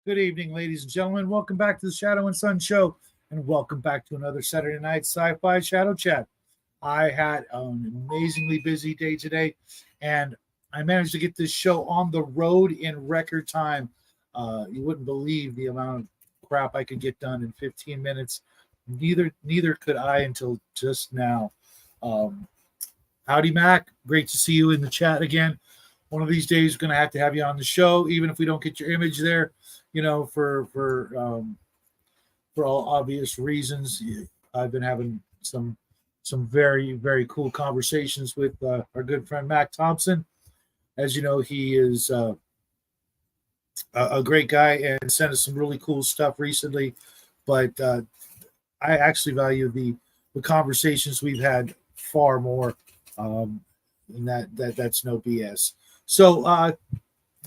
Good evening, ladies and gentlemen. Welcome back to the Shadow and Sun Show, and welcome back to another Saturday night sci-fi Shadow Chat. I had an amazingly busy day today, and I managed to get this show on the road in record time. You wouldn't believe the amount of crap I could get done in 15 minutes. Neither could I until just now. Howdy, Mac. Great to see you in the chat again. One of these days, we're going to have you on the show, even if we don't get your image there. You know, for all obvious reasons. I've been having some very, very cool conversations with our good friend Mac Thompson. As you know, he is a great guy and sent us some really cool stuff recently. But I actually value the conversations we've had far more, and that's no BS. So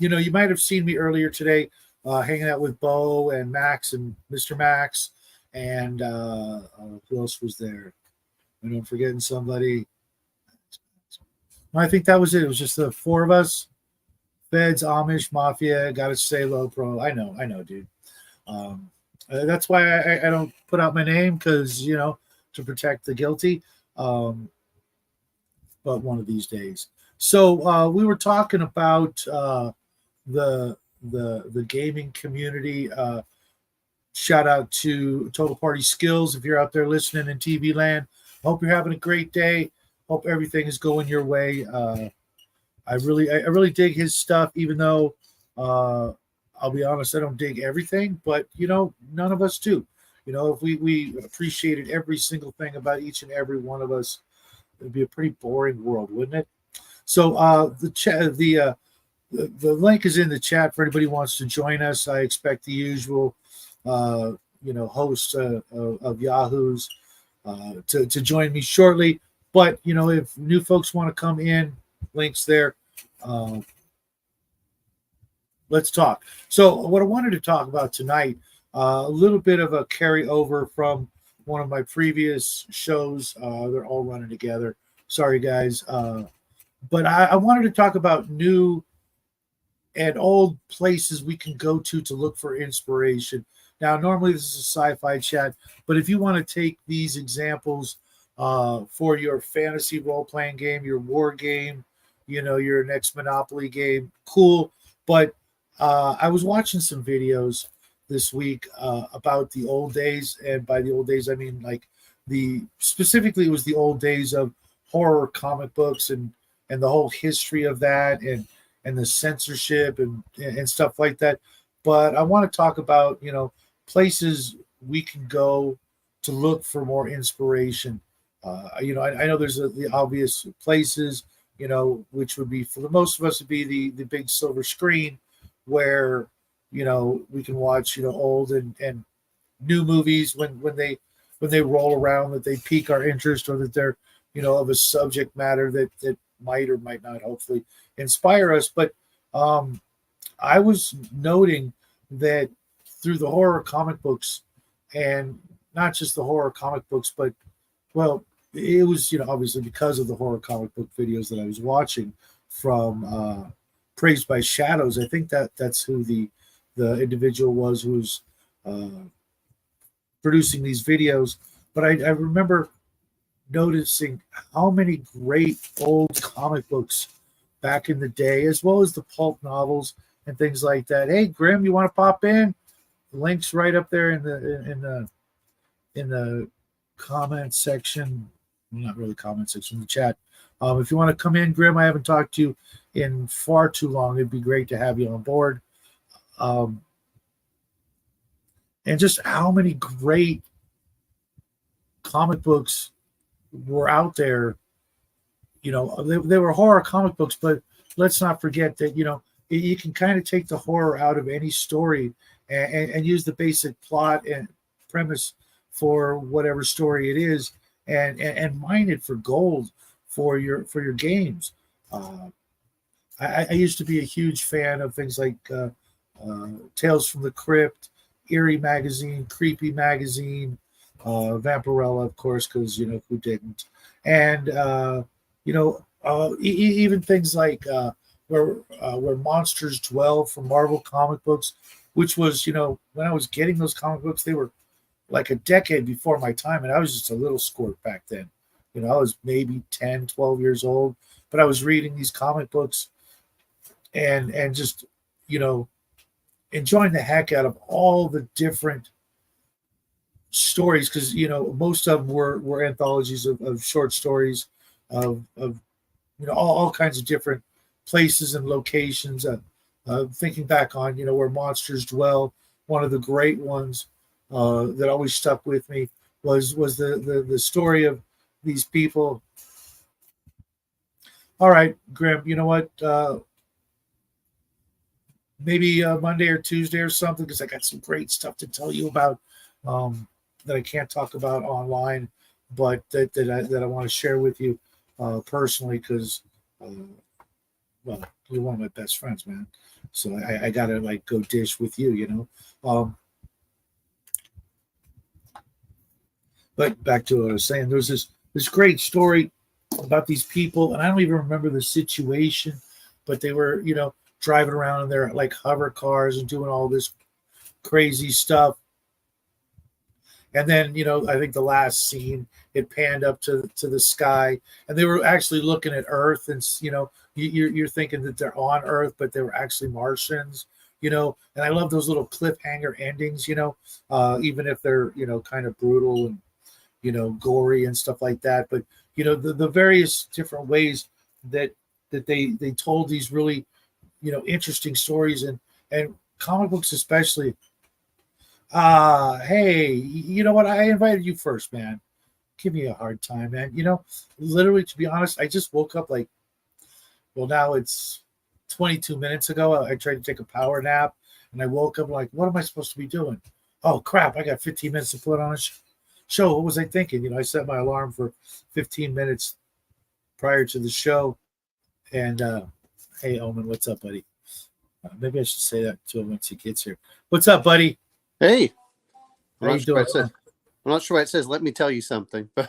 you might have seen me earlier today. Hanging out with Bo and Max and Mr. Max, and who else was there? I'm forgetting somebody. I think that was it. It was just the four of us. Feds, Amish, Mafia, gotta say low pro. I know, dude. That's why I don't put out my name, because, to protect the guilty. But one of these days. So we were talking about the gaming community. Shout out to Total Party Skills if you're out there listening in TV land. Hope you're having a great day. Hope everything is going your way. I really dig his stuff, even though I'll be honest, I don't dig everything, but none of us do. If we appreciated every single thing about each and every one of us, it'd be a pretty boring world, wouldn't it? So the link is in the chat for anybody who wants to join us. I expect the usual, hosts of Yahoos to join me shortly. But, if new folks want to come in, links there. Let's talk. So what I wanted to talk about tonight, a little bit of a carryover from one of my previous shows. They're all running together. Sorry, guys. But I wanted to talk about new and old places we can go to look for inspiration. Now, normally this is a sci-fi chat, but if you want to take these examples for your fantasy role-playing game, your war game, your next Monopoly game, cool. But I was watching some videos this week about the old days, and by the old days, I mean like specifically it was the old days of horror comic books and the whole history of that, and the censorship and stuff like that. But I want to talk about, places we can go to look for more inspiration. I know there's the obvious places, which would be, for the most of us, would be the big silver screen where, we can watch, old and new movies when they roll around, that they pique our interest, or that they're, of a subject matter that might or might not hopefully inspire us. But I was noting that through the horror comic books, and not just the horror comic books, but it was obviously because of the horror comic book videos that I was watching from Praised by Shadows. I think that's who the individual was who was producing these videos. But I remember noticing how many great old comic books back in the day, as well as the pulp novels and things like that. Hey, Grim, you want to pop in? The link's right up there in the comment section. Well, not really comment section, the chat. If you want to come in, Grim, I haven't talked to you in far too long. It'd be great to have you on board. And just how many great comic books were out there. They were horror comic books, but let's not forget that, you can kind of take the horror out of any story and use the basic plot and premise for whatever story it is, and mine it for gold for your games. I used to be a huge fan of things like Tales from the Crypt, Eerie Magazine, Creepy Magazine, Vampirella, of course, because who didn't, and even things like where monsters dwell from Marvel comic books. which was, when I was getting those comic books, they were like a decade before my time, and I was just a little squirt back then. I was maybe 10, 12 years old, but I was reading these comic books and just, enjoying the heck out of all the different stories, because most of them were anthologies of short stories of all kinds of different places and locations. Thinking back on where monsters dwell, one of the great ones that always stuck with me was the story of these people. All right, Grim, you know what? Maybe Monday or Tuesday or something, because I got some great stuff to tell you about that I can't talk about online, but that I want to share with you personally, because well, you're one of my best friends, man. So I gotta like go dish with you, But back to what I was saying, there's this great story about these people, and I don't even remember the situation, but they were, driving around in their like hover cars and doing all this crazy stuff. And then, I think the last scene, it panned up to the sky, and they were actually looking at Earth, and you're thinking that they're on Earth, but they were actually Martians. And I love those little cliffhanger endings. Even if they're kind of brutal and gory and stuff like that. But the various different ways that they told these really interesting stories, and comic books especially. Hey, you know what? I invited you first, man. Give me a hard time, man. Literally, to be honest, I just woke up now it's 22 minutes ago. I tried to take a power nap, and I woke up like, what am I supposed to be doing? Oh, crap. I got 15 minutes to put on a show. What was I thinking? I set my alarm for 15 minutes prior to the show. And, hey, Omen, what's up, buddy? Maybe I should say that to him once he gets here. What's up, buddy? Hey. How you doing? I'm not sure why it says, let me tell you something. But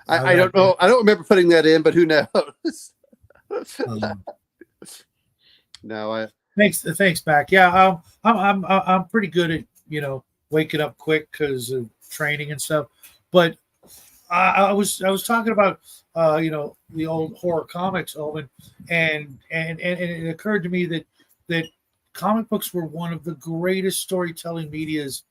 I don't know. I don't remember putting that in, but who knows? No, Thanks, Mac. Yeah, I'm pretty good at waking up quick because of training and stuff. But I was talking about the old horror comics, Owen, and it occurred to me that comic books were one of the greatest storytelling mediums,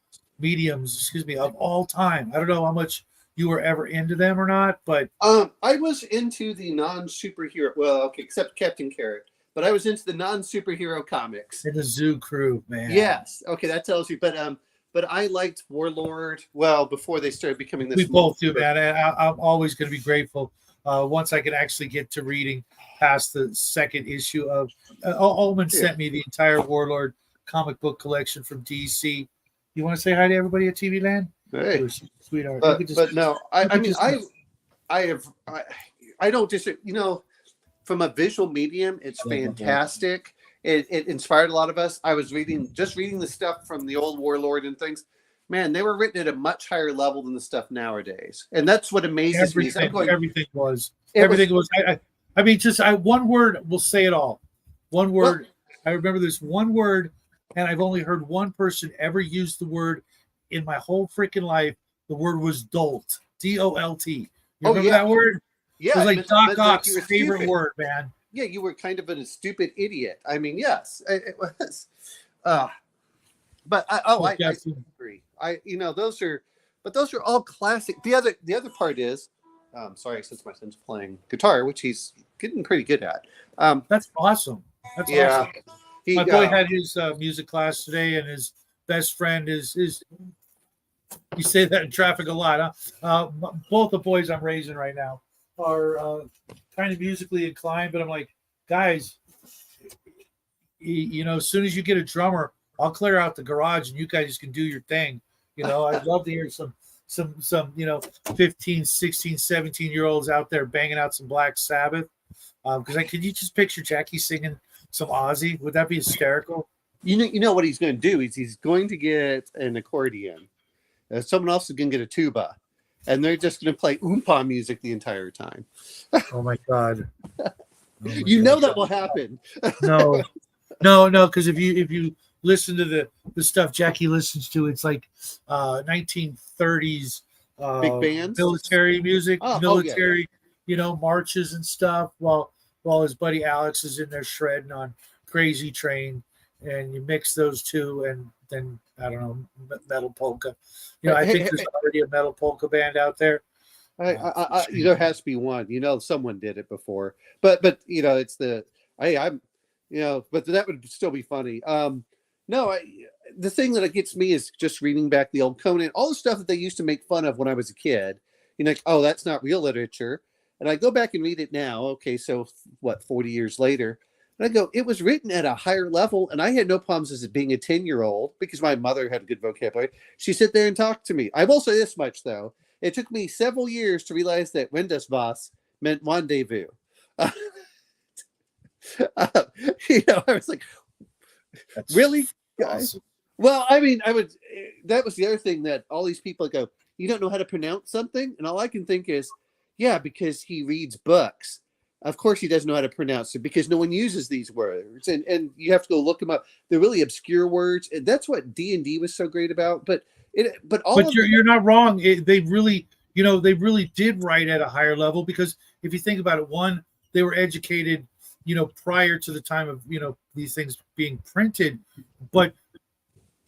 of all time. I don't know how much you were ever into them or not, but I was into the non-superhero. Well, okay, except Captain Carrot, but I was into the non-superhero comics. And the Zoo Crew, man. Yes, okay, that tells you. But I liked Warlord. Well, before they started becoming this. We both do, man. And I'm always going to be grateful once I can actually get to reading past the second issue of. Ullman sent me the entire Warlord comic book collection from DC. You want to say hi to everybody at TV Land? Hey, sweetheart. But no, I don't just from a visual medium, it's fantastic. It inspired a lot of us. I was reading the stuff from the old Warlord and things. Man, they were written at a much higher level than the stuff nowadays, and that's what amazes me. Everything was. I mean, just one word will say it all. One word. Well, I remember there's one word, and I've only heard one person ever use the word in my whole freaking life. The word was dolt. DOLT. You remember that word? Yeah, it was like Doc Ock's favorite word, man. Yeah, you were kind of a stupid idiot. I mean, yes, it was. But I agree. Those are all classic. The other part is, sorry, since my son's playing guitar, which he's getting pretty good at. That's awesome. That's awesome. My boy had his music class today, and his best friend is. You say that in traffic a lot, huh? Both the boys I'm raising right now are kind of musically inclined, but I'm like, guys, as soon as you get a drummer, I'll clear out the garage and you guys can do your thing. I'd love to hear some 15, 16, 17-year-olds out there banging out some Black Sabbath. Because could you just picture Jackie singing some Ozzy? Would that be hysterical? You know what he's going to do is he's going to get an accordion. Someone else is going to get a tuba, and they're just going to play oompa music the entire time. Oh my God. Oh my You know God. that will happen. No, because if you listen to the stuff Jackie listens to, it's like 1930s Big bands. military music, Oh yeah. military, marches and stuff. While his buddy Alex is in there shredding on Crazy Train, and you mix those two, and then I don't know, metal polka. I think there's already a metal polka band out there. There has to be one. Someone did it before, but it's the I'm but that would still be funny. No, the thing that gets me is just reading back the old Conan, all the stuff that they used to make fun of when I was a kid. Like, oh, that's not real literature. And I go back and read it now. Okay, so what, 40 years later? And I go, it was written at a higher level, and I had no problems as it being a 10-year-old because my mother had a good vocabulary. She sit there and talked to me. I will say this much, though. It took me several years to realize that Wendaswas meant rendezvous. I was like, That's really, guys? awesome. Well, I mean, that was the other thing that all these people go, you don't know how to pronounce something? And all I can think is, yeah, because he reads books. Of course he doesn't know how to pronounce it because no one uses these words. And you have to go look them up. They're really obscure words. And that's what D&D was so great about. But you're not wrong. They really did write at a higher level because if you think about it, one, they were educated, prior to the time of, these things being printed, but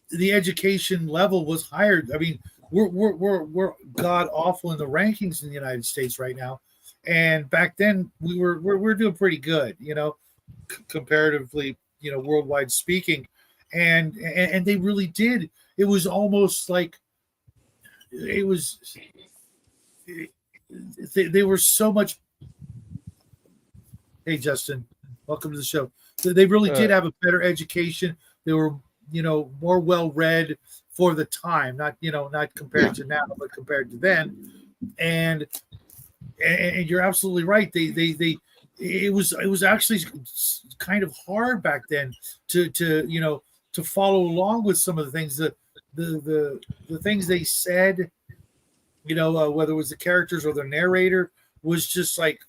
the education level was higher. I mean, we're god awful in the rankings in the United States right now, and back then we're doing pretty good, comparatively, worldwide speaking, and they really did. It was almost like they were so much. Hey, Justin, welcome to the show. They really did have a better education. They were, more well read for the time, not compared to now, but compared to then. And you're absolutely right. It was actually kind of hard back then to follow along with some of the things that the things they said, whether it was the characters or the narrator, was just like,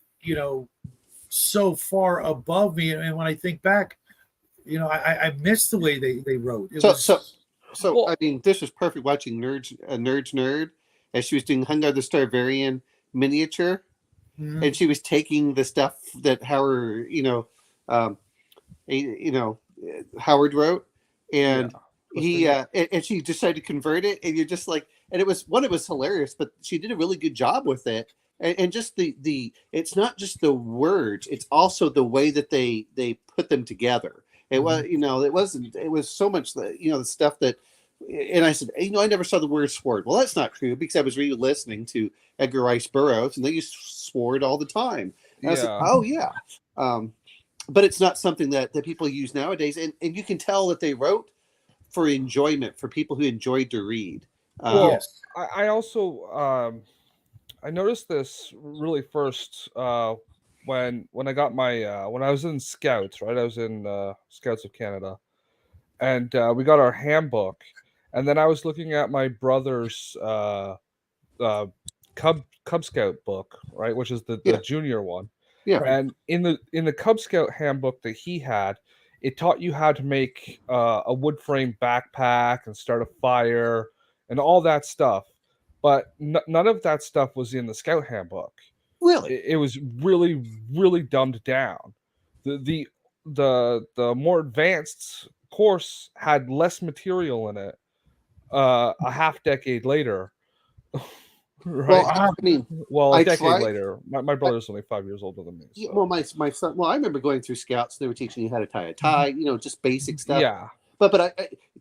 so far above me. And when I think back, I miss the way they wrote. I mean, this was perfect watching Nerd as she was doing Hunger the Starvarian miniature, and she was taking the stuff that Howard, Howard wrote, and and she decided to convert it, and you're just like, and it was hilarious, but she did a really good job with it. And just the it's not just the words, it's also the way that they put them together. It was, it was so much the stuff that, and I said, I never saw the word sword. Well, that's not true because I was listening to Edgar Rice Burroughs and they used sword all the time. And I was like, oh yeah. But it's not something that people use nowadays. And you can tell that they wrote for enjoyment, for people who enjoyed to read. Yes. I also, I noticed this really first when I got my when I was in Scouts, right? I was in Scouts of Canada, and we got our handbook, and then I was looking at my brother's Cub Scout book, right, which is the junior one. Yeah. And in the Cub Scout handbook that he had, it taught you how to make a wood frame backpack and start a fire and all that stuff. But none of that stuff was in the Scout handbook. Really, it was really, really dumbed down. The more advanced course had less material in it. A half decade later, right? Well, a decade later. My brother's only 5 years older than me. So. Well, my son. Well, I remember going through Scouts. They were teaching you how to tie a tie. Just basic stuff. Yeah. But I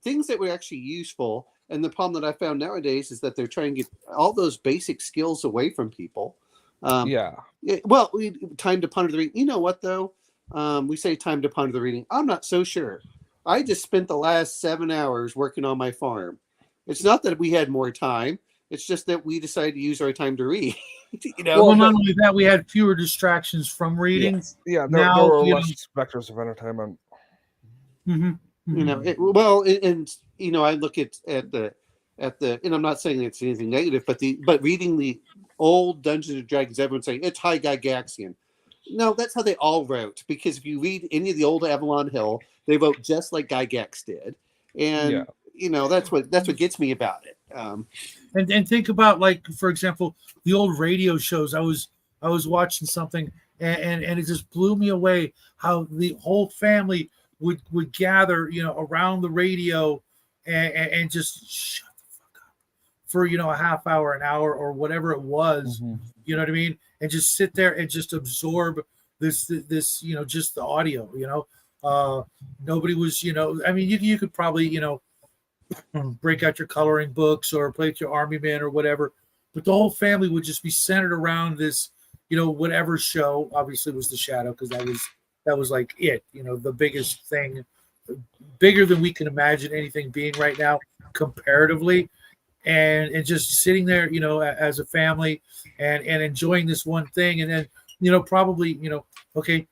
things that were actually useful. And the problem that I found nowadays is that they're trying to get all those basic skills away from people. Time to ponder the reading. You know what, though? We say time to ponder the reading. I'm not so sure. I just spent the last 7 hours working on my farm. It's not that we had more time. It's just that we decided to use our time to read. Well, not only that, we had fewer distractions from reading. Yes. Yeah, there were less vectors of entertainment. Mm-hmm. I look at the, and I'm not saying it's anything negative, but reading the old Dungeons and Dragons, everyone's saying it's high Gygaxian. No, that's how they all wrote. Because if you read any of the old Avalon Hill, they wrote just like Guy Gex did, and that's what gets me about it. And think about, like, for example, the old radio shows. I was watching something, and it just blew me away how the whole family would gather, around the radio, and just shut the fuck up for a half hour, an hour, or whatever it was. You know what I mean? And just sit there and just absorb this just the audio. Nobody was, I mean, you could probably, break out your coloring books or play with your army men or whatever, but the whole family would just be centered around this, whatever show. Obviously, it was the Shadow, because that was like it, the biggest thing, bigger than we can imagine anything being right now, comparatively. And just sitting there, as a family, and enjoying this one thing, and then probably okay,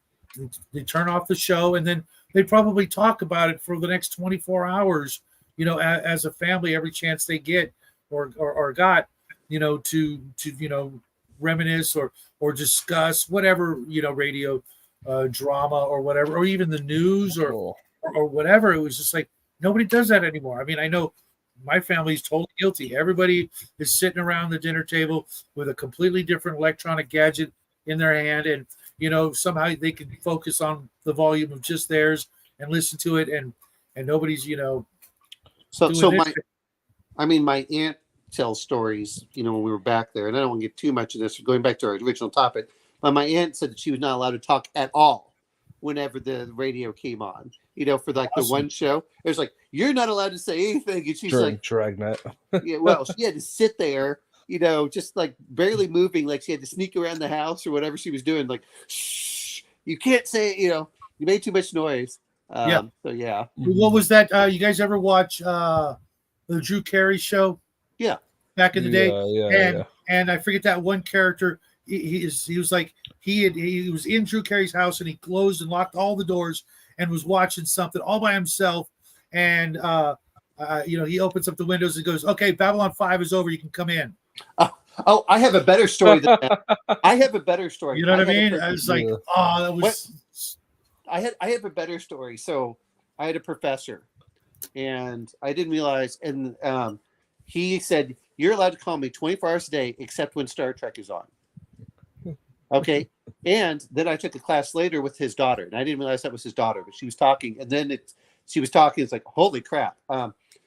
they turn off the show, and then they probably talk about it for the next 24 hours, as a family, every chance they get or got, to reminisce or discuss whatever, radio drama or whatever, or even the news or whatever. It was just like nobody does that anymore. I mean, I know my family's totally guilty. Everybody is sitting around the dinner table with a completely different electronic gadget in their hand, and somehow they can focus on the volume of just theirs and listen to it, and nobody's So my aunt tells stories, when we were back there, and I don't want to get too much of this, going back to our original topic, but my aunt said that she was not allowed to talk at all whenever the radio came on, for like the one show. It was like, you're not allowed to say anything. And she's like, Dragnet. Yeah, well, she had to sit there, just like barely moving, like she had to sneak around the house or whatever she was doing, like, shh, you can't say, you made too much noise. So yeah. What was that? You guys ever watch the Drew Carey show? Yeah. Back in the day. Yeah. And I forget that one character. He was like, he was in Drew Carey's house, and he closed and locked all the doors and was watching something all by himself. And he opens up the windows and goes, "Okay, Babylon 5 is over. You can come in." Oh, I have a better story than that. I have a better story. You know what I mean? I was like, oh, that was. I have a better story. So I had a professor, and I didn't realize, and he said, "You're allowed to call me 24 hours a day, except when Star Trek is on." Okay. And then I took a class later with his daughter, and I didn't realize that was his daughter, but she was talking, and then she was talking. It's like, holy crap.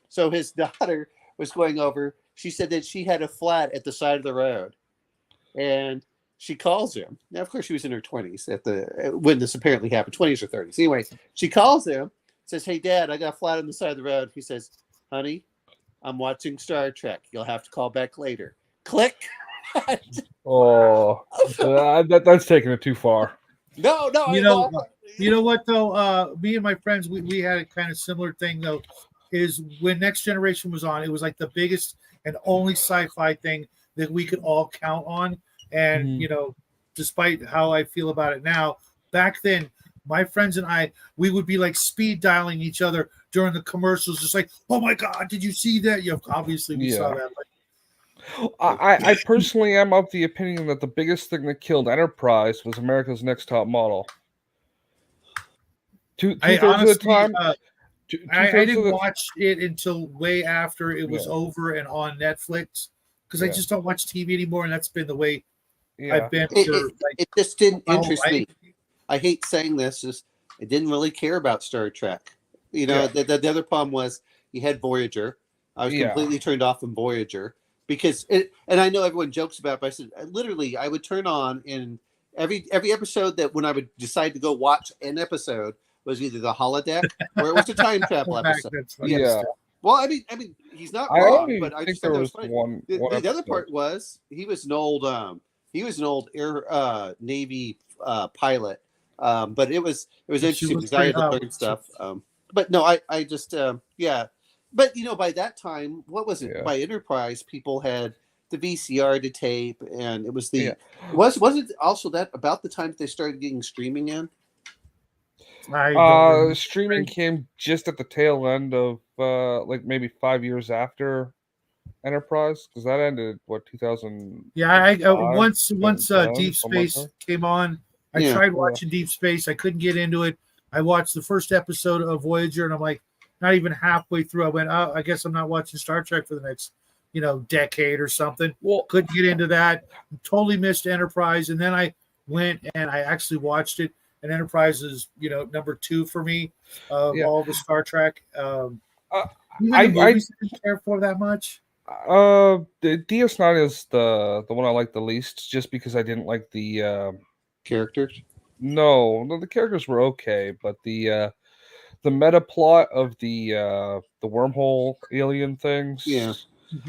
So his daughter was going over. She said that she had a flat at the side of the road, and she calls him. Now, of course, she was in her 20s when this apparently happened, 20s or 30s. Anyway, she calls him, says, "Hey, Dad, I got a flat on the side of the road." He says, "Honey, I'm watching Star Trek. You'll have to call back later." Click. Oh, that's taking it too far. No. You know what though? Me and my friends, we had a kind of similar thing though. Is when Next Generation was on, it was like the biggest and only sci-fi thing that we could all count on. And despite how I feel about it now, back then, my friends and we would be like speed dialing each other during the commercials, just like, "Oh my God, did you see that?" Obviously we saw that. But I personally am of the opinion that the biggest thing that killed Enterprise was America's Next Top Model. I didn't watch it until way after it was over and on Netflix, because I just don't watch TV anymore, and that's been the way I've been. It just didn't interest me. I hate saying this, is I didn't really care about Star Trek. The other problem was you had Voyager. I was completely turned off from Voyager. Because and I know everyone jokes about it, but I said, literally, I would turn on, and every episode that when I would decide to go watch an episode was either the holodeck or it was a time travel episode. Yeah. Well, I mean, he's not wrong, but I just thought that was funny. The other part was he was an old Air Navy pilot, but it was interesting because I had to learn stuff. But no, I just But by that time, what was it? By Enterprise, people had the VCR to tape, and it was was it also that about the time that they started getting streaming in? Streaming came just at the tail end of like maybe 5 years after Enterprise, because that ended 2000. Yeah, once Deep Space came on, I tried watching Deep Space. I couldn't get into it. I watched the first episode of Voyager, and I'm like, not even halfway through. I went, oh, I guess I'm not watching Star Trek for the next, decade or something. Well, couldn't get into that. Totally missed Enterprise, and then I went and I actually watched it. And Enterprise is, number 2 for me of all the Star Trek. Even the movies I didn't care for that much. The DS9 is the one I like the least, just because I didn't like the characters. No, the characters were okay, but the meta plot of the wormhole alien things. Yeah,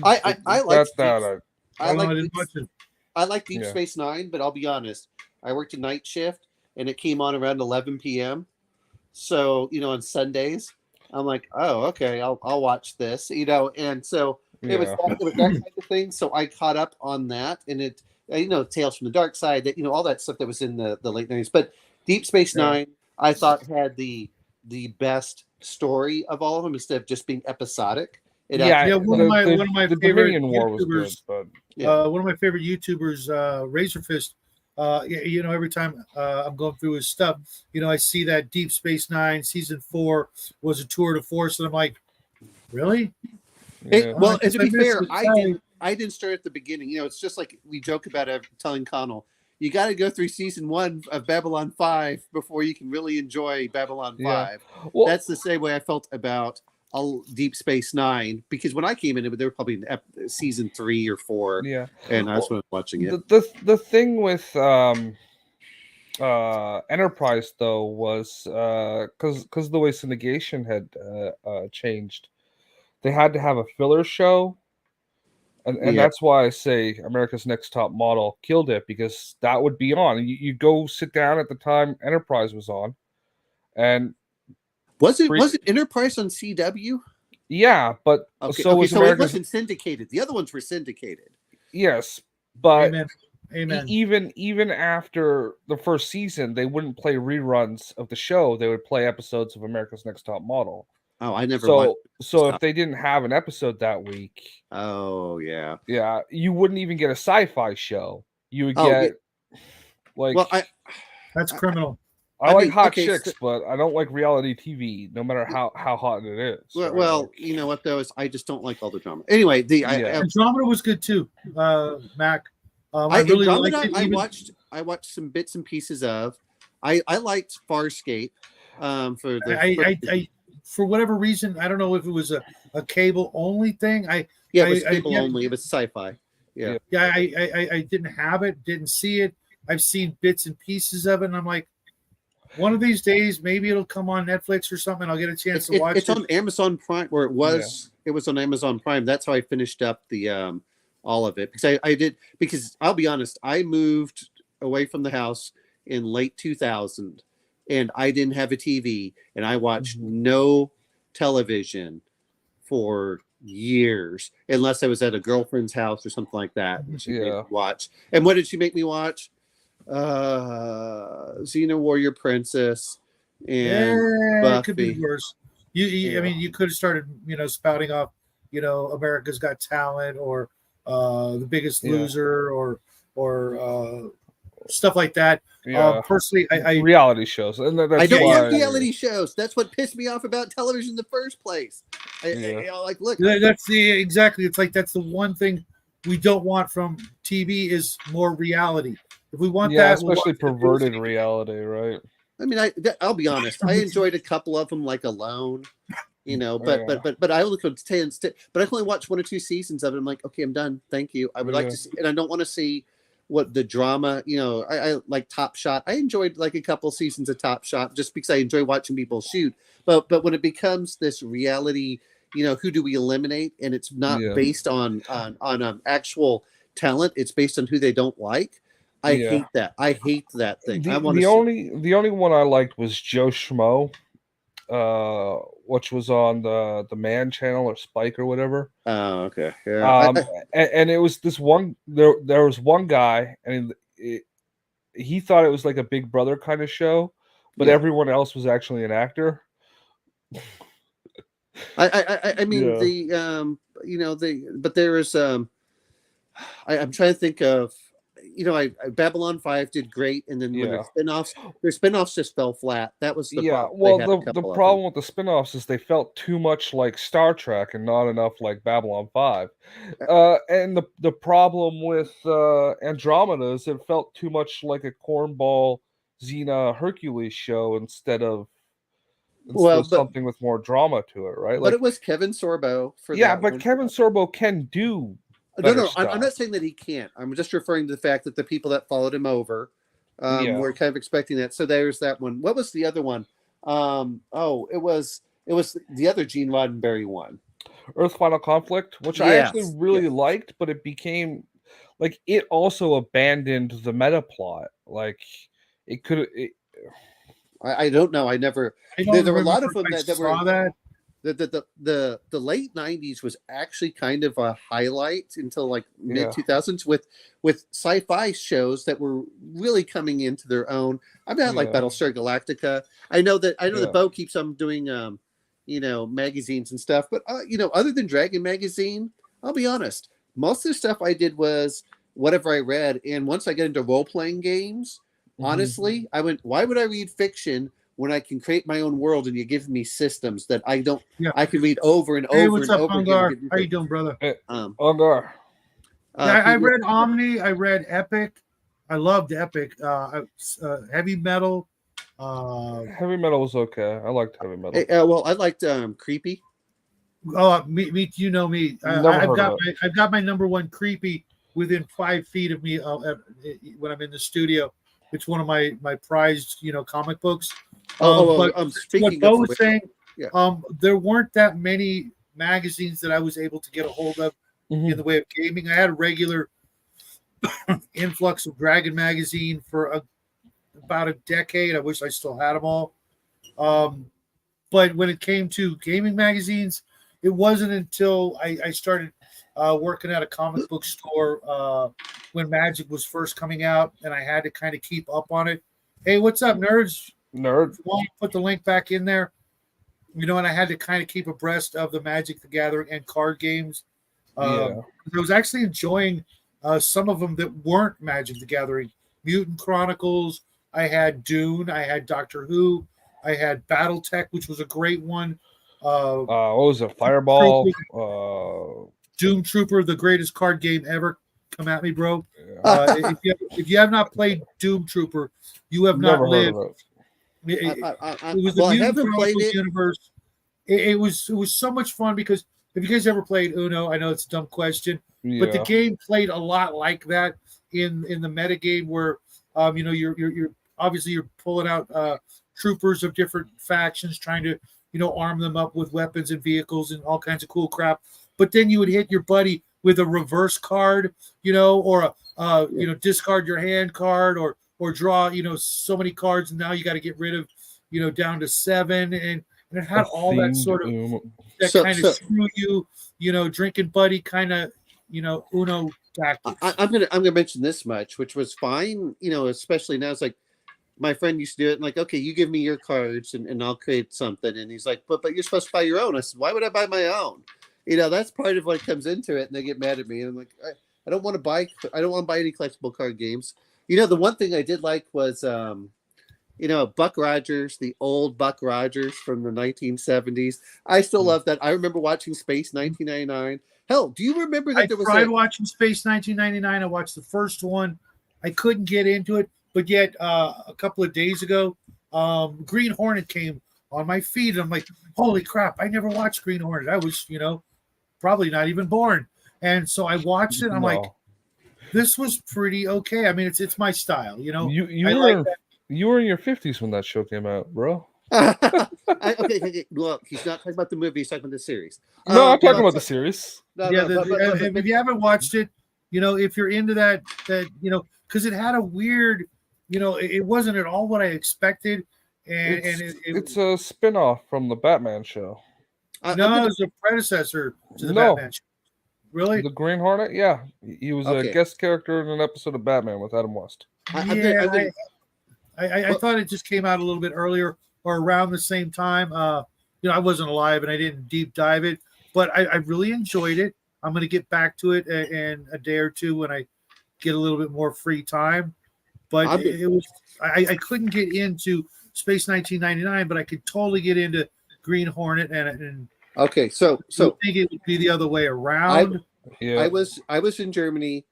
I like that. I like Deep Space Nine, but I'll be honest, I worked a night shift and it came on around 11 p.m. So on Sundays, I'm like, oh, okay, I'll watch this, and so it was that kind of thing. So I caught up on that, and it, Tales from the Dark Side, that all that stuff that was in the late 90s. But Deep Space Nine, I thought had the best story of all of them instead of just being episodic. One of my favorite YouTubers, one of my favorite YouTubers, Razorfist. Every time I'm going through his stuff, I see that Deep Space Nine season 4 was a tour de force, and I'm like, really? Well, and to be fair, I didn't start at the beginning. It's just like we joke about it, telling Connell, you got to go through season 1 of Babylon 5 before you can really enjoy Babylon 5. Well, that's the same way I felt about Deep Space Nine, because when I came in, they were probably in season 3 or 4. Yeah, and I was watching it. The thing with Enterprise though was because the way syndication had changed, they had to have a filler show. And that's why I say America's Next Top Model killed it, because that would be on. You go sit down at the time Enterprise was on, and was it Enterprise on CW? Yeah, but so it wasn't syndicated. The other ones were syndicated. Yes, but Amen. Even after the first season, they wouldn't play reruns of the show. They would play episodes of America's Next Top Model. Oh, I never. So if they didn't have an episode that week, you wouldn't even get a sci-fi show. You would get that's criminal. I like hot chicks, but I don't like reality TV, no matter how hot it is. Well, you know what though, is I just don't like all the drama. Anyway, Andromeda was good too, Mac. I really liked it. I watched some bits and pieces of. I liked Farscape. For whatever reason, I don't know if it was a cable only thing. It was cable only. It was sci-fi. Yeah. I didn't have it, didn't see it. I've seen bits and pieces of it, and I'm like, one of these days, maybe it'll come on Netflix or something. I'll get a chance to watch it. It's on Amazon Prime, where it was. Yeah. It was on Amazon Prime. That's how I finished up the all of it, because I did. Because I'll be honest, I moved away from the house in late 2000. And I didn't have a TV, and I watched no television for years, unless I was at a girlfriend's house or something like that. And she made me watch. And what did she make me watch? Xena Warrior Princess and Buffy. It could be worse. I mean, you could have started, spouting off, America's Got Talent or The Biggest Loser or stuff like that. Personally, I reality shows, and I don't like reality shows. That's what pissed me off about television in the first place. Look, that's exactly. It's like that's the one thing we don't want from TV is more reality. If we want that, especially perverted reality, right? I mean, I'll be honest. I enjoyed a couple of them, like Alone, but I only could but I only watched 1 or 2 seasons of it. I'm like, okay, I'm done. Thank you. I would like to see, and I don't want to see what the drama, I like Top Shot. I enjoyed like a couple seasons of Top Shot just because I enjoy watching people shoot. But when it becomes this reality, who do we eliminate? And it's not based on actual talent. It's based on who they don't like. I hate that. I hate that thing. The only one I liked was Joe Schmo, which was on the Man channel or Spike or whatever. Oh, okay. Yeah. And it was this one. There was one guy, and he thought it was like a Big Brother kind of show, but everyone else was actually an actor. I mean but there is I'm trying to think of Babylon 5 did great, and then when Yeah. their spin-offs just fell flat. That was the Yeah, problem. They well, had a the couple of problem with the spin-offs is they felt too much like Star Trek and not enough like Babylon 5. them. And the problem with Andromeda is it felt too much like a cornball Xena Hercules show instead of Well, but something with more drama to it, right? but Like, it was Kevin Sorbo for yeah, that but one. Kevin Sorbo can do No, better no, I'm stuff. not saying that he can't. I'm just referring to the fact that the people that followed him over Yeah. were kind of expecting that. So there's that one. What was the other one? It was the other Gene Roddenberry one. Earth Final Conflict, which I actually Yes, really yes. liked, but it became like it also abandoned the meta plot. Like it could it, I don't know. I never. I don't There were a lot remember of them if I that were saw that. the late 90s was actually kind of a highlight until like mid Yeah. 2000s with sci-fi shows that were really coming into their own. I've had like Yeah. Battlestar Galactica. I know that Yeah. Bo keeps on doing magazines and stuff, but other than Dragon magazine, I'll be honest, most of the stuff I did was whatever I read. And once I get into role-playing games, Mhm. honestly, I went, why would I read fiction when I can create my own world and you give me systems that I don't, Yeah. I can read over and Hey, over what's and up, over Hungar? again. How you doing, brother? Under. Yeah, I people- read Omni. I read Epic. I loved Epic. Heavy Metal. Heavy metal was okay. I liked heavy metal. well, I liked Creepy. Me, you know me. Never I've heard got of it. I've got my number one Creepy within 5 feet of me when I'm in the studio. It's one of my prized comic books. But what Speaking Bo of was which, saying, yeah. there weren't that many magazines that I was able to get a hold of Mhm. in the way of gaming. I had a regular influx of Dragon magazine for about a decade. I wish I still had them all. But when it came to gaming magazines, it wasn't until I started working at a comic book store when Magic was first coming out, and I had to kind of keep up on it. Hey, what's up, nerds? Nerd. If you want to put the link back in there, and I had to kind of keep abreast of the Magic the Gathering and card games. Yeah. I was actually enjoying some of them that weren't Magic the Gathering. Mutant Chronicles. I had Dune. I had Doctor Who. I had BattleTech, which was a great one. What was it? Fireball. Doom Trooper, the greatest card game ever. Come at me, bro. Yeah. If you have not played Doom Trooper, you have Never not heard lived. of it. It was the I Mutant haven't played Chronicles it. universe. It was so much fun because have you guys ever played Uno? I know it's a dumb question, but the Yeah. game played a lot like that in the meta game where you're obviously you're pulling out troopers of different factions trying to arm them up with weapons and vehicles and all kinds of cool crap. But then you would hit your buddy with a reverse card, or a discard your hand card or draw so many cards, and now you got to get rid of down to 7, and it had all that sort of kind of screw you, drinking buddy kind of Uno tactics. I'm gonna mention this much, which was fine, especially now. It's like my friend used to do it, and like, okay, you give me your cards, and I'll create something. And he's like, but you're supposed to buy your own. I said, why would I buy my own? That's part of what comes into it, and they get mad at me. And I'm like, I don't want to buy any collectible card games. The one thing I did like was Buck Rogers, the old Buck Rogers from the 1970s. I still love that. I remember watching Space 1999. Hell, do you remember that I tried watching Space 1999. I watched the first one. I couldn't get into it, but yet a couple of days ago, Green Hornet came on my feed, and I'm like, holy crap! I never watched Green Hornet. I was, probably not even born, and so I watched it. And I'm like, this was pretty okay. I mean, it's my style, You were in your 50s when that show came out, bro. Okay. Well, he's not talking about the movie. He's talking about the series. No, I'm talking about the series. If you haven't watched it, if you're into that, because it had a weird, it wasn't at all what I expected, and it's a spin-off from the Batman show. It was a predecessor to the Batman show. Really? The Green Hornet? Yeah, he was a guest character in an episode of Batman with Adam West. I thought it just came out a little bit earlier or around the same time. I wasn't alive and I didn't deep dive it, but I really enjoyed it. I'm going to get back to it in a day or two when I get a little bit more free time. But it was I couldn't get into Space 1999, but I could totally get into Green Hornet and okay. So I think it would be the other way around. Yeah. I was in Germany.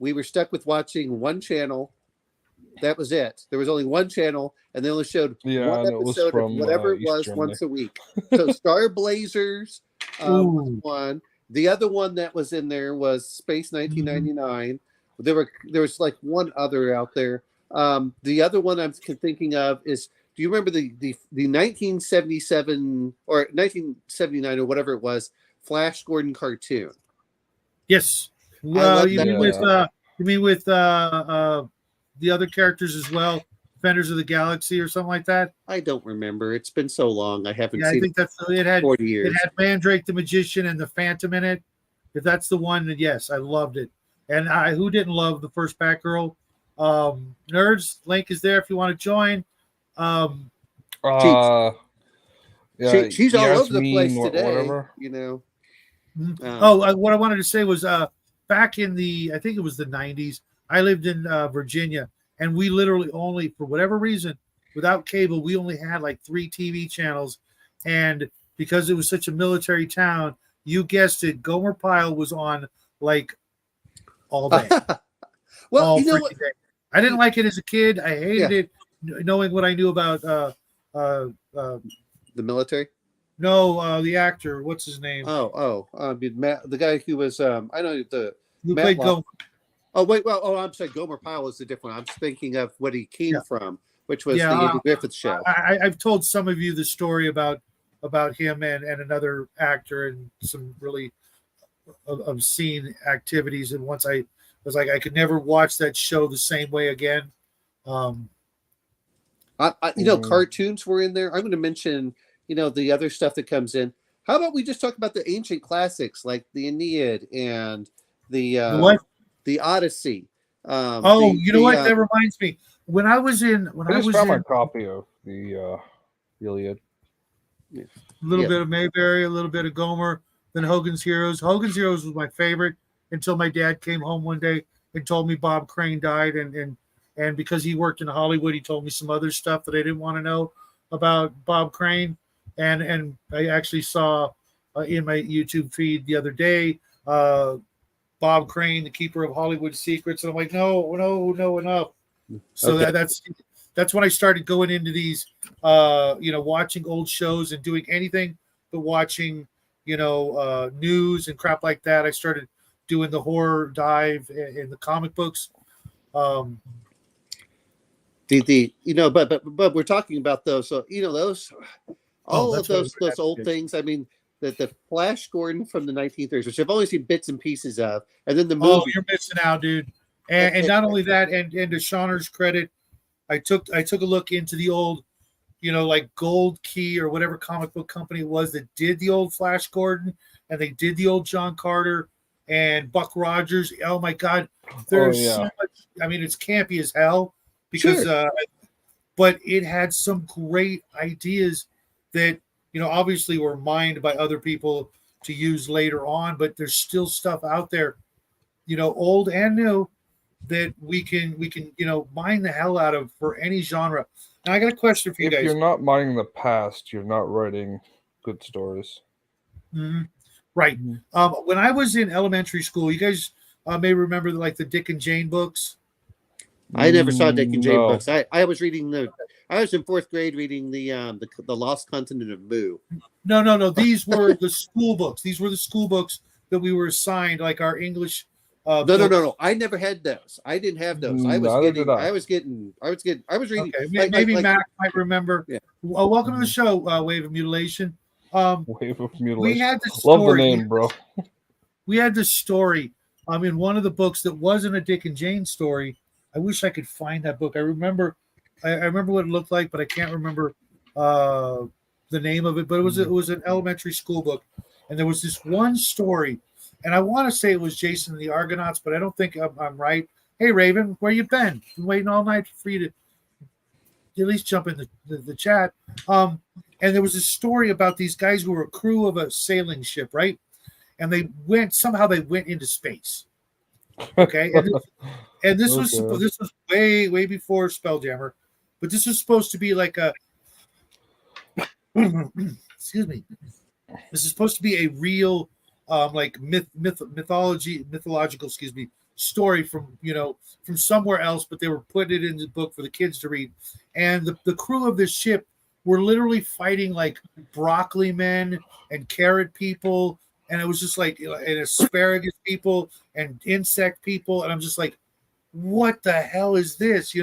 We were stuck with watching one channel. That was it. There was only one channel, and they only showed one episode of whatever it was once a week. So Star Blazers was one. The other one that was in there was Space 1999. There was like one other out there. The other one I'm thinking of is, do you remember the 1977 or 1979 or whatever it was, Flash Gordon cartoon? Yes. Well, you mean with the other characters as well, Defenders of the Galaxy or something like that? I don't remember. It's been so long. I haven't seen. I think that's it. Had 40 years. It had Mandrake the Magician and the Phantom in it. If that's the one, then yes, I loved it. And who didn't love the first Batgirl? Nerds, link is there if you want to join. She's all over the place today. Whatever. You know. What I wanted to say was back in I think it was the 90s, I lived in Virginia, and we literally only, for whatever reason, without cable, we only had like 3 TV channels. And because it was such a military town, you guessed it, Gomer Pyle was on like all day. Well, you know what? Day. I didn't like it as a kid. I hated it, knowing what I knew about the military. No, the actor. What's his name? The guy who was I know the who played Gomer. Oh wait, I'm sorry. Gomer Pyle was the different one. I'm thinking of what he came from, which was the Andy Griffith show. I've told some of you the story about him and another actor and some really obscene activities. And once I was like, I could never watch that show the same way again. Cartoons were in there. I'm going to mention, the other stuff that comes in. How about we just talk about the ancient classics like the Aeneid and the Odyssey? You know what? That reminds me. I found my copy of the Iliad. A little bit of Mayberry, a little bit of Gomer, then Hogan's Heroes. Hogan's Heroes was my favorite until my dad came home one day and told me Bob Crane died, and because he worked in Hollywood, he told me some other stuff that I didn't want to know about Bob Crane. And I actually saw in my YouTube feed the other day, Bob Crane, the keeper of Hollywood secrets, and I'm like, no, enough. So that's when I started going into these, watching old shows and doing anything but watching, news and crap like that. I started doing the horror dive in the comic books. But we're talking about those. So those those old things. I mean, the Flash Gordon from the 1930s, which I've only seen bits and pieces of, and then the movie. Oh, you're missing out, dude. And not only that, and to Shauner's credit, I took a look into the old, like Gold Key or whatever comic book company it was that did the old Flash Gordon, and they did the old John Carter and Buck Rogers. Oh my God, there's so much. I mean, it's campy as hell because, but it had some great ideas that obviously were mined by other people to use later on. But there's still stuff out there, old and new, that we can mine the hell out of for any genre. Now I got a question for you guys. If you're not mining the past, you're not writing good stories. Mm-hmm. Right. Mm-hmm. When I was in elementary school, you guys may remember like the Dick and Jane books. I never saw Dick and Jane books. I was reading I was in 4th grade reading the Lost Continent of Mu. No. These were the school books. These were the school books that we were assigned, like our English. No. I never had those. I didn't have those. I was reading. Okay. Maybe Mac might remember. Yeah. Well, welcome to the show, Wave of Mutilation. Wave of Mutilation. We had the story. Love the name, bro. We had the story. In one of the books that wasn't a Dick and Jane story. I wish I could find that book. I remember what it looked like, but I can't remember the name of it. But it was an elementary school book, and there was this one story. And I want to say it was Jason and the Argonauts, but I don't think I'm right. Hey, Raven, where you been? Been waiting all night for you to at least jump in the chat. And there was a story about these guys who were a crew of a sailing ship, right? And they went into space. Okay, and this was way before Spelljammer, but this was supposed to be like a excuse me. This is supposed to be a real like mythological story from from somewhere else, but they were putting it in the book for the kids to read. And the crew of this ship were literally fighting like broccoli men and carrot people, and it was just like and asparagus people and insect people, and I'm just like, what the hell is this?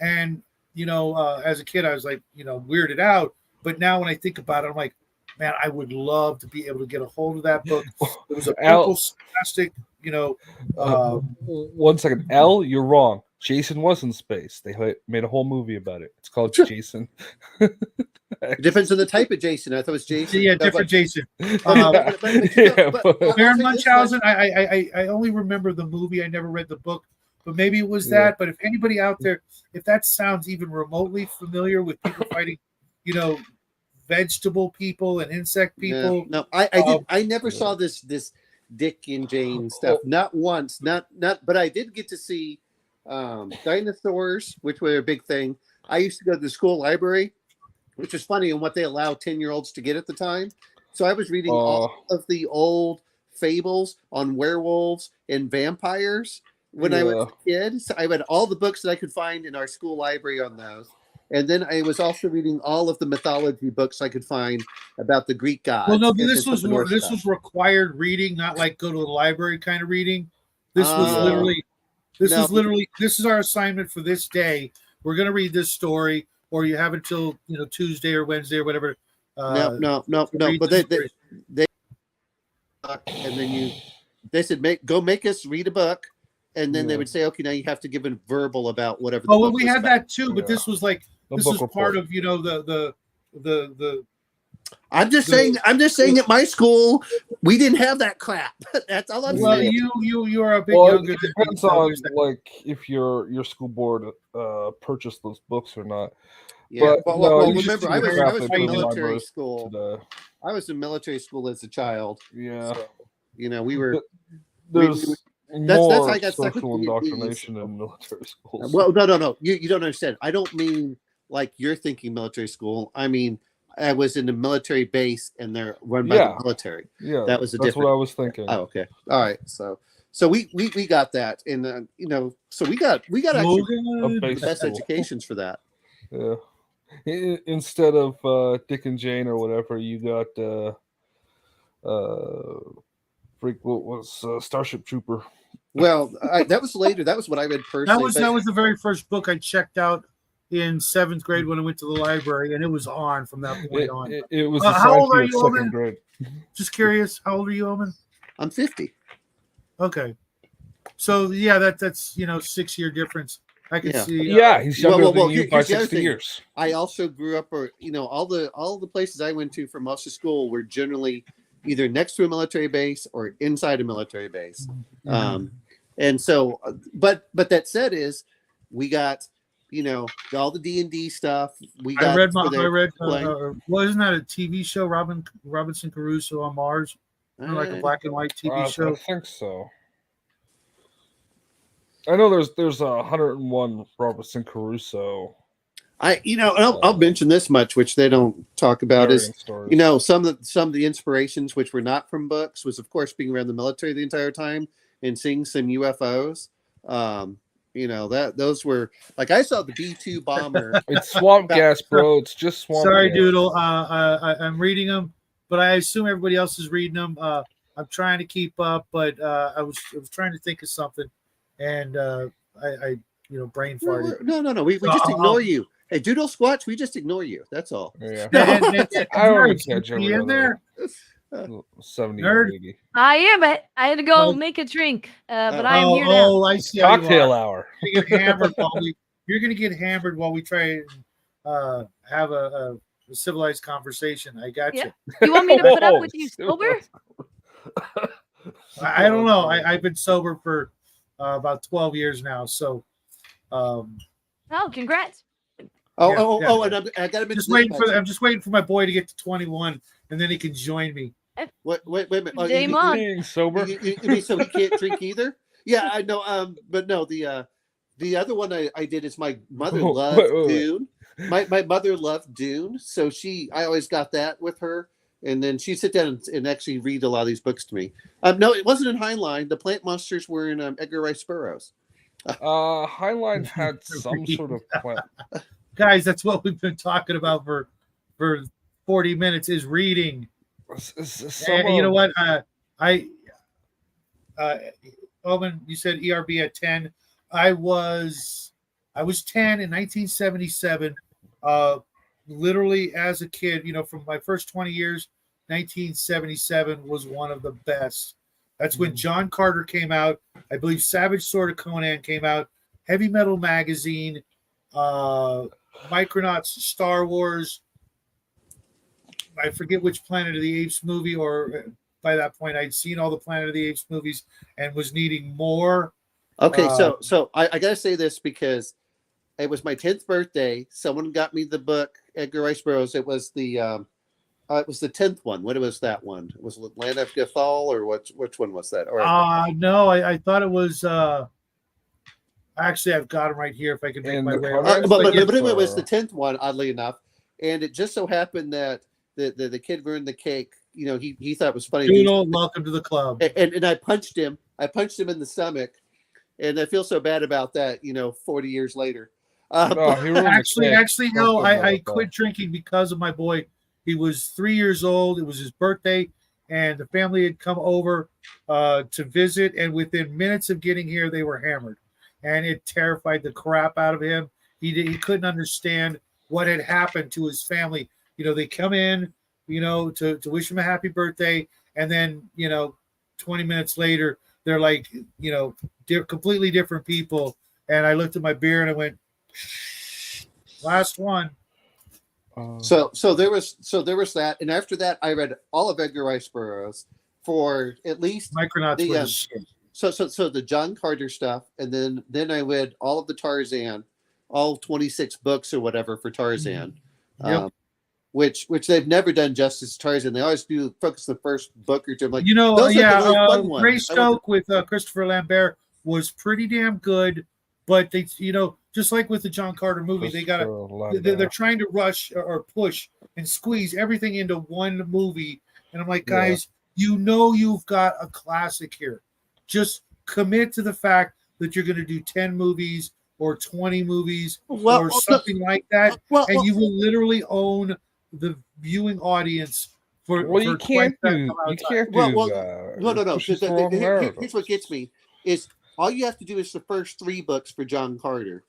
And as a kid I was like weirded out, but now when I think about it I'm like, man, I would love to be able to get a hold of that book. It was a purple plastic, one second, Al, you're wrong. Jason was in space. They made a whole movie about it. It's called Jason. It depends on the type of Jason. I thought it was Jason. Yeah, different Jason. But Baron Munchausen, I only remember the movie. I never read the book, but maybe it was that. But if anybody out there, if that sounds even remotely familiar with people fighting, vegetable people and insect people. No, I never saw this Dick and Jane stuff. Not once. Not. But I did get to see dinosaurs, which were a big thing. I used to go to the school library, which is funny and what they allow 10-year-olds to get at the time. So I was reading all of the old fables on werewolves and vampires when I was a kid. So I read all the books that I could find in our school library on those. And then I was also reading all of the mythology books I could find about the Greek gods. Well, no, this was required reading, not like go to the library kind of reading. This was literally, this is our assignment for this day. We're going to read this story, or you have until Tuesday or Wednesday or whatever. No. But they and then they said go make us read a book, and then they would say, okay, now you have to give a verbal about whatever. We had that too, but this was like. This is part of the. I'm just saying at my school we didn't have that crap. That's all I'm saying. You are a bit younger. It depends on like if your school board purchased those books or not. Yeah, but remember I was in military school. I was in military school as a child. Yeah, so, we were. That's how I got stuck with social indoctrination in military schools. Well, no. You don't understand. I don't mean like you're thinking military school. I mean, I was in a military base and they're run by the military. Yeah, that was that's what I was thinking. Oh, okay. All right. So we got that, and so we got actually the best educations for that. Yeah. Instead of Dick and Jane or whatever, you got what was Starship Trooper. Well, that was later. That was what I read personally. That was the very first book I checked out in 7th grade when I went to the library, and it was on from that point on. It was how old are you, second grade. Just curious, how old are you, Omen? I'm 50. Okay, so yeah, that's 6-year difference. I can see. Yeah, he's younger than you by 60 years. I also grew up, all the places I went to for most of school were generally either next to a military base or inside a military base. Mm-hmm. And so, but that said is we got, all the D&D stuff. I read wasn't that a TV show, Robinson Crusoe on Mars? Like a black and white TV show? I think so. I know there's 101 Robinson Crusoe. I'll mention this much, which they don't talk about, is stories. Some of the inspirations, which were not from books, was of course being around the military the entire time and seeing some UFOs. Those were like I saw the B-2 bomber. It's swamp gas, bro. It's just swamp. Sorry, gas. Doodle. I'm reading them, but I assume everybody else is reading them. I'm trying to keep up, but I was trying to think of something, and I brain farted. No. We just ignore you. Hey, Doodle Squatch, we just ignore you. That's all. Yeah. I already catch every in there. 70 Nerd. 80. I am. I had to go make a drink, but I am here now. Oh, I see. Cocktail hour. You're going to get hammered while we try and have a civilized conversation. I got you. You want me to put up with you sober? I don't know. I've been sober for about 12 years now. So. Oh, congrats. And I got to mention. I'm just waiting for my boy to get to 21, and then he can join me. Wait a minute. Game on. Being sober. You mean so he can't drink either? Yeah, I know. But no, the other one I did is my mother Oh, loved wait. Dune. My mother loved Dune, so I always got that with her, and then she'd sit down and actually read a lot of these books to me. No, it wasn't in Heinlein. The plant monsters were in Edgar Rice Burroughs. Heinlein had some sort of plant. Guys, that's what we've been talking about for 40 minutes is reading. And you know what? Owen, you said ERB at 10. I was 10 in 1977. Literally as a kid, from my first 20 years, 1977 was one of the best. That's when John Carter came out. I believe Savage Sword of Conan came out. Heavy Metal Magazine, Micronauts, Star Wars. I forget which Planet of the Apes movie, or by that point I'd seen all the Planet of the Apes movies and was needing more. Okay, so I gotta say this because it was my 10th birthday. Someone got me the book Edgar Rice Burroughs. It was the 10th one. What was that one? Was it Land of Gathal or which one was that? No, I thought it was. Actually, I've got them right here. If I can make my way. But anyway, it was the 10th one, oddly enough, and it just so happened that the kid ruined the cake. He thought it was funny. Doodle, welcome to the club. And I punched him. I punched him in the stomach, and I feel so bad about that. 40 years later. Actually, no. I quit drinking because of my boy. He was 3 years old. It was his birthday, and the family had come over to visit. And within minutes of getting here, they were hammered, and it terrified the crap out of him. He couldn't understand what had happened to his family. They come in, to wish him a happy birthday, and then 20 minutes later, they're like, completely different people. And I looked at my beer and I went, last one. So there was that, and after that, I read all of Edgar Rice Burroughs for at least Micronauts. So the John Carter stuff, and then I read all of the Tarzan, all 26 books or whatever for Tarzan, which they've never done justice to Tarzan. They always do focus on the first book or two. I'm like, Greystoke with Christopher Lambert was pretty damn good, but they, just like with the John Carter movie, they're trying to rush or push and squeeze everything into one movie. And I'm like, guys, you've got a classic here. Just commit to the fact that you're going to do 10 movies or 20 movies or something like that. And you will literally own the viewing audience you can't do that. No. Here's what gets me is all you have to do is the first 3 books for John Carter.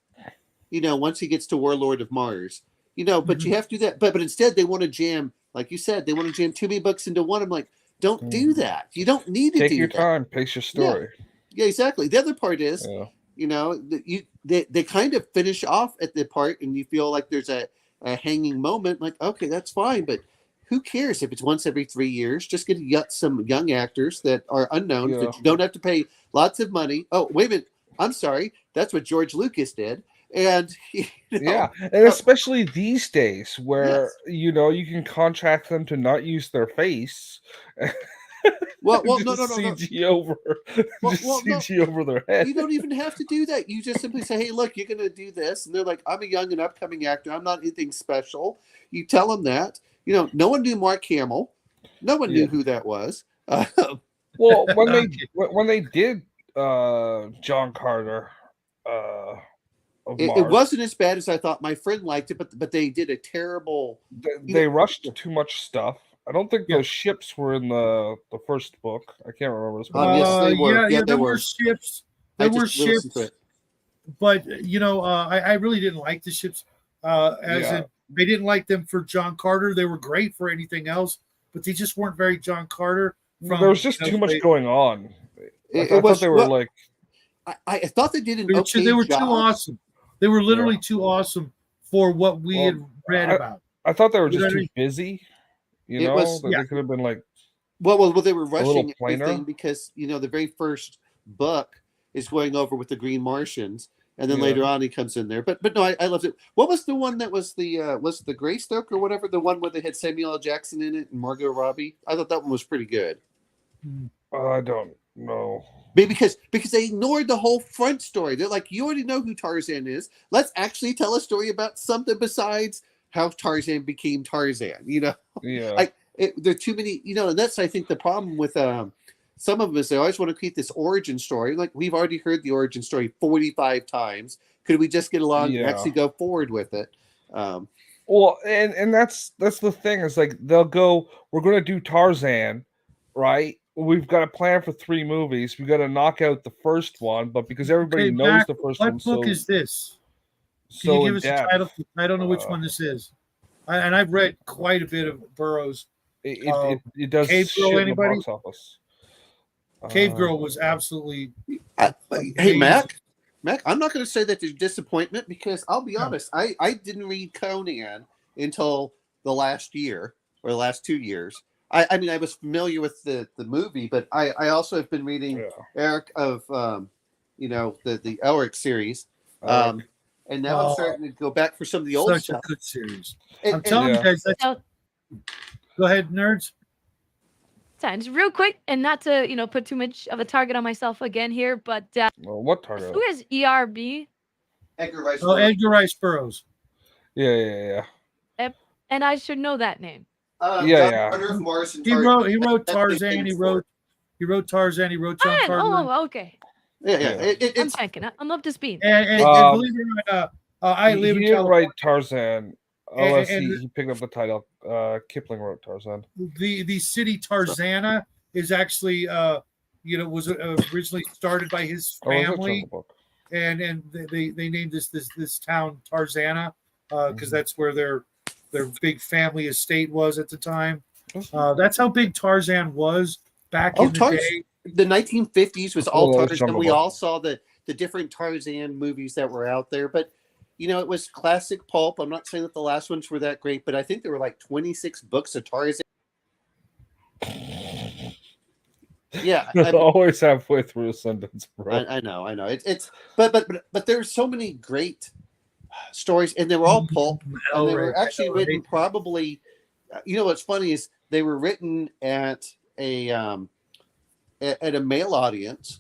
Once he gets to Warlord of Mars, but you have to do that. But instead they want to jam, like you said, they want to jam too many books into one. I'm like, don't do that. You don't need to take do your that. time, pace your story. Yeah, exactly. The other part is, they kind of finish off at the part, and you feel like there's a hanging moment. Like, okay, that's fine, but who cares if it's once every 3 years? Just get some young actors that are unknown that you don't have to pay lots of money. Oh, wait a minute. I'm sorry. That's what George Lucas did. And and especially these days where you can contract them to not use their face. No. CG over their head. You don't even have to do that. You just simply say, "Hey, look, you're going to do this," and they're like, "I'm a young and upcoming actor. I'm not anything special." You tell them that. No one knew Mark Hamill. No one knew who that was. Well, when they did John Carter. It wasn't as bad as I thought. My friend liked it, but they did a terrible. They rushed too much stuff. I don't think those ships were in the first book. I can't remember. Yes, they were. There were ships. There were ships. But I really didn't like the ships. I didn't like them for John Carter. They were great for anything else, but they just weren't very John Carter. There was just too much going on. I thought they were like. I thought they did an They were too awesome. They were literally too awesome for what we had read about. I thought they were just too busy. They could have been like. Well, they were rushing everything because the very first book is going over with the Green Martians, and then later on he comes in there. But no, I loved it. What was the one that was the Greystoke or whatever? The one where they had Samuel L. Jackson in it and Margot Robbie. I thought that one was pretty good. I don't know. because they ignored the whole front story. They're like, you already know who Tarzan is. Let's actually tell a story about something besides how Tarzan became Tarzan. Yeah. There are too many. And that's I think the problem with some of us. They always want to create this origin story. Like we've already heard the origin story 45 times. Could we just get along and actually go forward with it? Well, and that's the thing is like they'll go, we're going to do Tarzan, right? We've got a plan for 3 movies. We got to knock out the first one, but because everybody knows the first one, what book is this? Can so you give us a title? I don't know which one this is. And I've read quite a bit of Burroughs. It does Cave Girl, shit in the anybody? box office. Cave Girl was absolutely. Hey, Mac, I'm not going to say that there's disappointment because I'll be honest. I didn't read Conan until the last year or the last 2 years. I mean, I was familiar with the movie, but I also have been reading Eric of, the Elric series. And now I'm starting to go back for some of the old stuff. Such a good series. I'm telling you guys. Go ahead, nerds. Just real quick, and not to put too much of a target on myself again here, but what target? who is ERB? Edgar Rice. Edgar Rice Burroughs. Yeah. And I should know that name. He wrote Tarzan. He wrote Tarzan. He wrote John Carter. Oh, okay. Yeah. I'm checking. I'm up to speed. And believe it or not, I live in California. He didn't write Tarzan. He picked up the title. Kipling wrote Tarzan. The city Tarzana is actually was originally started by his family, and they named this town Tarzana because that's where their big family estate was at the time. That's how big Tarzan was back in the day. The 1950s was all Tarzan. We all saw the different Tarzan movies that were out there, but it was classic pulp. I'm not saying that the last ones were that great, but I think there were like 26 books of Tarzan. Yeah, always halfway through a sentence, bro. I know. It's but there's so many great stories, and they were all pulp, and they were actually written probably. What's funny is they were written at a male audience,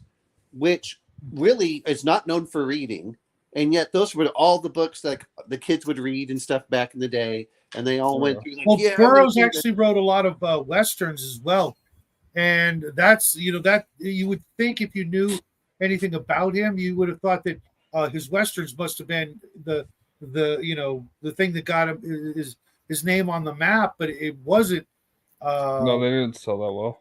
which really is not known for reading. And yet those were all the books that the kids would read and stuff back in the day. And they all went through. Burroughs actually wrote a lot of Westerns as well. And that's, that you would think if you knew anything about him, you would have thought that his Westerns must have been the thing that got him his name on the map, but it wasn't. No, they didn't sell that well.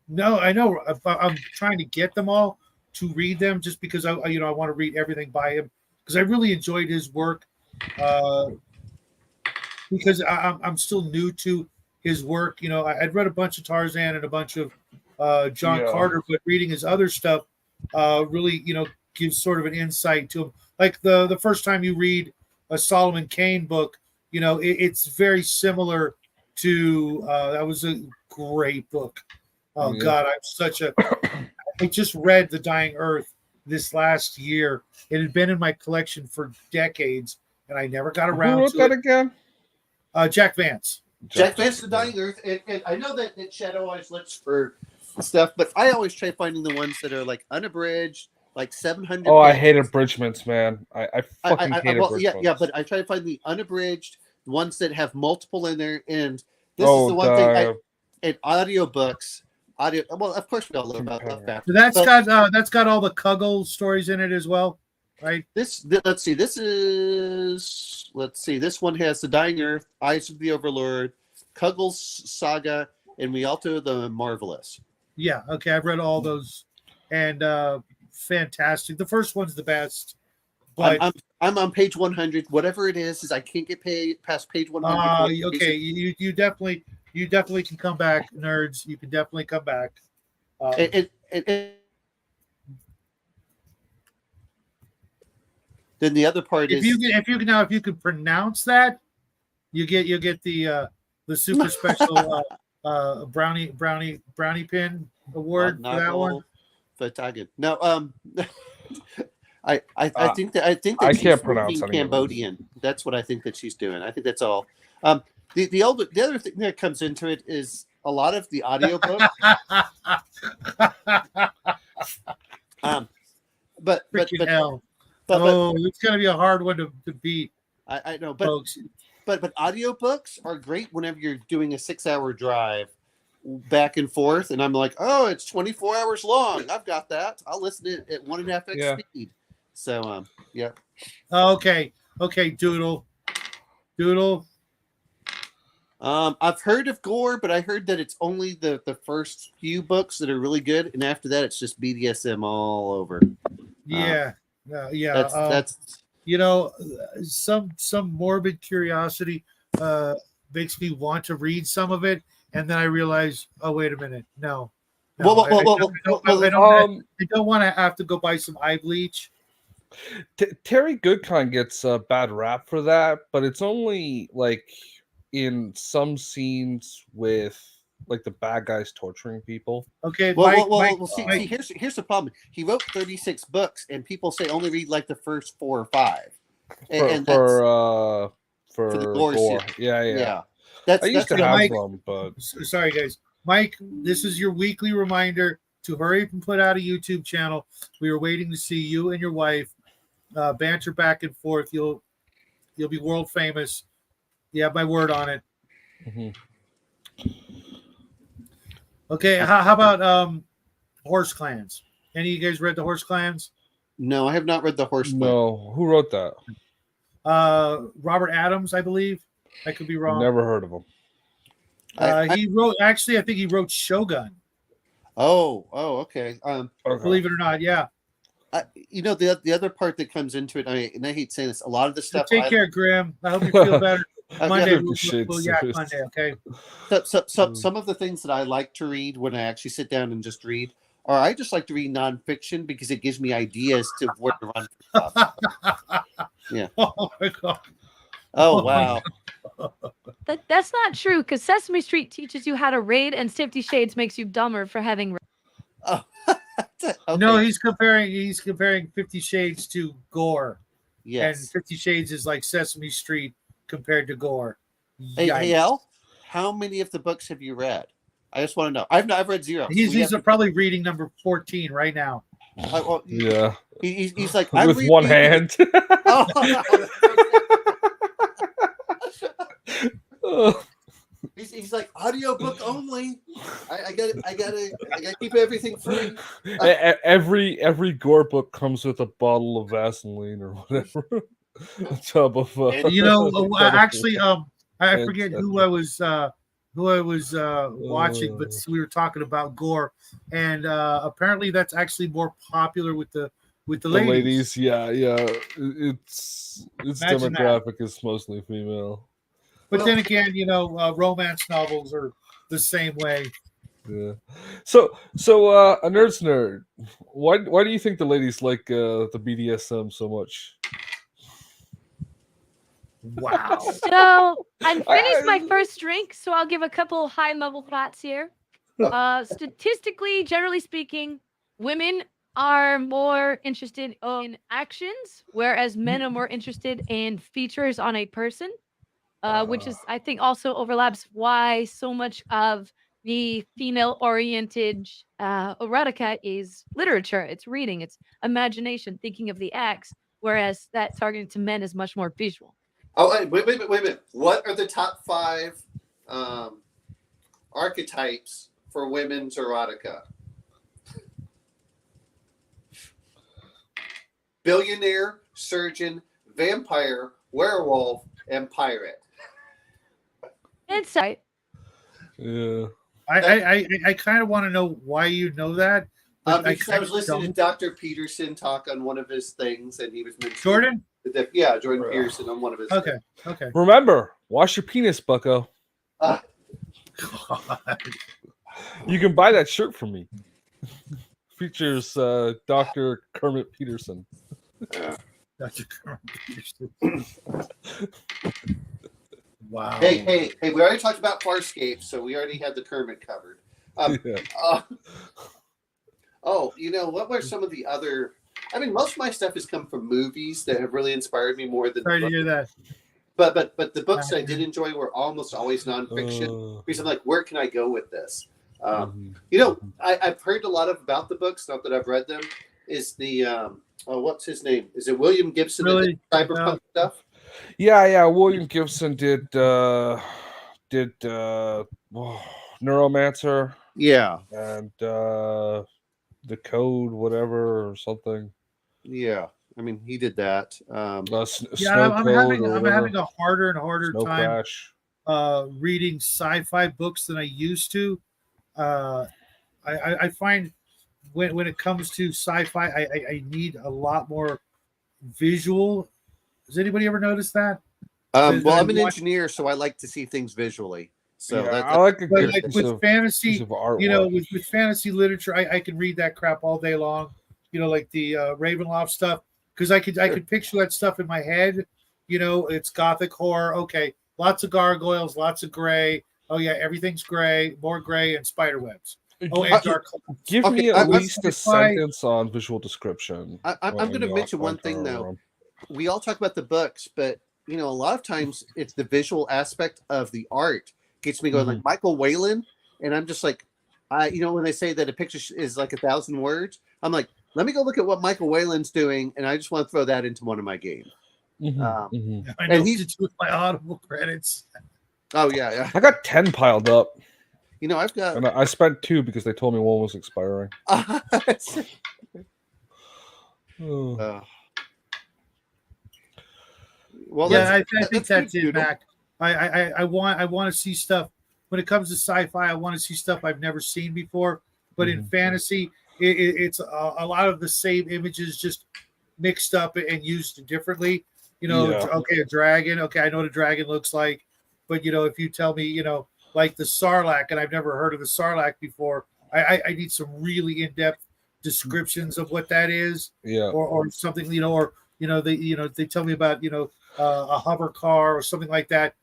No, I know. I'm trying to get them all to read them just because I want to read everything by him. Because I really enjoyed his work, because I'm still new to his work. I'd read a bunch of Tarzan and a bunch of John Carter, but reading his other stuff really, gives sort of an insight to him. Like the first time you read a Solomon Kane book, it's very similar to that was a great book. Oh God, I just read The Dying Earth this last year. It had been in my collection for decades, and I never got around to it. Who wrote that again? Jack Vance. Jack Vance, The Dying Earth. And I know that Shadow always looks for stuff, but I always try finding the ones that are like unabridged, like 700. Oh, I hate abridgments, man. I fucking hate abridgments. Yeah, but I try to find the unabridged ones that have multiple in there. And this is the one thing. In audiobooks. Well, of course we all learn about Lovecraft. That's got all the Kuggle stories in it as well, right? Let's see. This one has The Dying Earth, Eyes of the Overlord, Kuggle's Saga, and Rialto the Marvelous. Yeah, okay, I've read all those, and fantastic. The first one's the best. But I'm on page 100. Whatever it is I can't get past page 100. Okay, you definitely can come back, nerds. You can definitely come back. Then the other part if you can pronounce that, you get the super special brownie pin award for that one. No, I think that I she's can't pronounce Cambodian. That's what I think that she's doing. I think that's all. The other thing that comes into it is a lot of the audiobook. Freaking hell. but It's going to be a hard one to beat, I know, but folks. but audiobooks are great whenever you're doing a 6-hour drive back and forth, and I'm like, oh, it's 24 hours long. I've got that. I'll listen to it at 1.5x speed. So yeah. Okay, Doodle. I've heard of Gore, but I heard that it's only the first few books that are really good, and after that, it's just BDSM all over. Yeah. That's some morbid curiosity makes me want to read some of it, and then I realize, oh, wait a minute, no. I don't want to have to go buy some eye bleach. Terry Goodkind gets a bad rap for that, but it's only like in some scenes with like the bad guys torturing people. Okay, see, here's the problem. He wrote 36 books, and people say only read like the first 4 or 5. For the gore. Yeah. I used to have them, but sorry guys. Mike, this is your weekly reminder to hurry up and put out a YouTube channel. We are waiting to see you and your wife banter back and forth. You'll be world famous. You have my word on it. Mm-hmm. Okay, how about Horse Clans? Any of you guys read the Horse Clans? No, I have not read the Horse Clans. No, who wrote that? Robert Adams, I believe. I could be wrong. Never heard of him. He wrote. Actually, I think he wrote Shogun. Oh, okay. Believe it or not, yeah. The other part that comes into it, and I hate saying this, a lot of the stuff. Take care, Graham. I hope you feel better. Monday, Monday, okay. Some of the things that I like to read when I actually sit down and just read, or I just like to read nonfiction because it gives me ideas to where to run from stuff. Yeah. Oh my god. Oh wow. That's not true, because Sesame Street teaches you how to raid, and 50 Shades makes you dumber for having. Oh. Okay. No, he's comparing 50 Shades to Gore. Yes. And 50 Shades is like Sesame Street compared to Gore. Hey, Al, how many of the books have you read? I just want to know. I've read 0. He's probably reading number 14 right now. Yeah. He's like with one hand. He's like audiobook only. I gotta keep everything free. Every Gore book comes with a bottle of Vaseline or whatever. A tub of actually I forget who I was watching, but we were talking about Gore, and apparently that's actually more popular with the ladies. Yeah. Its demographic is mostly female. But then again, romance novels are the same way. Yeah. So a nerd's nerd. Why do you think the ladies like the BDSM so much? Wow. So I finished my first drink, so I'll give a couple high-level thoughts here. Statistically, generally speaking, women are more interested in actions, whereas men are more interested in features on a person. Which is, I think, also overlaps why so much of the female-oriented erotica is literature. It's reading, it's imagination, thinking of the acts, whereas that targeting to men is much more visual. Oh, wait a minute. What are the top 5 archetypes for women's erotica? Billionaire, surgeon, vampire, werewolf, and pirate. It's right. Yeah. I kind of want to know why you know that. Because I was listening to Dr. Peterson talk on one of his things, and he was mentioning Jordan. Jordan Peterson on one of his. Okay. Remember, wash your penis, Bucko. You can buy that shirt from me. Features Dr. Kermit Peterson. Dr. Kermit Peterson. Wow. Hey, we already talked about Farscape, so we already had the Kermit covered. What were some of the other... I mean, most of my stuff has come from movies that have really inspired me more than... Sorry to hear that. But the books that I did enjoy were almost always nonfiction, because I'm like, where can I go with this? I've heard a lot about the books, not that I've read them, is the what's his name? Is it William Gibson that Really? did cyberpunk stuff? Yeah. William Gibson did Neuromancer Yeah, and the Code, whatever, or something. yeah. I mean, he did that. Yeah, Snow I'm Code or I'm whatever. having a harder and harder Snow time Crash. reading sci-fi books than I used to. I find when it comes to sci-fi, I need a lot more visual. Has anybody ever noticed that? Well, I'm an engineer, so I like to see things visually. So Yeah, that's I like a But good like piece with of fantasy, artwork. you know, with fantasy literature, I can read that crap all day long. You know, like the Ravenloft stuff, because I could picture that stuff in my head. You know, it's gothic horror. Okay, lots of gargoyles, lots of gray. Oh yeah, everything's gray, more gray, and spider webs. Oh, and dark. Give Okay, me at least a sci-fi- sentence on visual description. I'm going to mention one thing though. We all talk about the books, but you know, a lot of times it's the visual aspect of the art gets me going. Like Michael Whalen, and I'm just like, you know, when they say that a picture is like 1,000 words, I'm like, let me go look at what Michael Whalen's doing, and I just want to throw that into one of my games. I know and he's with my Audible credits. Oh yeah. I got 10 piled up. You know, I've got. And I spent 2 because they told me one was expiring. Well, yeah, I think that's it, Doodle. Mac. I want to see stuff when it comes to sci-fi. I want to see stuff I've never seen before. But in fantasy, it's a lot of the same images, just mixed up and used differently. You know, okay, a dragon. Okay, I know what a dragon looks like. But you know, if you tell me, you know, like the Sarlacc, and I've never heard of the Sarlacc before, I need some really in-depth descriptions of what that is. Yeah. Or something, you know, or they tell me about, you know, a hover car or something like that.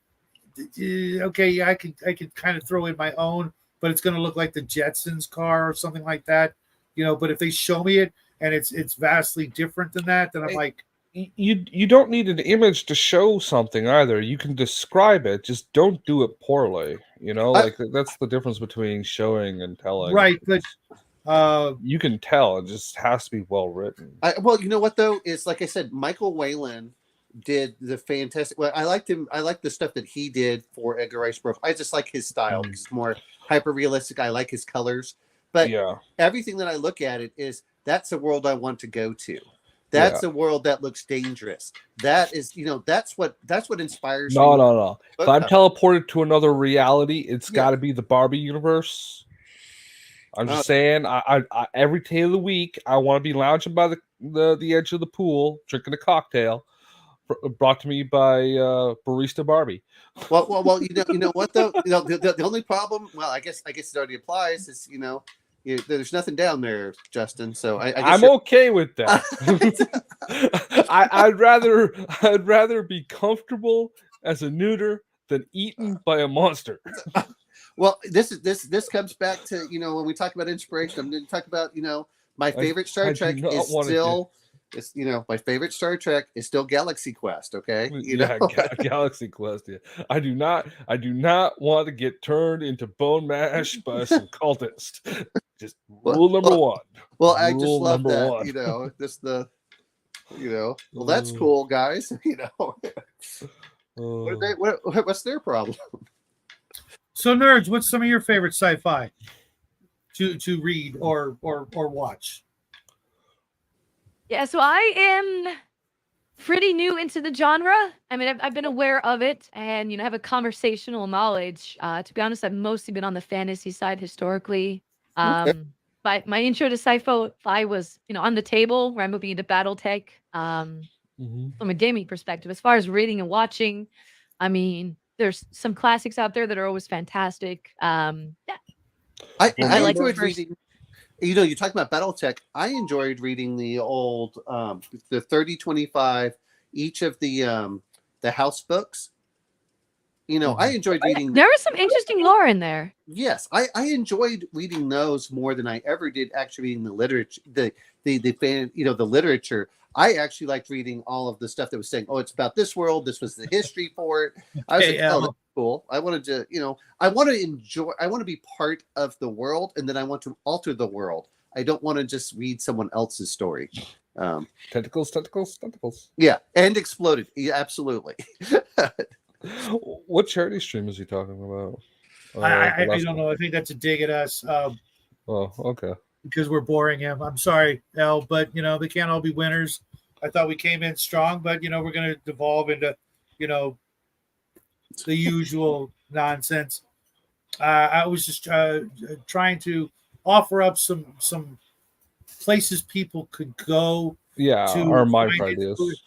Okay, yeah, I can kind of throw in my own, but it's going to look like the Jetsons car or something like that, you know. But if they show me it and it's vastly different than that, then I'm like, you don't need an image to show something either. You can describe it, just don't do it poorly. You know, like that's the difference between showing and telling. Right, but you can tell it just has to be well written. Well, you know what though, is like I said, Michael Whalen did the fantastic. Well, I liked him. I like the stuff that he did for Edgar Rice Burroughs. I just like his style. It's more hyper realistic. I like his colors, but everything that I look at it is that's a world I want to go to. That's a world that looks dangerous. That is, you know, that's what inspires me. No. If I'm teleported to another reality, it's got to be the Barbie universe. I'm just saying. I every day of the week, I want to be lounging by the edge of the pool, drinking a cocktail, brought to me by Barista Barbie. Well, you know what though? You know, the only problem. Well, I guess it already applies. Is there's nothing down there, Justin. So I'm okay with that. I'd rather be comfortable as a neuter than eaten by a monster. Well, this comes back to, you know, when we talk about inspiration, I'm going to talk about, you know, my favorite Star Trek is still. It's, you know, my favorite Star Trek is still Galaxy Quest. Okay, Galaxy Quest. Yeah, I do not want to get turned into bone mash by some cultist. Just rule number one. Well, I just love that. You know, just well, that's cool, guys. You know, what's their problem? So, nerds, what's some of your favorite sci-fi to read or watch? Yeah, so I am pretty new into the genre. I mean, I've been aware of it and, you know, have a conversational knowledge. To be honest, I've mostly been on the fantasy side historically. But my intro to sci-fi was, you know, on the table where I'm moving into BattleTech. From a gaming perspective, as far as reading and watching, I mean, there's some classics out there that are always fantastic. I like reading. You know, you're talking about BattleTech. I enjoyed reading the old, the 3025, each of the house books. You know, I enjoyed reading. There was some interesting lore in there. Yes, I enjoyed reading those more than I ever did actually reading the literature, the fan, you know, the literature. I actually liked reading all of the stuff that was saying, "Oh, it's about this world. This was the history for it." I was like, "Oh, that's cool." I wanted to, you know, I want to enjoy. I want to be part of the world, and then I want to alter the world. I don't want to just read someone else's story. Tentacles. Yeah, and exploded. Yeah, absolutely. What charity stream is he talking about? I don't know. I think that's a dig at us Oh, okay. because we're boring him. I'm sorry, El, but they can't all be winners. I thought we came in strong, but we're going to devolve into the usual nonsense. I was just trying to offer up some places people could go Yeah, to our mind find ideas.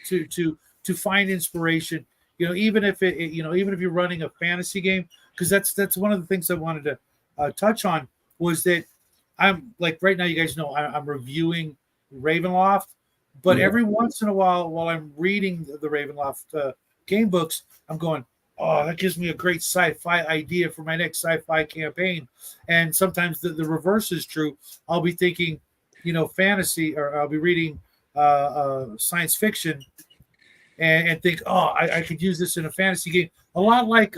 to find inspiration. Even if even if you're running a fantasy game, because that's one of the things I wanted to touch on was that I'm like right now. You guys know I'm reviewing Ravenloft, but every once in a while I'm reading the Ravenloft game books, I'm going, oh, that gives me a great sci-fi idea for my next sci-fi campaign. And sometimes the reverse is true. I'll be thinking, fantasy, or I'll be reading science fiction and think, oh, I could use this in a fantasy game. A lot like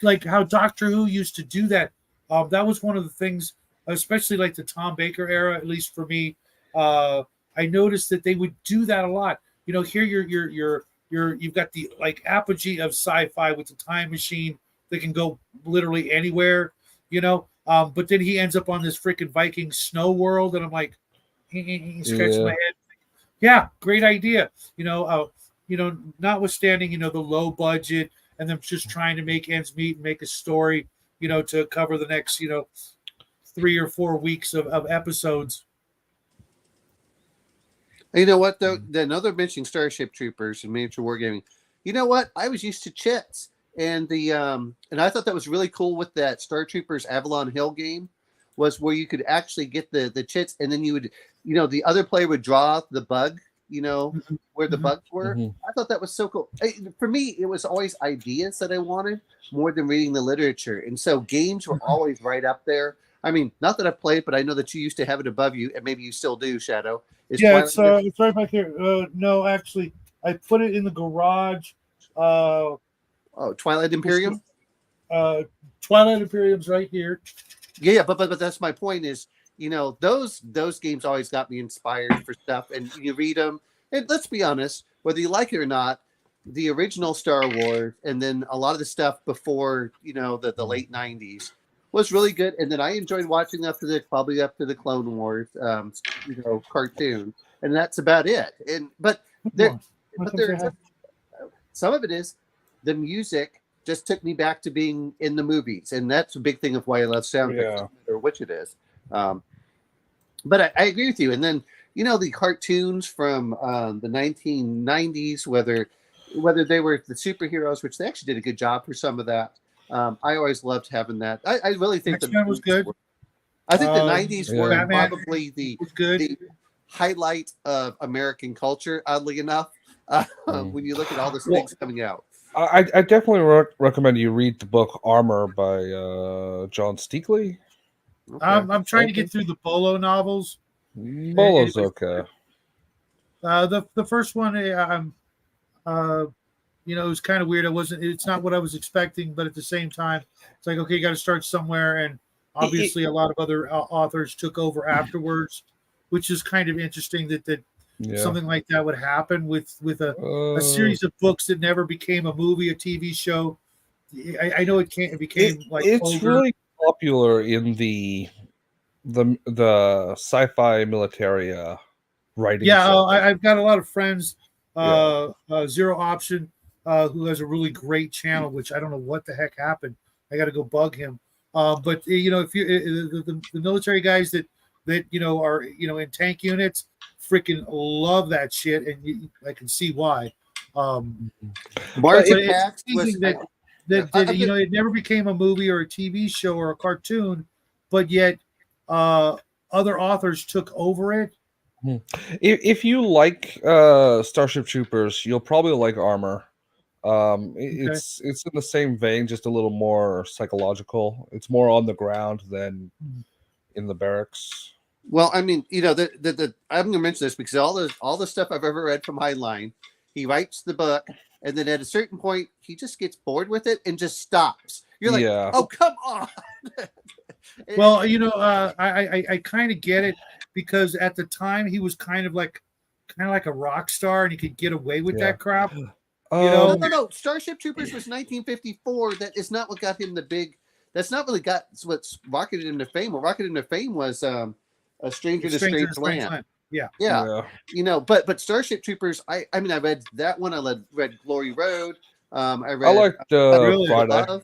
like how Doctor Who used to do that. That was one of the things, especially like the Tom Baker era, at least for me. I noticed that they would do that a lot. Here you've got the like apogee of sci-fi with the time machine that can go literally anywhere, but then he ends up on this freaking Viking snow world, and I'm like, scratching my head. Yeah, great idea. Notwithstanding, the low budget and them just trying to make ends meet and make a story, to cover the next, 3 or 4 weeks of episodes. You know what though? Another mentioning Starship Troopers and miniature wargaming. You know what? I was used to chits, and and I thought that was really cool with that Star Troopers Avalon Hill game, was where you could actually get the chits, and then you would, the other player would draw the bug, where the bugs were. I thought that was so cool. For me, it was always ideas that I wanted more than reading the literature, and so games were always right up there. I mean, not that I've played, but I know that you used to have it above you, and maybe you still do, Shadow. It's right back here. No, actually, I put it in the garage. Twilight Imperium? Twilight Imperium's right here. Yeah, but that's my point is, those games always got me inspired for stuff, and you read them, and let's be honest, whether you like it or not, the original Star Wars, and then a lot of the stuff before, the late 90s was really good, and then I enjoyed watching probably up to the Clone Wars, cartoon, and that's about it. But some of it is the music just took me back to being in the movies, and that's a big thing of why I love soundtracks, or which it is. But I agree with you. And then the cartoons from the 1990s, whether they were the superheroes, which they actually did a good job for some of that. I always loved having that. I really think X-Men was good. I think the 90s were Batman probably the highlight of American culture, oddly enough, when you look at all the things coming out. I definitely recommend you read the book Armor by John Steakley. Okay. I'm trying to get through the Bolo novels. Bolo's okay. The first one, it was kind of weird. It's not what I was expecting, but at the same time, it's like, okay, you got to start somewhere. And obviously a lot of other authors took over afterwards, which is kind of interesting that something like that would happen with a series of books that never became a movie, a TV show. I know it became it's older. really popular in the sci-fi military writing. Yeah, I've got a lot of friends. Zero Option, who has a really great channel, which I don't know what the heck happened. I got to go bug him. But if you the military guys that are in tank units, freaking love that shit, and I can see why. Martin Pax was it never became a movie or a TV show or a cartoon, but yet other authors took over it. If you like Starship Troopers, you'll probably like Armor. It's in the same vein, just a little more psychological. It's more on the ground than in the barracks. Well, I mean, I'm going to mention this because all the stuff I've ever read from Heinlein, he writes the book, and then at a certain point, he just gets bored with it and just stops. You're like, oh, come on. Well, I kind of get it because at the time he was kind of like a rock star and he could get away with that crap. No. Starship Troopers was 1954. That is not what got him the big. That's not really what's rocketed him to fame. What rocketed him to fame was A Stranger in a Strange Land. Yeah. But Starship Troopers. I mean, I read that one. I read Glory Road. I liked Really? Friday.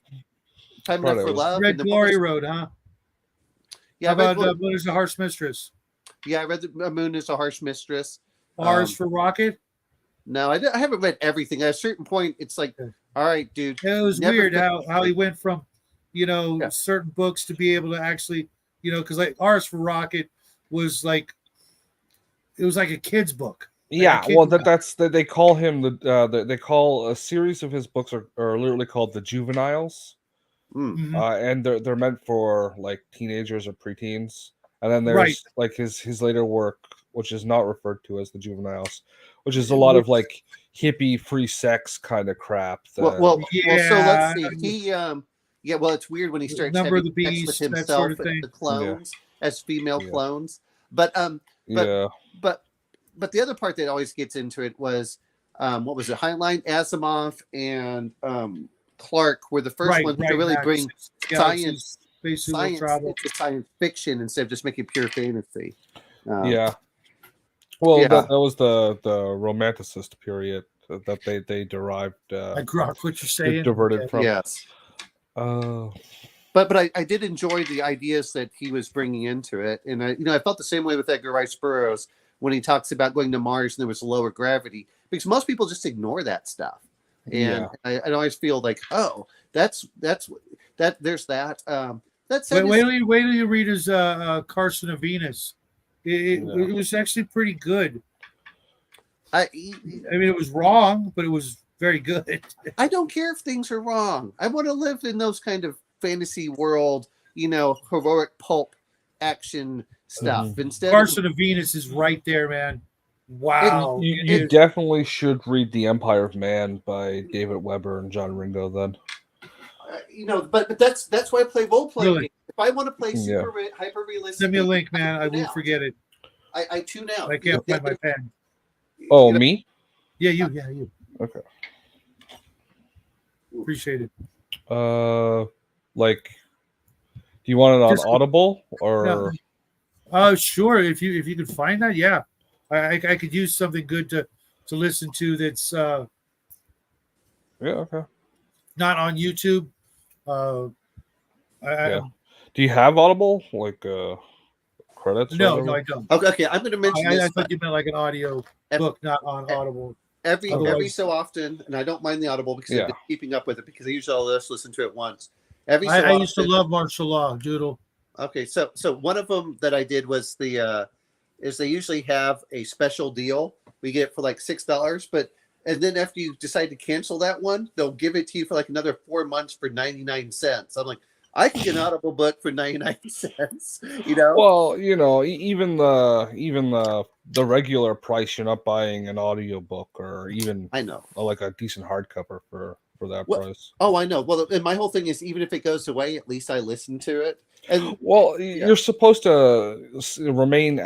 Time Enough for Love. Red Glory Road, huh? Yeah. How about Moon is a Harsh Mistress? Yeah, I read The Moon is a Harsh Mistress. R's for Rocket? No, I haven't read everything. At a certain point, it's like, all right, dude. It was weird how he went from, certain books to be able to actually, because like R's for Rocket was like, it was like a kid's book. They call him they call a series of his books are literally called the juveniles. Mm-hmm. And they're meant for like teenagers or preteens. And then there's like his later work, which is not referred to as the juveniles, which is a lot of like hippie free sex kind of crap. Well, so let's see. Well, it's weird when he starts Number having of the Beast, sex with himself that sort of and thing. the clones as female clones. But the other part that always gets into it was what was it? Heinlein, Asimov, and Clark were the first ones to really bring science into science fiction instead of just making pure fantasy. That was the Romanticist period that they derived. I grok what you're saying. Diverted from. Yes. But I did enjoy the ideas that he was bringing into it, and I felt the same way with Edgar Rice Burroughs when he talks about going to Mars and there was lower gravity, because most people just ignore that stuff. And I always feel like, oh, that's there's that. Wait till you read his Carson of Venus. It was actually pretty good. I mean, it was wrong, but it was very good. I don't care if things are wrong. I want to live in those kind of fantasy world, heroic pulp action stuff. Instead, Carson of Venus is right there, man. Wow. You definitely should read The Empire of Man by David Weber and John Ringo then. But that's why I play role playing. Really? If I want to play hyper realistic, send me a link, man. I won't forget it. I tune out. I can't find my pen. Oh, me? Yeah, you. Okay. Appreciate it. Like, do you want it on Audible or? No. Sure. If you could find that, yeah, I could use something good to listen to. That's okay. Not on YouTube. Do you have Audible credits? No, I don't. Okay, I'm going to mention this. I thought you meant like an audio book, not on Audible. Every so often, and I don't mind the Audible because I've been keeping up with it because I usually listen to it once. I used to love martial law, Doodle. Okay, so one of them that I did was is they usually have a special deal. We get it for like $6, and then after you decide to cancel that one, they'll give it to you for like another 4 months for 99 cents. I'm like, I can get an Audible book for 99 cents. Well, even the regular price, you're not buying an audio book or even like a decent hardcover for that price. Oh, I know. Well, and my whole thing is, even if it goes away, at least I listen to it. And you're supposed to remain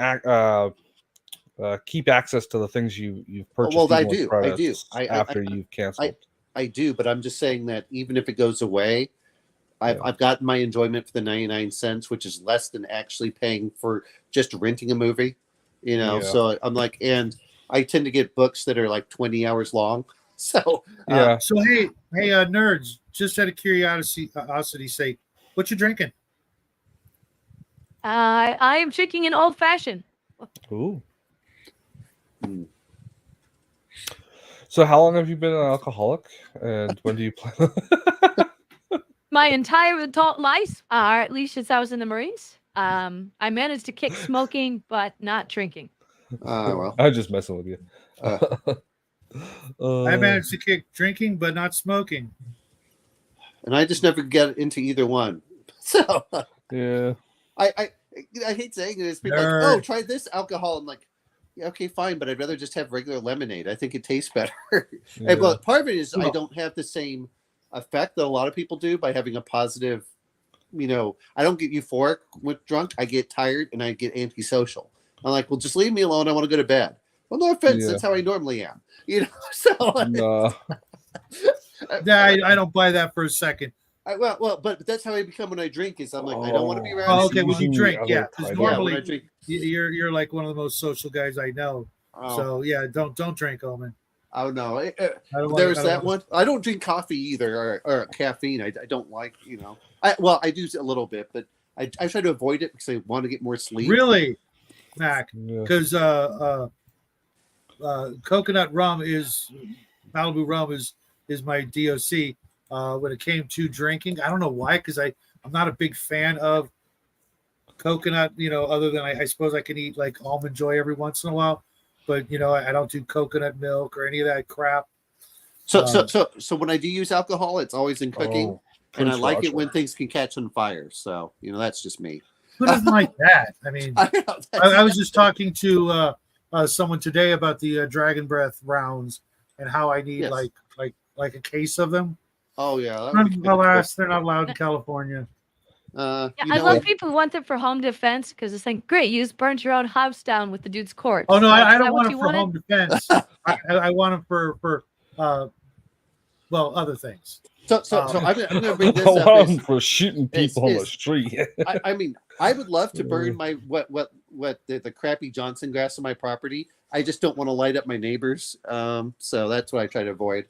keep access to the things you've purchased. Well, I do. After you've canceled. I do, but I'm just saying that even if it goes away, I've gotten my enjoyment for the 99 cents, which is less than actually paying for just renting a movie. So I'm like, and I tend to get books that are like 20 hours long. So So hey, nerds, just out of curiosity's sake, what you drinking? I am drinking an old fashioned. Ooh. So how long have you been an alcoholic, and when do you plan? My entire adult life, or at least since I was in the Marines. I managed to kick smoking, but not drinking. Well, I'm just messing with you. I managed to kick drinking, but not smoking. And I just never get into either one. So yeah, I hate saying it. It's people like, oh, try this alcohol. I'm like, yeah, okay, fine, but I'd rather just have regular lemonade. I think it tastes better. And, part of it is I don't have the same effect that a lot of people do by having a positive I don't get euphoric with drunk. I get tired and I get antisocial. I'm like, well, just leave me alone. I want to go to bed. Well, no offense. That's how I normally am. So No. I don't buy that for a second. But that's how I become when I drink. Is I'm like, I don't want to be around. Oh, okay, when you drink, yeah. Because normally when I drink, you're like one of the most social guys I know. So yeah, don't drink, Omen. Oh no, there's that one. I don't drink coffee either, or caffeine. I don't like, I do a little bit, but I try to avoid it because I want to get more sleep. Really, Mac? Because coconut rum Malibu rum is my DOC. When it came to drinking, I don't know why, because I'm not a big fan of coconut. Other than I suppose I can eat like almond joy every once in a while. But I don't do coconut milk or any of that crap. So when I do use alcohol, it's always in cooking, and I like it when things can catch on fire. So that's just me. Who doesn't like that? I mean, I was just talking to someone today about the Dragon Breath rounds and how I need like a case of them. Oh yeah. Alas, they're not allowed in California. I love people who want it for home defense because it's like, great, you just burnt your own house down with the dude's corpse. Oh no, I don't want it for home defense. I want it for other things. So I'm going to bring this up for shooting people on the street. I mean, I would love to burn my the crappy Johnson grass on my property. I just don't want to light up my neighbors. So that's what I try to avoid.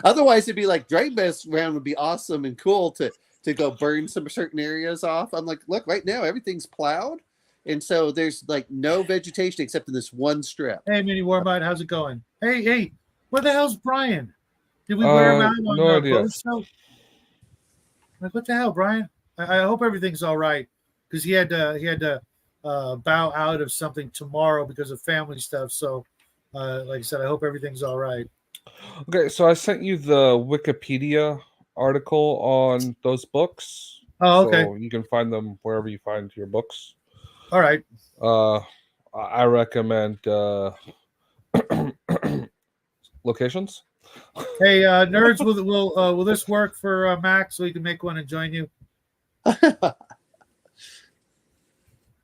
Otherwise, it'd be like Dragon Breath round would be awesome and cool to go burn some certain areas off. I'm like, look, right now everything's plowed, and so there's like no vegetation except in this one strip. Hey, Mini Warbot, how's it going? Hey, where the hell's Brian? Did we wear him out on no idea. Like, what the hell, Brian? I hope everything's all right, because he had to bow out of something tomorrow because of family stuff. So, like I said, I hope everything's all right. Okay, so I sent you the Wikipedia article on those books. Oh, okay. So you can find them wherever you find your books. All right. I recommend locations. Hey, nerds, will this work for Max so he can make one and join you?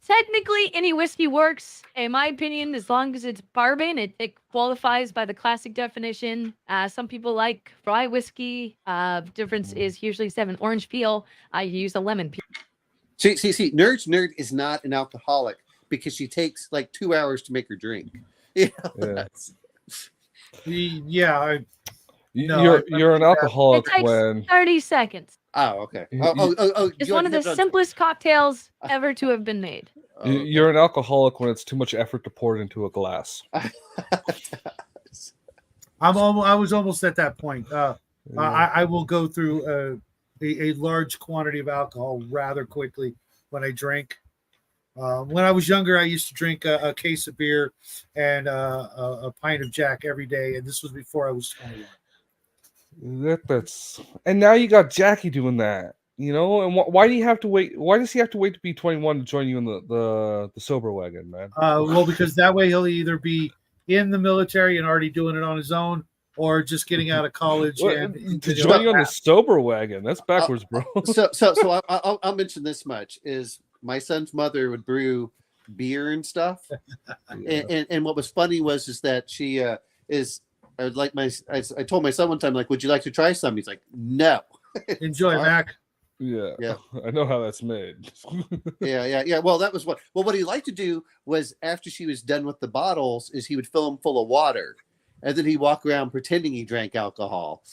Technically, any whiskey works, in my opinion, as long as it's bourbon. It qualifies by the classic definition. Some people like rye whiskey. Difference is usually 7 orange peel. I use a lemon peel. See, Nerd is not an alcoholic because she takes like 2 hours to make her drink. Yeah. You're an alcoholic it takes when 30 seconds. Oh, okay. It's one of the simplest cocktails ever to have been made. You're an alcoholic when it's too much effort to pour it into a glass. I was almost at that point. I will go through a large quantity of alcohol rather quickly when I drink. When I was younger, I used to drink a case of beer and a pint of Jack every day, and this was before I was 21. And now you got Jackie doing that, and why do you have to wait? Why does he have to wait to be 21 to join you in the sober wagon, man? Well, because that way he'll either be in the military and already doing it on his own, or just getting out of college and to join you on the sober wagon. That's backwards, bro. So I'll mention this much: is my son's mother would brew beer and stuff, and what was funny is that she I told my son one time, like, would you like to try some? He's like, no. Enjoy, Mac. Yeah. I know how that's made. Yeah. Well, that was what he liked to do was after she was done with the bottles is he would fill them full of water and then he'd walk around pretending he drank alcohol.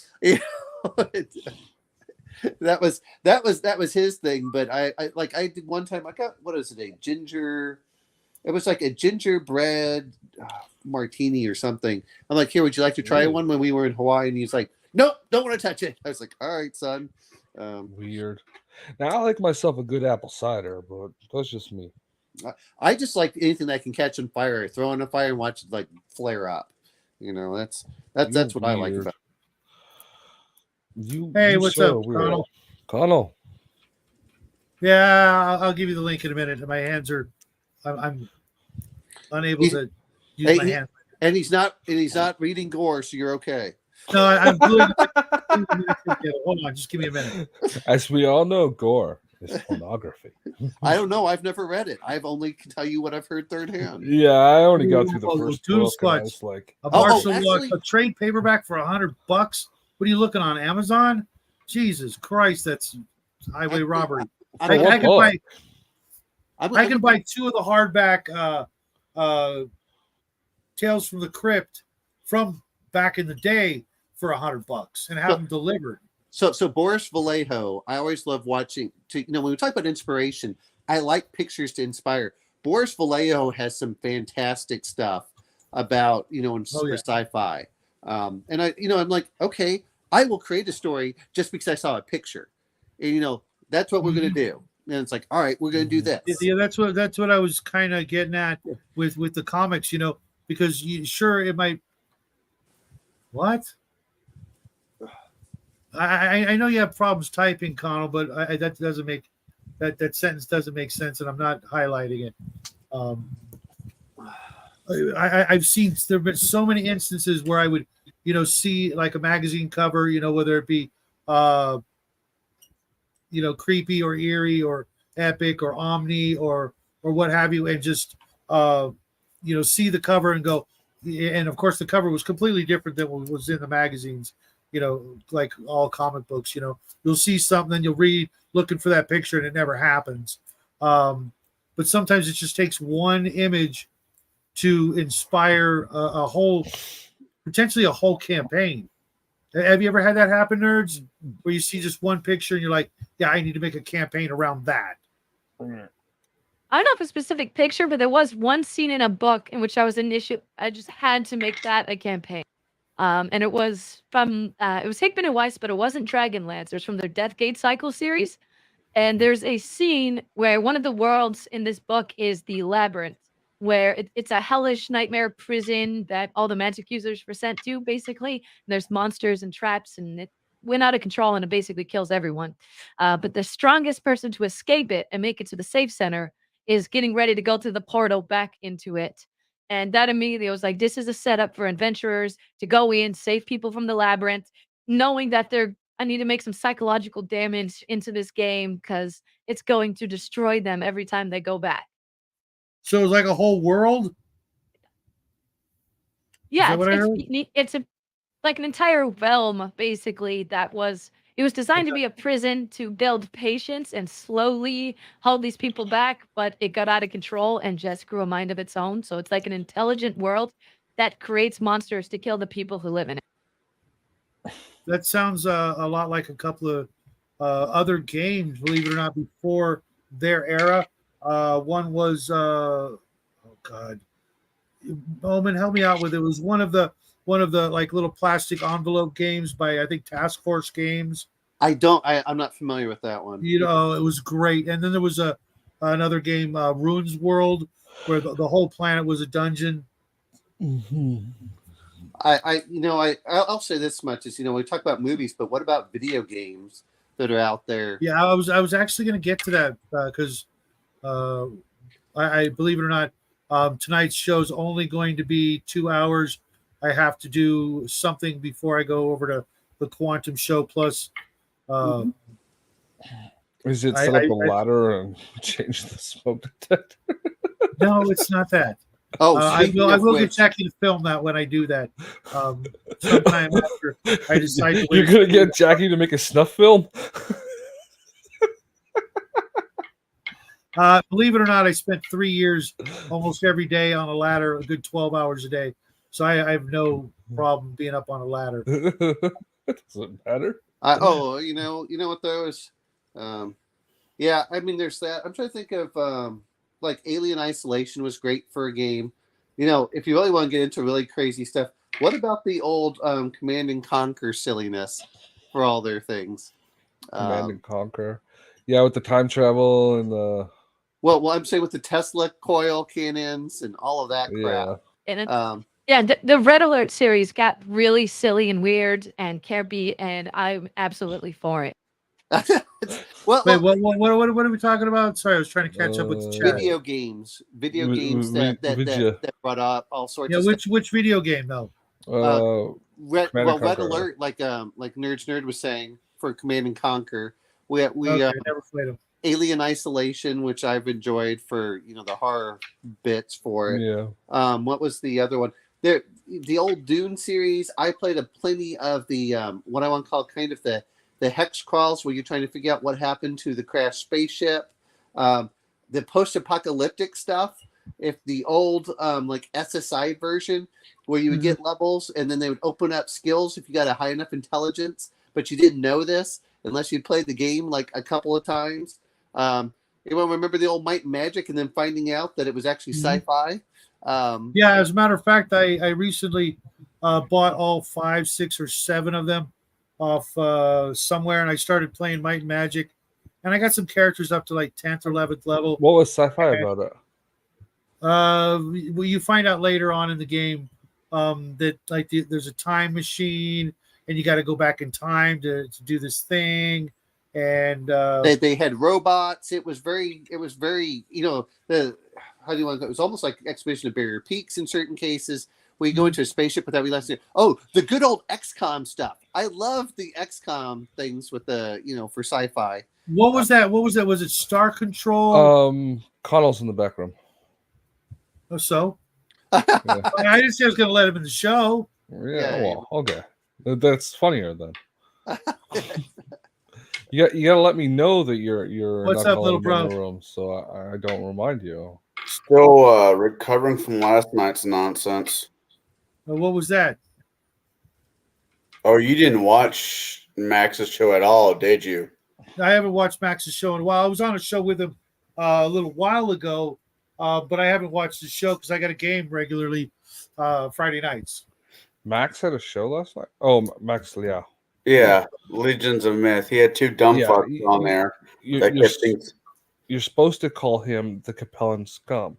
That was his thing. But I did one time, I got, what is it? It was like a gingerbread martini or something. I'm like, here, would you like to try one when we were in Hawaii? And he's like, nope, don't want to touch it. I was like, all right, son. Weird. Now I like myself a good apple cider, but that's just me. I just like anything that can catch on fire. I throw on a fire and watch it like flare up. That's what I like about it. Hey, what's up, Connell? Connell. Yeah, I'll give you the link in a minute. My hands are, I'm unable to use my hands. And he's not reading gore, so you're okay. No, I'm doing. Hold on, just give me a minute. As we all know, gore is pornography. I don't know. I've never read it. I've only can tell you what I've heard third hand. Yeah, I only got through the first Doodle book, and I Squatch. was like, A Oh, Marshall actually- a trade paperback for $100. What are you looking on Amazon? Jesus Christ, that's highway robbery. I what can book? buy. I'm- I can buy 2 of the hardback Tales from the Crypt from back in the day for $100 and have them delivered. So Boris Vallejo, I always love watching. When we talk about inspiration, I like pictures to inspire. Boris Vallejo has some fantastic stuff about for sci-fi, and I'm like, okay, I will create a story just because I saw a picture, and that's what we're gonna do. And it's like, all right, we're gonna do this. Yeah, that's what I was kind of getting at with the comics, because it might. What? I know you have problems typing, Connell, but that doesn't make that sentence doesn't make sense, and I'm not highlighting it. I've seen there've been so many instances where I would, see like a magazine cover, whether it be, creepy or eerie or epic or omni or what have you, and just see the cover and go, and of course the cover was completely different than what was in the magazines. Like all comic books, you'll see something, you'll read looking for that picture, and it never happens. But sometimes it just takes one image to inspire potentially a whole campaign. Have you ever had that happen, nerds? Where you see just one picture and you're like, yeah, I need to make a campaign around that. I don't know if a specific picture, but there was one scene in a book in which I just had to make that a campaign. And it was from it was Hickman and Weiss, but it wasn't Dragonlance. It was from their Death Gate Cycle series. And there's a scene where one of the worlds in this book is the Labyrinth, where it's a hellish nightmare prison that all the magic users were sent to, basically. And there's monsters and traps, and it went out of control, and it basically kills everyone. But the strongest person to escape it and make it to the safe center is getting ready to go through the portal back into it. And that immediately was like, this is a setup for adventurers to go in, save people from the labyrinth, knowing that I need to make some psychological damage into this game because it's going to destroy them every time they go back. So it's like a whole world? Yeah, it's like an entire realm, basically, it was designed to be a prison to build patience and slowly hold these people back, but it got out of control and just grew a mind of its own. So it's like an intelligent world that creates monsters to kill the people who live in it. That sounds a lot like a couple of other games, believe it or not, before their era. One was, oh God, Bowman, help me out with it. It was one of the like little plastic envelope games by, I think, Task Force Games. I'm not familiar with that one. It was great. And then there was another game, Ruins World, where the whole planet was a dungeon. Mm-hmm. I'll say this much is, we talk about movies, but what about video games that are out there? Yeah, I was actually going to get to that because I believe it or not, tonight's show's only going to be 2 hours. I have to do something before I go over to the Quantum Show. Plus, is it set up a ladder and change the smoke detector? No, it's not that. Oh, I will get Jackie to film that when I do that. Sometime after I decide to. You're gonna get Jackie to make a snuff film. Believe it or not, I spent 3 years almost every day on a ladder, a good 12 hours a day. So I have no problem being up on a ladder. Doesn't matter. You know what those? Yeah, I mean, there's that. I'm trying to think of like Alien Isolation was great for a game. If you really want to get into really crazy stuff, what about the old Command and Conquer silliness for all their things? Command and Conquer. Yeah, with the time travel and the. Well, I'm saying with the Tesla coil cannons and all of that crap. Yeah. And the Red Alert series got really silly and weird and campy, and I'm absolutely for it. Wait, what are we talking about? Sorry, I was trying to catch up with the chat. Video games that brought up all sorts. Yeah, of which video game though? Red Command and Red Conquer. Alert, like Nerds Nerd was saying for Command and Conquer. We Okay, never played them. Alien Isolation, which I've enjoyed for the horror bits for it. Yeah. What was the other one? The old Dune series. I played plenty of the what I want to call kind of the hex crawls, where you're trying to figure out what happened to the crashed spaceship. The post-apocalyptic stuff. If the old like SSI version, where you would get levels and then they would open up skills if you got a high enough intelligence, but you didn't know this unless you played the game like a couple of times. Anyone remember the old Might and Magic and then finding out that it was actually sci-fi? Yeah, as a matter of fact, I recently bought all 5, 6, or 7 of them off somewhere, and I started playing Might and Magic, and I got some characters up to like 10th or 11th level. What was sci-fi about it? Well, you find out later on in the game that like there's a time machine, and you got to go back in time to do this thing. And they had robots. It was very the how do you want to go? It was almost like Expedition of Barrier Peaks in certain cases, where you go into a spaceship without realizing. Oh, the good old XCOM stuff. I love the XCOM things with the for sci-fi. What was that? What was that? Was it Star Control? Connell's in the back room. Oh, so I didn't say I was going to let him in the show. Yeah, well, okay, that's funnier then. You gotta let me know that you're What's not up, little calling me in bro? the room, so I don't remind you. Still recovering from last night's nonsense. What was that? Oh, you didn't watch Max's show at all, did you? I haven't watched Max's show in a while. I was on a show with him a little while ago, but I haven't watched the show because I got a game regularly Friday nights. Max had a show last night. Oh, Max, yeah. Yeah, Legions of Myth. He had 2 dumb fucks on there. You're supposed to call him the Capellan scum.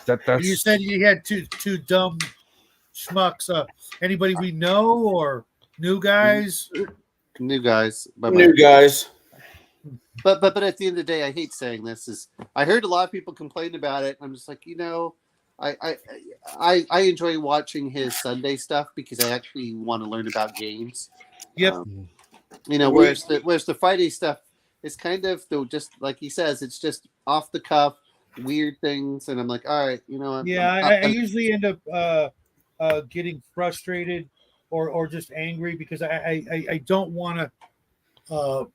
That's You said you had two dumb schmucks. Anybody we know or new guys? New guys. New guys. But at the end of the day, I hate saying this. I heard a lot of people complain about it. I'm just like, I enjoy watching his Sunday stuff because I actually want to learn about games. Yep. Whereas the Friday stuff is kind of just like he says, it's just off the cuff, weird things, and I'm like, all right, Yeah, I usually end up getting frustrated or just angry because I don't want to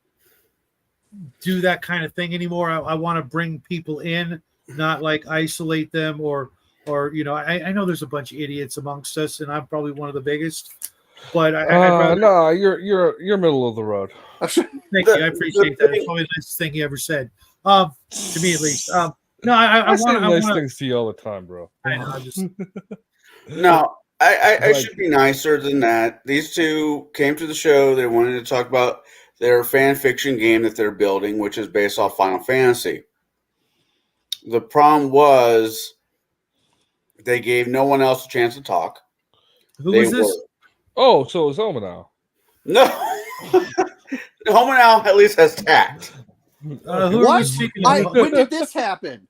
do that kind of thing anymore. I want to bring people in, not like isolate them or I know there's a bunch of idiots amongst us, and I'm probably one of the biggest. But no, you're middle of the road. Thank you, I appreciate that. It's probably the nicest thing he ever said, to me at least. No, I say want nice things to you all the time, bro. I know. No, I should be nicer than that. These two came to the show. They wanted to talk about their fan fiction game that they're building, which is based off Final Fantasy. The problem was they gave no one else a chance to talk. Who is this? Oh, so it's Oma now. No. Homa now at least has tact. Who are we What? speaking of? When did this happen?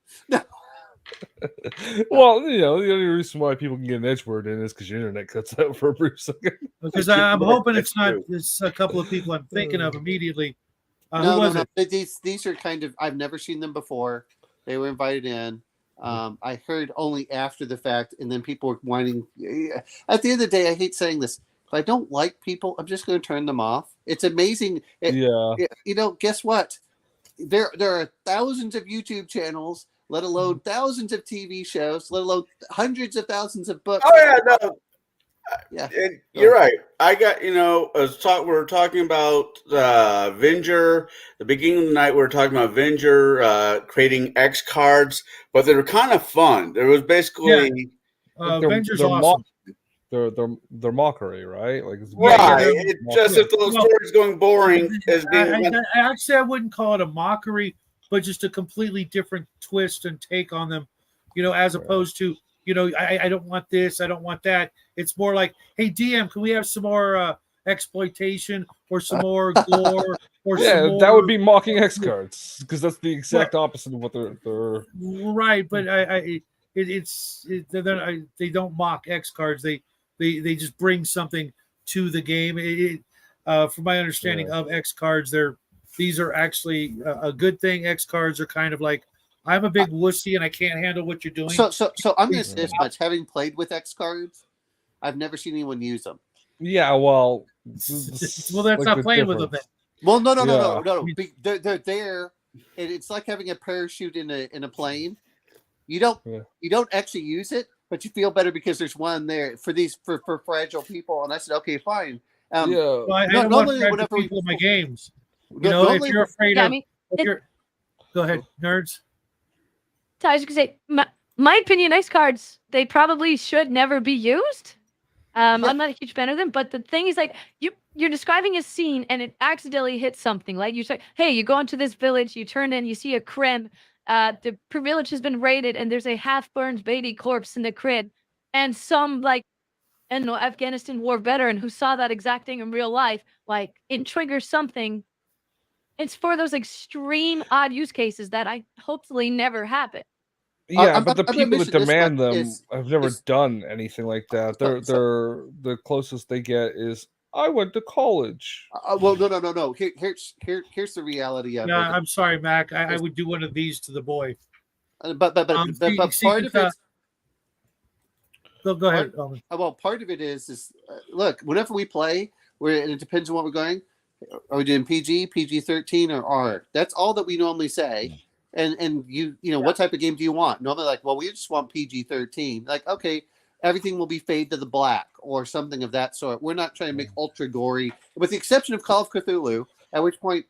Well, the only reason why people can get an edge word in is because your internet cuts out for a brief second. Because I'm hoping it's not. It's a couple of people I'm thinking of immediately. No. These are kind of. I've never seen them before. They were invited in. I heard only after the fact, and then people were whining. At the end of the day, I hate saying this. If I don't like people, I'm just going to turn them off. It's amazing. Guess what? There are thousands of YouTube channels, let alone thousands of TV shows, let alone hundreds of thousands of books. Oh yeah, no. Yeah, you're right. I got we were talking about Venger. The beginning of the night, we were talking about Venger creating X cards, but they were kind of fun. There was basically Venger's awesome. They're mockery, right? Like It just if the story's going boring, actually I wouldn't call it a mockery, but just a completely different twist and take on them. As opposed to. I don't want this. I don't want that. It's more like, hey, DM, can we have some more exploitation or some more gore? Or some more... that would be mocking X cards because that's the exact opposite of what they're. Right, but they don't mock X cards. They just bring something to the game. From my understanding of X cards, these are actually a good thing. X cards are kind of like, I'm a big wussy and I can't handle what you're doing. So I'm going to say this much. Having played with X cards, I've never seen anyone use them. Yeah, well, that's not playing with them. Then. Well, no. They're there, and it's like having a parachute in a plane. You don't actually use it, but you feel better because there's one there for fragile people. And I said, okay, fine. Well, I don't want fragile people in my games. If you're afraid of, go ahead, nerds. So I was gonna say, my opinion, X cards, they probably should never be used. I'm not a huge fan of them, but the thing is, like, you're describing a scene and it accidentally hits something. Like you say, hey, you go into this village, you turn in, you see a crib. The village has been raided, and there's a half-burned baby corpse in the crib, and some Afghanistan war veteran who saw that exact thing in real life, like it triggers something. It's for those extreme odd use cases that I hopefully never happen. Yeah, but the people that demand them have never done anything like that. The closest they get is, I went to college. Well, no. Here's the reality of it. I'm sorry, Mac. I would do one of these to the boy. But part of it. Go ahead. Well, part of it is look. Whenever we play, and it depends on what we're going. Are we doing PG, PG-13, or R? That's all that we normally say. And what type of game do you want? Normally, like, well, we just want PG-13. Like, okay, everything will be fade to the black or something of that sort. We're not trying to make ultra gory, with the exception of Call of Cthulhu, at which point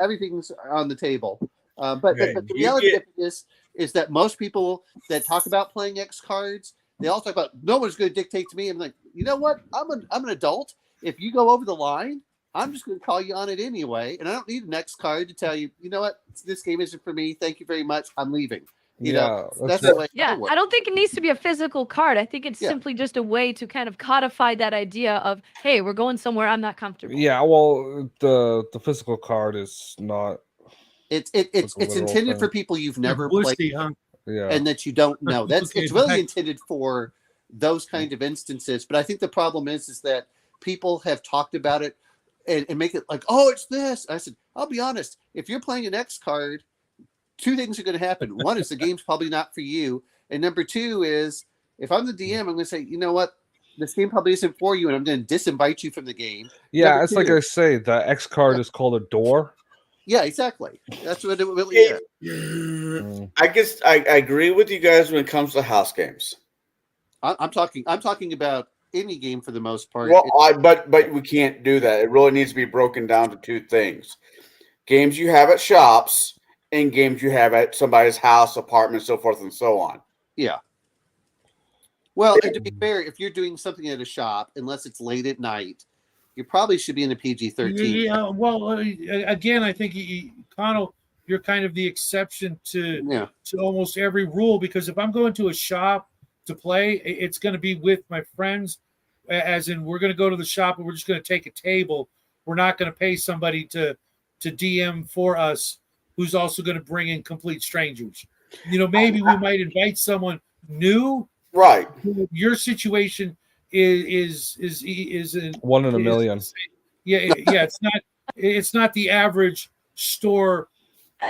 everything's on the table. But the reality of it is that most people that talk about playing X cards, they all talk about, no one's going to dictate to me. I'm like, you know what? I'm an adult. If you go over the line, I'm just going to call you on it anyway, and I don't need an X card to tell you, you know what, this game isn't for me. Thank you very much. I'm leaving. That's the way. Yeah, I don't think it needs to be a physical card. I think it's simply just a way to kind of codify that idea of, hey, we're going somewhere I'm not comfortable. Yeah, well, the physical card is not. It's intended for people you've never played, Yeah, and that you don't know. It's really intended for those kind of instances. But I think the problem is that people have talked about it. And make it like, oh, it's this. I said, I'll be honest. If you're playing an X card, two things are going to happen. One is the game's probably not for you. And number two is, if I'm the DM, I'm going to say, you know what? This game probably isn't for you, and I'm going to disinvite you from the game. Yeah, number it's two, like I say, the X card is called a door. Yeah, exactly. That's what it really is. I guess I agree with you guys when it comes to house games. I'm talking about any game for the most part. Well, but we can't do that. It really needs to be broken down to two things: games you have at shops and games you have at somebody's house, apartment, so forth and so on. Yeah. Well, and to be fair, if you're doing something at a shop, unless it's late at night, you probably should be in a PG-13. Yeah. Well, again, I think Connell, you're kind of the exception to almost every rule, because if I'm going to a shop to play, it's going to be with my friends, as in we're going to go to the shop and we're just going to take a table. We're not going to pay somebody to DM for us who's also going to bring in complete strangers. Maybe we might invite someone new. Right. Your situation is one in a million. Yeah. It's not the average store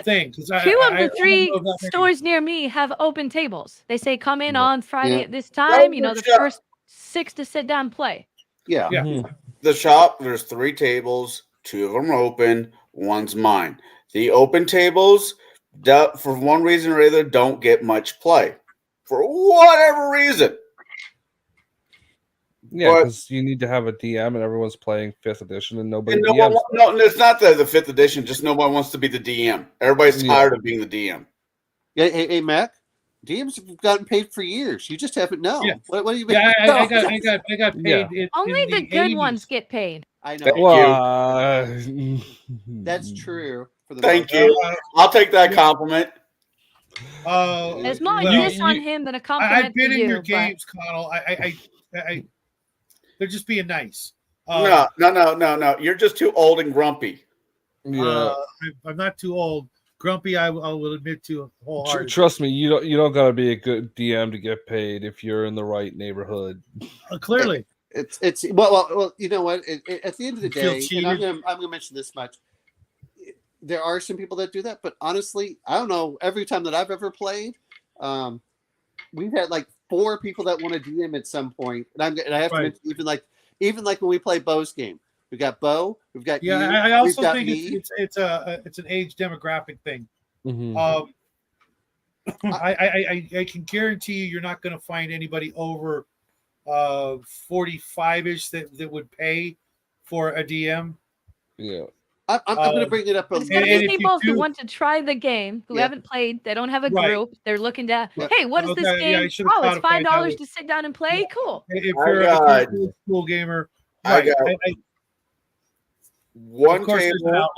thing. Two of the three stores near me have open tables. They say come in on Friday at this time. The first 6 to sit down and play. Yeah. Mm-hmm. The shop, there's 3 tables. 2 of them are open. One's mine. The open tables, for one reason or other, don't get much play. For whatever reason. Yeah, because you need to have a DM and everyone's playing 5th edition and nobody. No, it's not the 5th edition. Just no one wants to be the DM. Everybody's tired of being the DM. Yeah, hey, Mac. DMs have gotten paid for years. You just haven't known. Yeah. What do you mean? Yeah, I got paid. Yeah. Only the good ones get paid. I know. Thank you. That's true. Thank you. I'll take that compliment. There's more diss on him than a compliment. I've been in your games, Connell. They're just being nice. No. You're just too old and grumpy. Yeah. I'm not too old. Grumpy, I will admit to wholeheartedly. Trust me, you don't gotta be a good DM to get paid if you're in the right neighborhood. Clearly, It's well. You know what? At the end of the Feel day, and I'm cheated? gonna mention this much. There are some people that do that, but honestly, I don't know. Every time that I've ever played, we've had like 4 people that want to DM at some point, and I have to mention even like when we play Bo's game, we've got Bo, we've got you, I also got think me. it's an age demographic thing. Mm-hmm. I can guarantee you're not going to find anybody over 45ish that would pay for a DM. Yeah. I'm going to bring it up. It's got to be people who want to try the game, who haven't played. They don't have a group. They're looking to, hey, what is this game? Oh, it's $5 to sit down and play. Cool. If you're a school gamer, I got one table.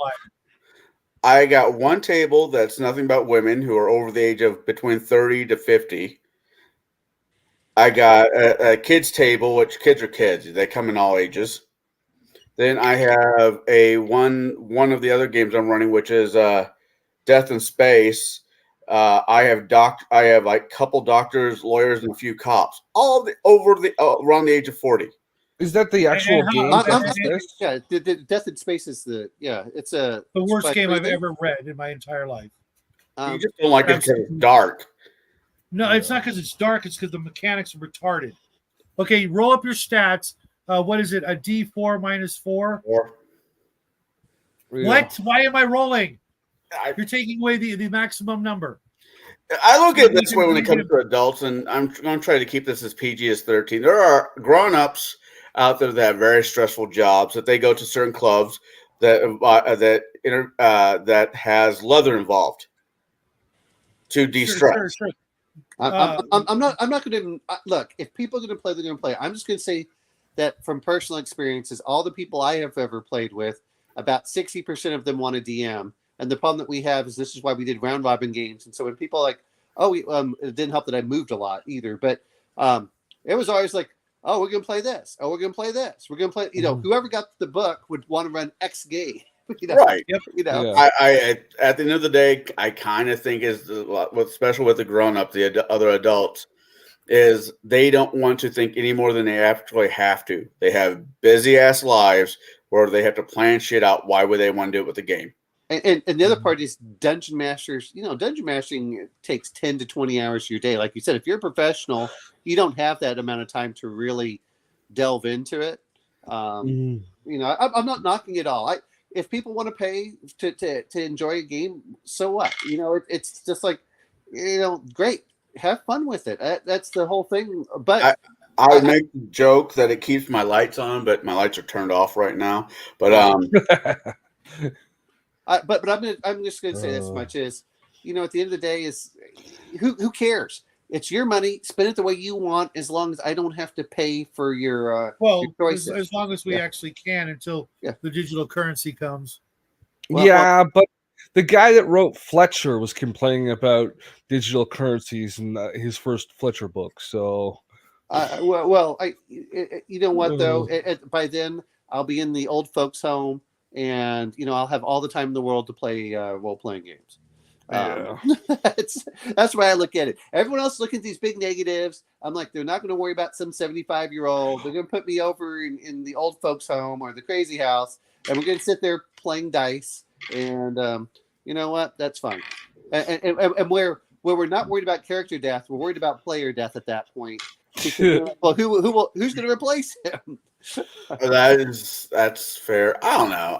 I got one table that's nothing but women who are over the age of between 30 to 50. I got a kids table, which kids are kids. They come in all ages. Then I have one of the other games I'm running, which is Death in Space. I have like couple doctors, lawyers, and a few cops, all around the age of 40. Is that the actual game? Yeah, the Death in Space is it's the worst game I've ever read in my entire life. You just don't like it because it's dark. No, it's not because it's dark. It's because the mechanics are retarded. Okay, roll up your stats. What is it? A D4 minus 4? Yeah. What? Why am I rolling? You're taking away the maximum number. I look at it this way when it comes to adults, and I'm going to try to keep this as PG as 13. There are grown-ups out there that have very stressful jobs that they go to certain clubs that has leather involved to de-stress. Sure. I'm not going to even look. If people are going to play, they're going to play. I'm just going to say that from personal experiences, all the people I have ever played with, about 60% of them want a DM. And the problem that we have is this is why we did round robin games. And so when people are like, it didn't help that I moved a lot either, but it was always like, oh, we're going to play this. Oh, we're going to play this. We're going to play, whoever got the book would want to run X game. Right. Yep. I at the end of the day, I kind of think what's special with the grown-up, the other adults, is they don't want to think any more than they actually have to. They have busy-ass lives where they have to plan shit out. Why would they want to do it with the game? And the other part is dungeon masters. Dungeon mastering takes 10 to 20 hours of your day. Like you said, if you're a professional, you don't have that amount of time to really delve into it. I'm not knocking it all. If people want to pay to enjoy a game, so what? It's just like, great. Have fun with it. That's the whole thing. But I make the joke that it keeps my lights on, but my lights are turned off right now. But but I'm just gonna say this much is, at the end of the day is who cares? It's your money. Spend it the way you want, as long as I don't have to pay for your your choices. As long as we actually can until the digital currency comes. But the guy that wrote Fletcher was complaining about digital currencies in his first Fletcher book. So, you know what though? By then I'll be in the old folks' home, and I'll have all the time in the world to play role-playing games. That's why I look at it. Everyone else looking at these big negatives. I'm like, they're not going to worry about some 75-year-old. They're going to put me over in the old folks' home or the crazy house, and we're going to sit there playing dice. And you know what? That's fine. And where we're not worried about character death, we're worried about player death at that point. Well, who's going to replace him? That's fair. I don't know.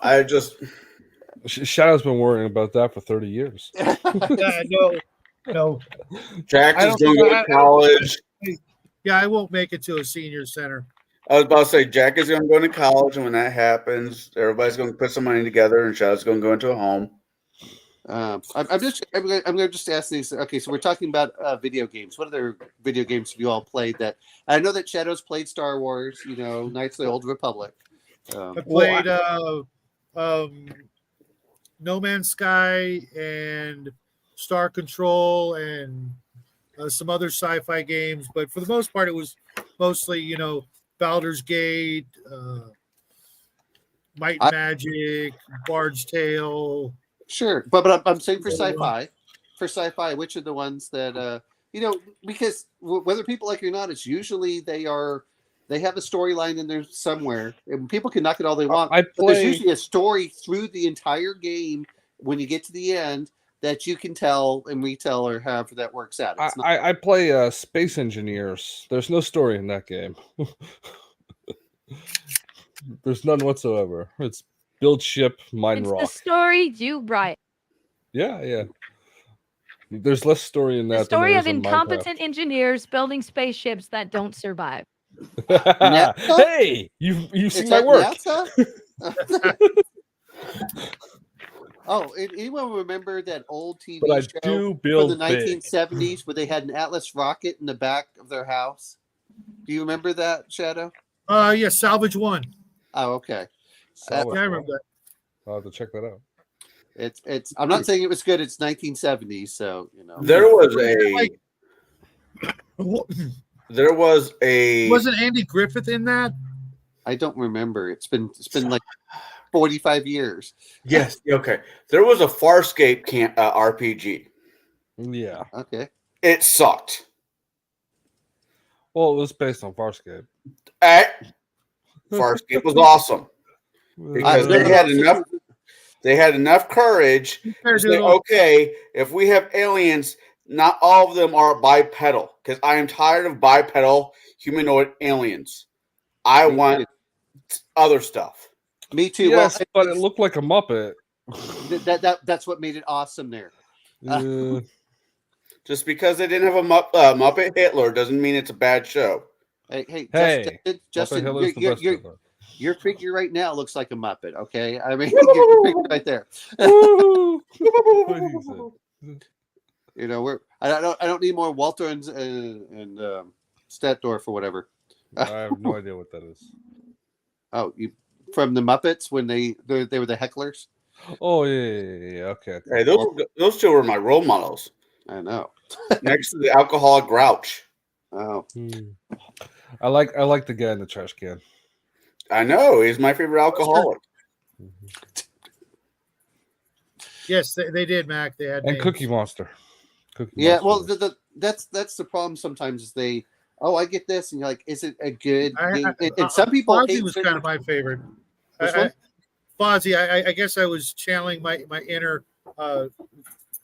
Shadow's been worrying about that for 30 years. No. Jack is going to go to college. Yeah, I won't make it to a senior center. I was about to say, Jack is going to go to college, and when that happens, everybody's going to put some money together, and Shadow's going to go into a home. I'm going to just ask these. Okay, so we're talking about video games. What other video games have you all played? That I know that Shadow's played Star Wars. Knights of the Old Republic. I played No Man's Sky and Star Control and some other sci-fi games, but for the most part, it was mostly Baldur's Gate, Might and Magic, Bard's Tale. Sure, but I'm saying for sci-fi, which are the ones that because whether people like it or not, it's usually they have a storyline in there somewhere, and people can knock it all they want. But there's usually a story through the entire game when you get to the end that you can tell and retell or however that works out. I play Space Engineers. There's no story in that game. There's none whatsoever. It's build ship, mine rock. It's the story, do Brian. Yeah. There's less story in that. The story of in incompetent engineers building spaceships that don't survive. Hey, you've seen my work. Oh, anyone remember that old TV show from the 1970s where they had an Atlas rocket in the back of their house? Do you remember that, Shadow? Yeah, Salvage One. Oh, okay. Yeah, I remember that. I'll have to check that out. It's. I'm not saying it was good. It's 1970s, so There was a. Wasn't Andy Griffith in that? I don't remember. It's been like 45 years. Yes. Okay. There was a Farscape RPG. Yeah. Okay. It sucked. Well, it was based on Farscape. Farscape was awesome because they had enough courage to say, okay, if we have aliens, not all of them are bipedal, because I am tired of bipedal humanoid aliens. I want other stuff. Me too. Yes, but it looked like a Muppet. That's what made it awesome there. Just because they didn't have a Muppet Hitler doesn't mean it's a bad show. Hey, Justin, your figure right now looks like a Muppet. Okay, I mean, your figure right there. I don't need more Walter and Statdorf or whatever. I have no idea what that is. Oh, you from the Muppets when they were the hecklers? Oh yeah. Okay. Hey, those two were my role models. I know. Next to the alcoholic Grouch. Oh. I like the guy in the trash can. I know, he's my favorite alcoholic. Yes, they did, Mac. They had and names. Cookie Monster. Well, that's the problem sometimes is I get this, and you're like, is it a good game? And some people Fozzie was kind of my favorite. Fozzie, I guess I was channeling my inner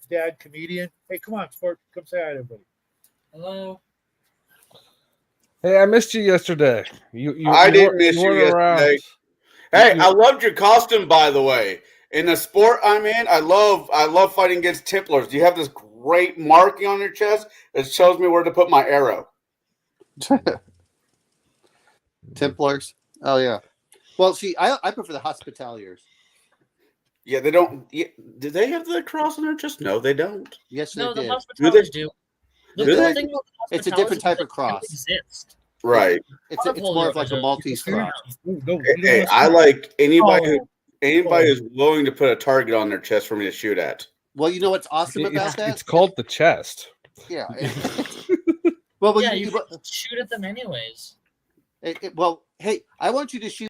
dad comedian. Hey, come on, Sport, come say hi to everybody. Hello. Hey, I missed you yesterday. I didn't miss you yesterday. Hey, I loved your costume, by the way. In the sport I'm in, I love fighting against Templars. You have this great marking on your chest that shows me where to put my arrow. Templars. Oh yeah. Well, see, I prefer the Hospitaliers. Yeah, they don't. Do they have the cross on their chest? No, they don't. Yes, no, they the did. Hospitaliers do. It's a different type of cross. Exist. Right. It's more of like a Maltese cross. Hey, I like anybody who's willing to put a target on their chest for me to shoot at. Well, you know what's awesome about that? It's called the chest. Yeah. You shoot at them anyways. Well, hey, I want you to shoot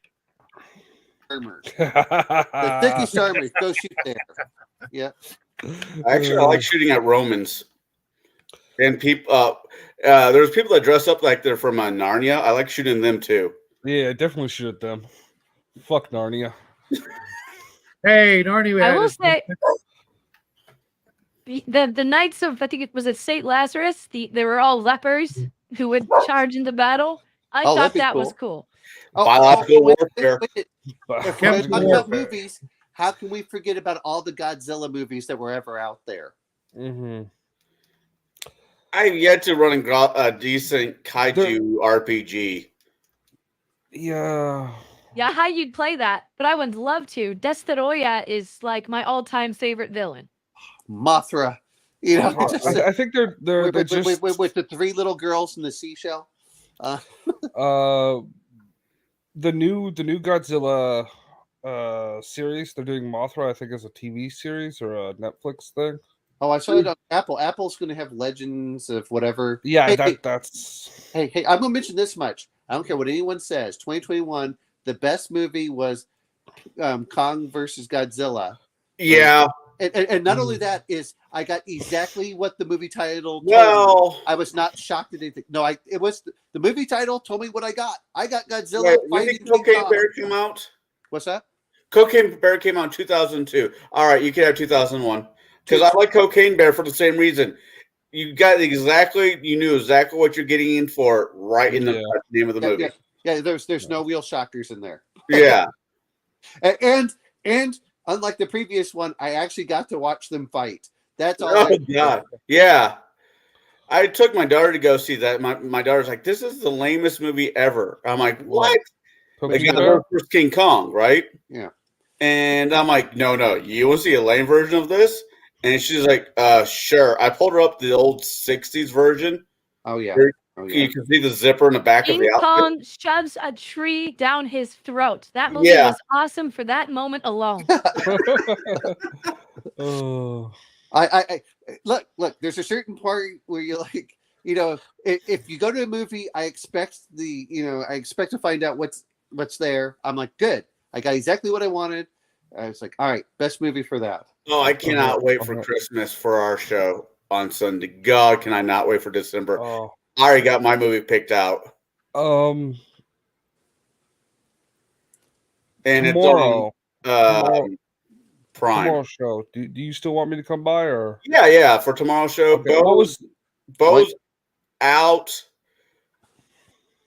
armor. The thickest armor. Go shoot there. Yeah. Actually, I like shooting at Romans. And people, there's people that dress up like they're from Narnia. I like shooting them too. Yeah, definitely shoot at them. Fuck Narnia. Hey, Narnia. I will say, the Knights of, I think it was St. Lazarus. They were all lepers who would charge into battle. I thought that was cool. Biological warfare. If we're talking about movies, how can we forget about all the Godzilla movies that were ever out there? Mm-hmm. I've yet to run a decent kaiju RPG. Yeah. Yeah, how you'd play that, but I would love to. Destoroyah is like my all-time favorite villain. Mothra, I think they're just with the three little girls in the seashell. The new Godzilla series they're doing Mothra. I think is a TV series or a Netflix thing. Oh, I saw it on Apple. Apple's going to have Legends of whatever. Yeah, that's. Hey, I'm going to mention this much. I don't care what anyone says. 2021, the best movie was Kong versus Godzilla. Yeah. And not only that is I got exactly what the movie title told me. Well, I was not shocked at anything. No, it was the movie title told me what I got. I got Godzilla wait, when fighting did King Cocaine Kong. Bear come out? What's that? Cocaine Bear came out in 2002. All right, you can have 2001 because I like Cocaine Bear for the same reason. You got you knew exactly what you're getting in for right in the name of the movie. Yeah. There's no real shockers in there. Yeah, and unlike the previous one, I actually got to watch them fight. That's all. Oh God, yeah. I took my daughter to go see that. My daughter's like, "This is the lamest movie ever." I'm like, "What?" They got the first King Kong, right? Yeah. And I'm like, no, you want to see a lame version of this? And she's like, sure. I pulled her up the old 60s version. Oh, yeah. You can see the zipper in the back of the outfit. Kong shoves a tree down his throat. That movie was awesome for that moment alone. Oh. I look, there's a certain part where you're like, if you go to a movie, I expect to find out what's there. I'm like, good. I got exactly what I wanted. I was like, all right, best movie for that. Oh, I cannot wait for Christmas for our show on Sunday. God, can I not wait for December? Oh. I already got my movie picked out. And tomorrow, it's on Prime. Tomorrow's show. Do you still want me to come by or? Yeah. For tomorrow's show, Okay, Bo's out.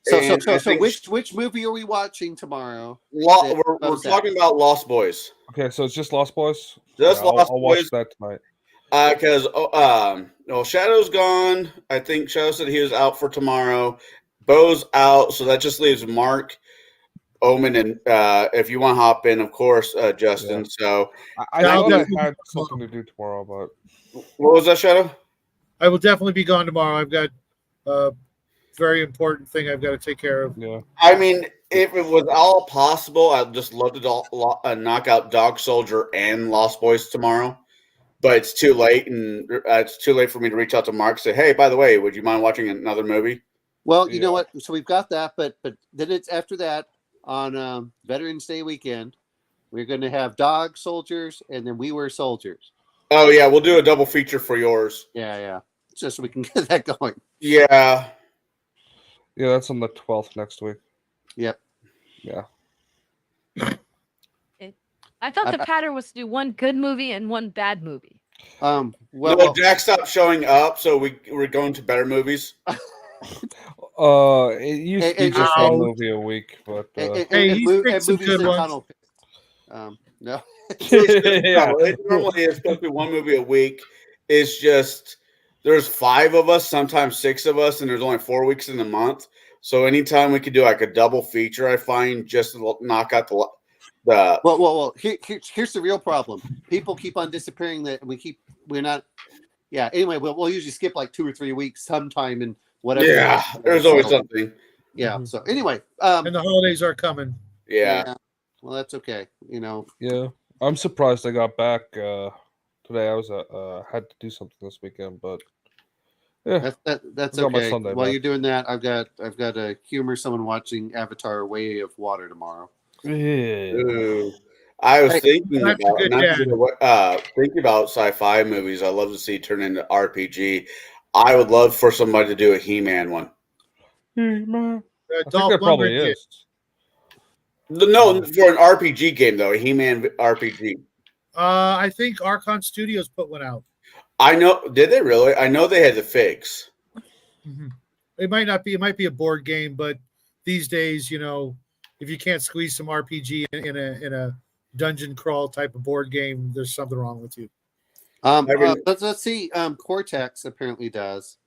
So which movie are we watching tomorrow? We're talking about Lost Boys. Okay, so it's just Lost Boys. Just Lost I'll Boys. watch that tonight. Because Shadow's gone. I think Shadow said he was out for tomorrow. Bo's out, so that just leaves Mark, Omen, and if you want to hop in, of course, Justin. Yeah. So I know I had something to do tomorrow, but what was that, Shadow? I will definitely be gone tomorrow. I've got very important thing I've got to take care of. Yeah. I mean, if it was all possible, I'd just love to knock out Dog Soldier and Lost Boys tomorrow. But it's too late, and it's too late for me to reach out to Mark and say, hey, by the way, would you mind watching another movie? Well, you know what? So we've got that, but then it's after that on Veterans Day weekend, we're going to have Dog Soldiers, and then We Were Soldiers. Oh, yeah, we'll do a double feature for yours. Yeah. Just so we can get that going. Yeah. Yeah, that's on the 12th next week. Yep. Yeah. I thought the pattern was to do one good movie and one bad movie. Well, Jack stopped showing up, so we're going to better movies. It used to be just one movie a week, but he's picked some good ones. No. It normally is supposed to be one movie a week. It's just there's 5 of us, sometimes 6 of us, and there's only 4 weeks in the month. So anytime we could do like a double feature, I find just to knock out the Well. Here's the real problem. People keep on disappearing. We're not. Yeah. Anyway, we'll usually skip like 2 or 3 weeks sometime and whatever. Yeah. There's always something. Yeah. Mm-hmm. So anyway, and the holidays are coming. Yeah. Well, that's okay. Yeah, I'm surprised I got back today. I was had to do something this weekend, but yeah, that's I got my okay. Sunday While back. you're doing that, I've got to humor someone watching Avatar: Way of Water tomorrow. Yeah. Ooh. I was thinking That's a good thinking about sci-fi movies. I love to see turn into RPG. I would love for somebody to do a He-Man one. He-Man. I think Dolph there probably Lundgren is. No, for an RPG game though, a He-Man RPG. I think Archon Studios put one out. I know. Did they really? I know they had the figs. Mm-hmm. It might be a board game, but these days, if you can't squeeze some RPG in a dungeon crawl type of board game, there's something wrong with you. Let's see. Cortex apparently does.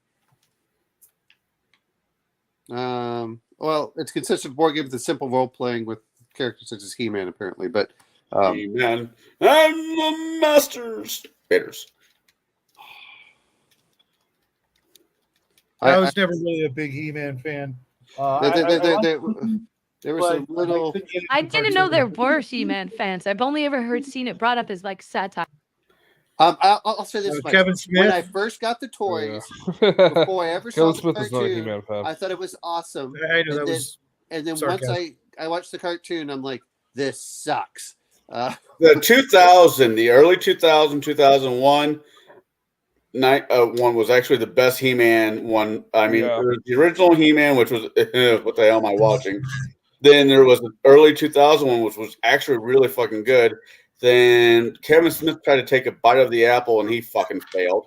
Well, it's consistent board game with a simple role playing with characters such as He-Man, apparently. But He-Man and the Masters Bidders. I was never really a big He-Man fan. There was a little. I didn't know there were He-Man fans. I've only ever seen it brought up as like satire. I'll say this much. Kevin Smith. When I first got the toys, before I ever saw Kevin the Smith is not a cartoon, He-Man fan. I thought it was awesome. I know that was And then sarcasm. once I watched the cartoon, I'm like, this sucks. The 2000, the early 2001 one was actually the best He-Man one. I mean, Yeah. there was the original He-Man, which was what the hell am I watching? Then there was the early 2000 one, which was actually really fucking good. Then Kevin Smith tried to take a bite of the apple, and he fucking failed.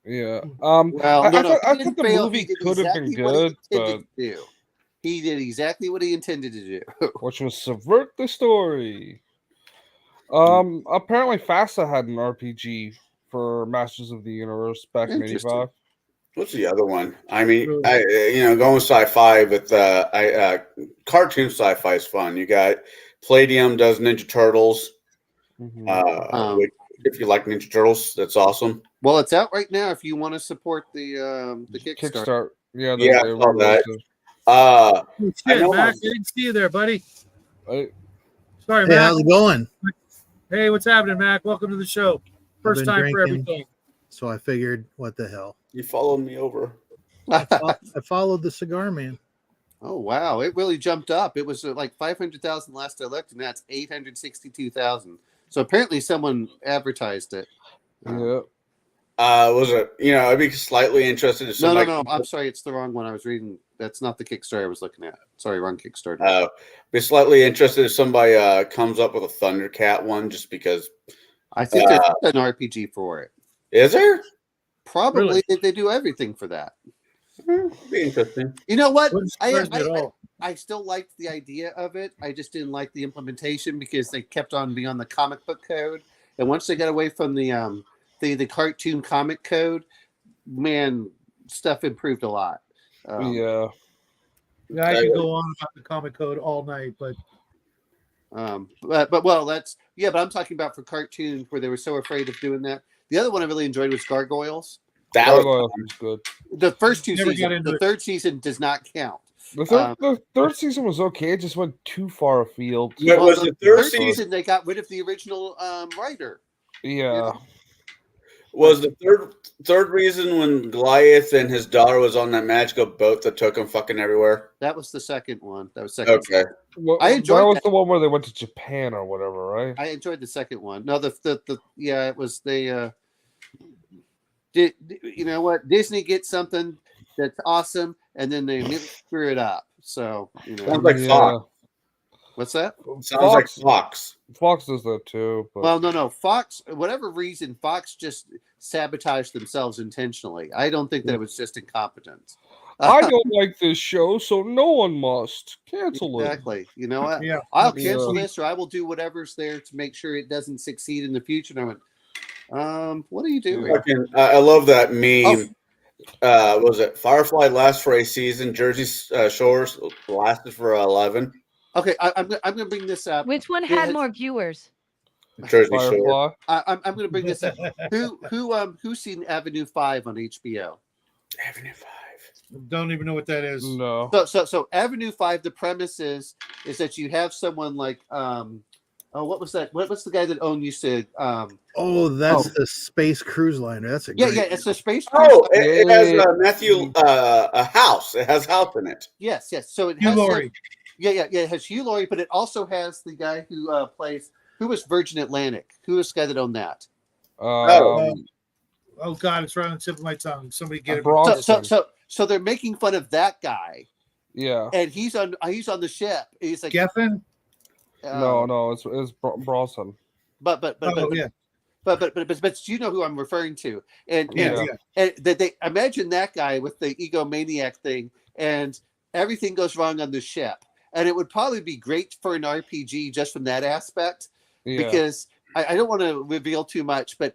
Yeah. Well, I no, thought he didn't the fail. movie He did could have been exactly what he good, intended but to do. He did exactly what he intended to do. which was subvert the story. Apparently FASA had an RPG for Masters of the Universe back in Interesting. '85. What's the other one? I mean, going sci-fi with cartoon sci-fi is fun. You got Palladium does Ninja Turtles. Mhm. If you like Ninja Turtles, that's awesome. Well, it's out right now. If you want to support the Kickstarter. Kickstart. Yeah, Yeah, I saw that. Oh, I shit, know Mac, I didn't see you there, buddy. Right? Sorry, Hey, Mac. how's it going? Hey, what's happening, Mac? Welcome to the show. First been time for drinking. everything. So I figured, what the hell? you followed me over. I followed the cigar man. Oh wow! It really jumped up. It was like 500,000 last I looked, and that's 862,000. So apparently, someone advertised it. Yeah. Was it? I'd be slightly interested in somebody. No. I'm sorry, it's the wrong one. I was reading. That's not the Kickstarter I was looking at. Sorry, wrong Kickstarter. Be slightly interested if somebody comes up with a Thundercat one, just because. I think there's an RPG for it. Is there? Probably they do everything for that. Be interesting. You know what? Wouldn't surprise me at all. I still liked the idea of it. I just didn't like the implementation because they kept on being on the comic book code. And once they got away from the cartoon comic code, man, stuff improved a lot. Yeah. Yeah, I could go on about the comic code all night, but but I'm talking about for cartoons where they were so afraid of doing that. The other one I really enjoyed was Gargoyles. That Gargoyles was good. The first two Never got seasons. into The it. third season does not count. The third season was okay. It just went too far afield. Yeah, Well, was the the third third season? season they got rid of the original writer. Yeah. Was the third reason when Goliath and his daughter was on that magical boat that took him fucking everywhere? That was the second one. That was second. Okay. Well, I enjoyed that was that. the one where they went to Japan or whatever, right? I enjoyed the second one. No, it was you know what? Disney gets something that's awesome, and then they immediately screw it up. So Sounds like Fox. what's that? Sounds like Fox. Fox does that too. But Well, no. Fox, whatever reason, Fox just sabotaged themselves intentionally. I don't think that it was just incompetence. I don't like this show, so no one must cancel it. Exactly. You know what? yeah. I'll cancel Yeah. this, or I will do whatever's there to make sure it doesn't succeed in the future. And I went, what are you doing? Fucking, I love that meme. Was it Firefly lasts for a season? Jersey Shores lasted for 11. Okay, I'm gonna bring this up. Which one It had has- more viewers? Jersey Shore. Firefly. I'm gonna bring this up. Who's seen Avenue 5 on HBO? Avenue 5. Don't even know what that is. No. So Avenue 5, the premise is that you have someone like what was that? What's the guy that used to That's the space cruise liner. That's a yeah, great it's a space Oh, cruise. it has Matthew a house. It has house in it. Yes. So it Hugh has Laurie. it has Hugh Laurie, but it also has the guy who who was Virgin Atlantic. Who was the guy that owned that? Oh God, it's right on the tip of my tongue. Somebody get it. Bronson. So they're making fun of that guy, Yeah. and he's on the ship. He's like Geffen? No, it's Bronson. but Yeah. But you know who I'm referring to, and Yeah. and they imagine that guy with the egomaniac thing, and everything goes wrong on the ship, and it would probably be great for an RPG just from that aspect, Yeah. because I don't want to reveal too much, but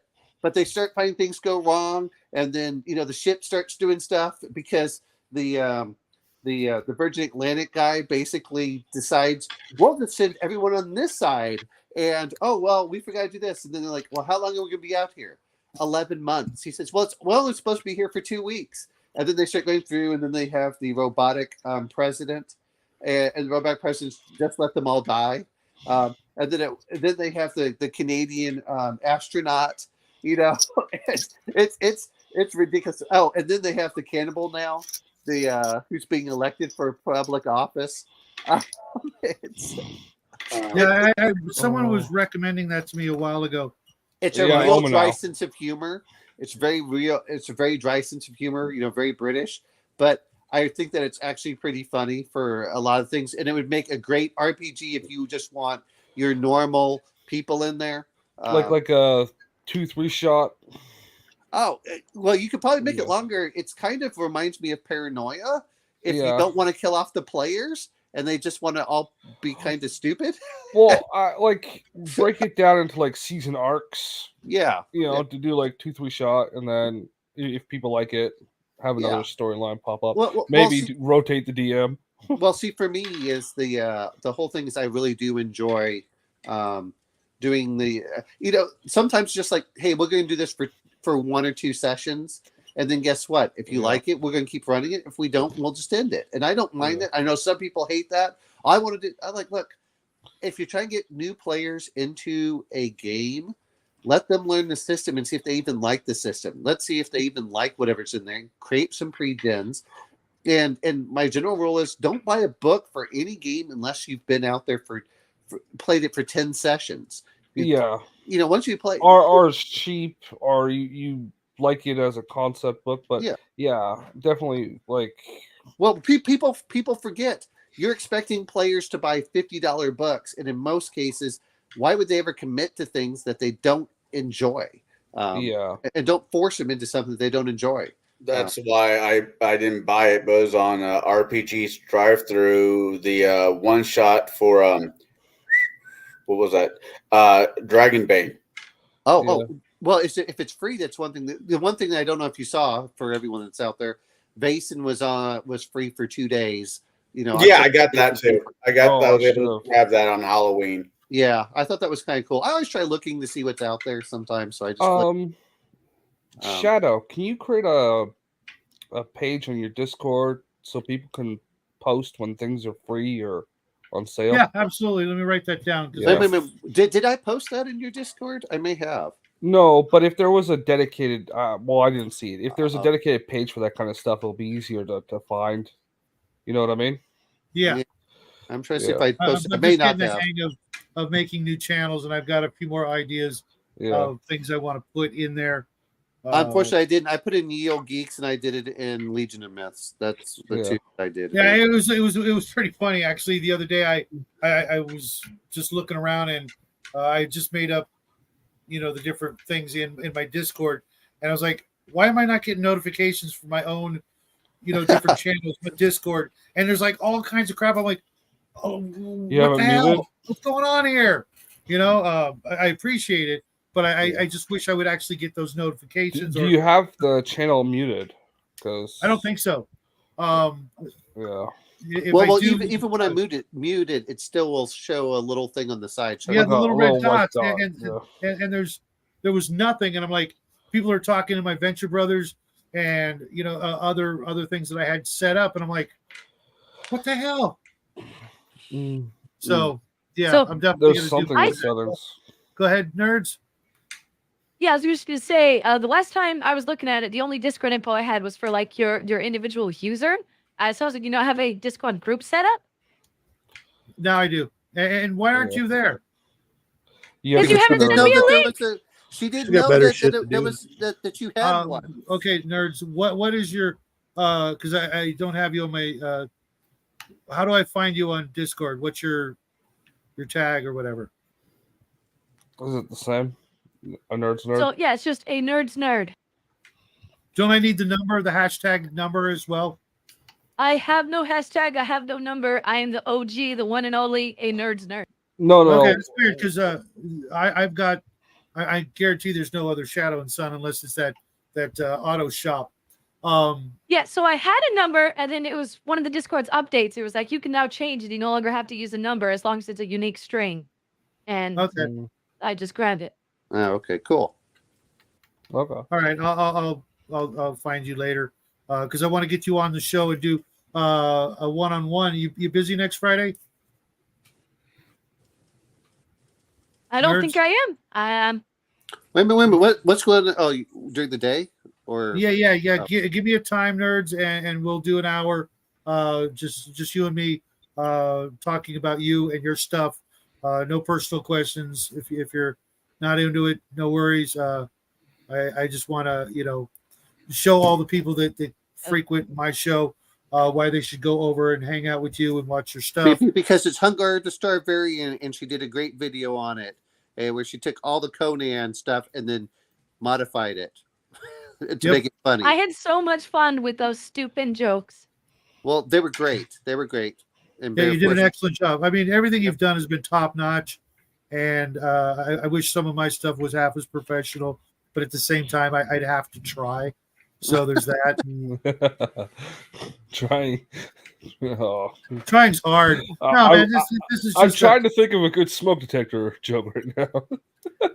they start finding things go wrong, and then the ship starts doing stuff because the Virgin Atlantic guy basically decides, we'll just send everyone on this side. And, we forgot to do this. And then they're like, well, how long are we going to be out here? 11 months. He says, it's supposed to be here for 2 weeks. And then they start going through, and then they have the robotic president. And the robotic president just let them all die. And then they have the Canadian astronaut. It's ridiculous. Oh, and then they have the cannibal now. Who's being elected for public office. Yeah, someone was recommending that to me a while ago. It's a real dry sense of humor. It's very real. It's a very dry sense of humor. Very British. But I think that it's actually pretty funny for a lot of things, and it would make a great RPG if you just want your normal people in there, like a 2-3 shot. Oh, well, you could probably make it longer. It's kind of reminds me of Paranoia. If you don't want to kill off the players and they just want to all be kind of stupid. Well, like break it down into like season arcs. Yeah. To do like 2-3 shot, and then if people like it, have another storyline pop up. Maybe rotate the DM. Well, see, for me is the whole thing is I really do enjoy doing the sometimes just like, hey, we're going to do this for 1 or 2 sessions, and then guess what? If you like it, we're going to keep running it. If we don't, we'll just end it. And I don't mind it. I know some people hate that. I look, if you're trying to get new players into a game, let them learn the system and see if they even like the system. Let's see if they even like whatever's in there. Create some pre-gens. And my general rule is don't buy a book for any game unless you've been out there for played it for 10 sessions. Once you play, or it's cheap, or you like it as a concept book, but definitely like. Well, people forget you're expecting players to buy $50 books, and in most cases, why would they ever commit to things that they don't enjoy? And don't force them into something that they don't enjoy. That's why I didn't buy it, but it was on RPG's drive-through, the one shot for what was that? Dragonbane. Oh, well, if it's free, that's one thing. The one thing that I don't know if you saw, for everyone that's out there, Vason was free for 2 days. I got that too. I was able to have that on Halloween. Yeah, I thought that was kind of cool. I always try looking to see what's out there sometimes, so I just Shadow, can you create a page on your Discord so people can post when things are free or on sale? Yeah, absolutely. Let me write that down. Wait. Did I post that in your Discord? I may have. No, but if there was a dedicated, I didn't see it. If there's a dedicated page for that kind of stuff, it'll be easier to find. You know what I mean? Yeah. I'm trying to see if I posted. I may not have. Hang of making new channels, and I've got a few more ideas of things I want to put in there. Unfortunately, I didn't. I put in Yale Geeks and I did it in Legion of Myths. That's the two I did. Yeah, it was pretty funny actually. The other day, I was just looking around and I just made up, the different things in my Discord, and I was like, why am I not getting notifications from my own, different channels with Discord? And there's like all kinds of crap. I'm like, oh, what the hell? What's going on here? I appreciate it. But I just wish I would actually get those notifications. Do you have the channel muted? Because I don't think so. Even when I mute it, it still will show a little thing on the side. The little red dots, and there was nothing, and I'm like, people are talking to my Venture Brothers and other things that I had set up, and I'm like, what the hell? So I'm definitely there's something with Southerns. Go ahead, nerds. Yeah, I was just going to say, the last time I was looking at it, the only Discord info I had was for like your individual user. So I was like, have a Discord group set up? Now I do. And why aren't you there? Because you haven't sent me a link. She didn't know that you had one. Okay, nerds. What is your because I don't have you on my how do I find you on Discord? What's your tag or whatever? Is it the same? A nerd's nerd? So yeah, it's just a nerd's nerd. Don't I need the hashtag number as well? I have no hashtag. I have no number. I am the OG, the one and only, a nerd's nerd. No. Okay, it's weird because I've got. I guarantee there's no other Shadow and Sun unless it's that auto shop. Yeah, so I had a number, and then it was one of the Discord's updates. It was like you can now change it. You no longer have to use a number as long as it's a unique string. And I just grabbed it. Oh, okay, cool. Okay. All right, I'll find you later because I want to get you on the show and do a one-on-one. You busy next Friday? I don't think I am. I am. Wait a minute. What's going on? Oh, during the day or? Yeah. Give me a time, nerds, and we'll do an hour. Just you and me talking about you and your stuff. No personal questions. If you're not into it, no worries. I just want to show all the people that frequent my show why they should go over and hang out with you and watch your stuff. Because it's Hunger the Starvarian, and she did a great video on it, where she took all the Conan stuff and then modified it to make it funny. I had so much fun with those stupid jokes. Well, they were great. They were great. And Yeah, you did an excellent job. I mean, everything you've done has been top notch, and I wish some of my stuff was half as professional, but at the same time, I'd have to try. So there's that. Trying. Oh. Trying's hard. No, man, this is. I'm trying to think of a good smoke detector joke right now.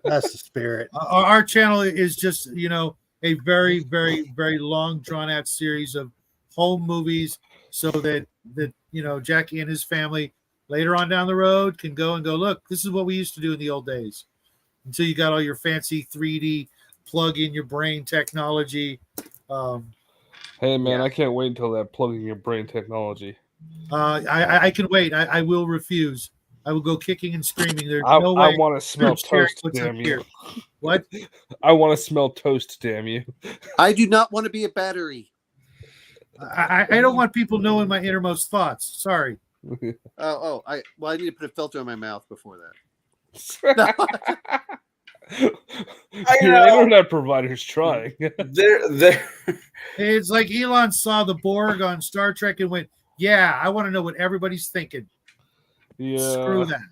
That's the spirit. Our channel is just a very, very, very long, drawn out series of home movies, so that Jackie and his family later on down the road can go and go, look, this is what we used to do in the old days. Until you got all your fancy 3D plug in your brain technology. Hey man, I can't wait until that plug in your brain technology. I can wait. I will refuse. I will go kicking and screaming. There's no way. I want to smell toast, damn you. What? I want to smell toast, damn you. I do not want to be a battery. I don't want people knowing my innermost thoughts. Sorry. I need to put a filter on my mouth before that. Your internet provider's trying. It's like Elon saw the Borg on Star Trek and went, "Yeah, I want to know what everybody's thinking." Yeah. Screw that.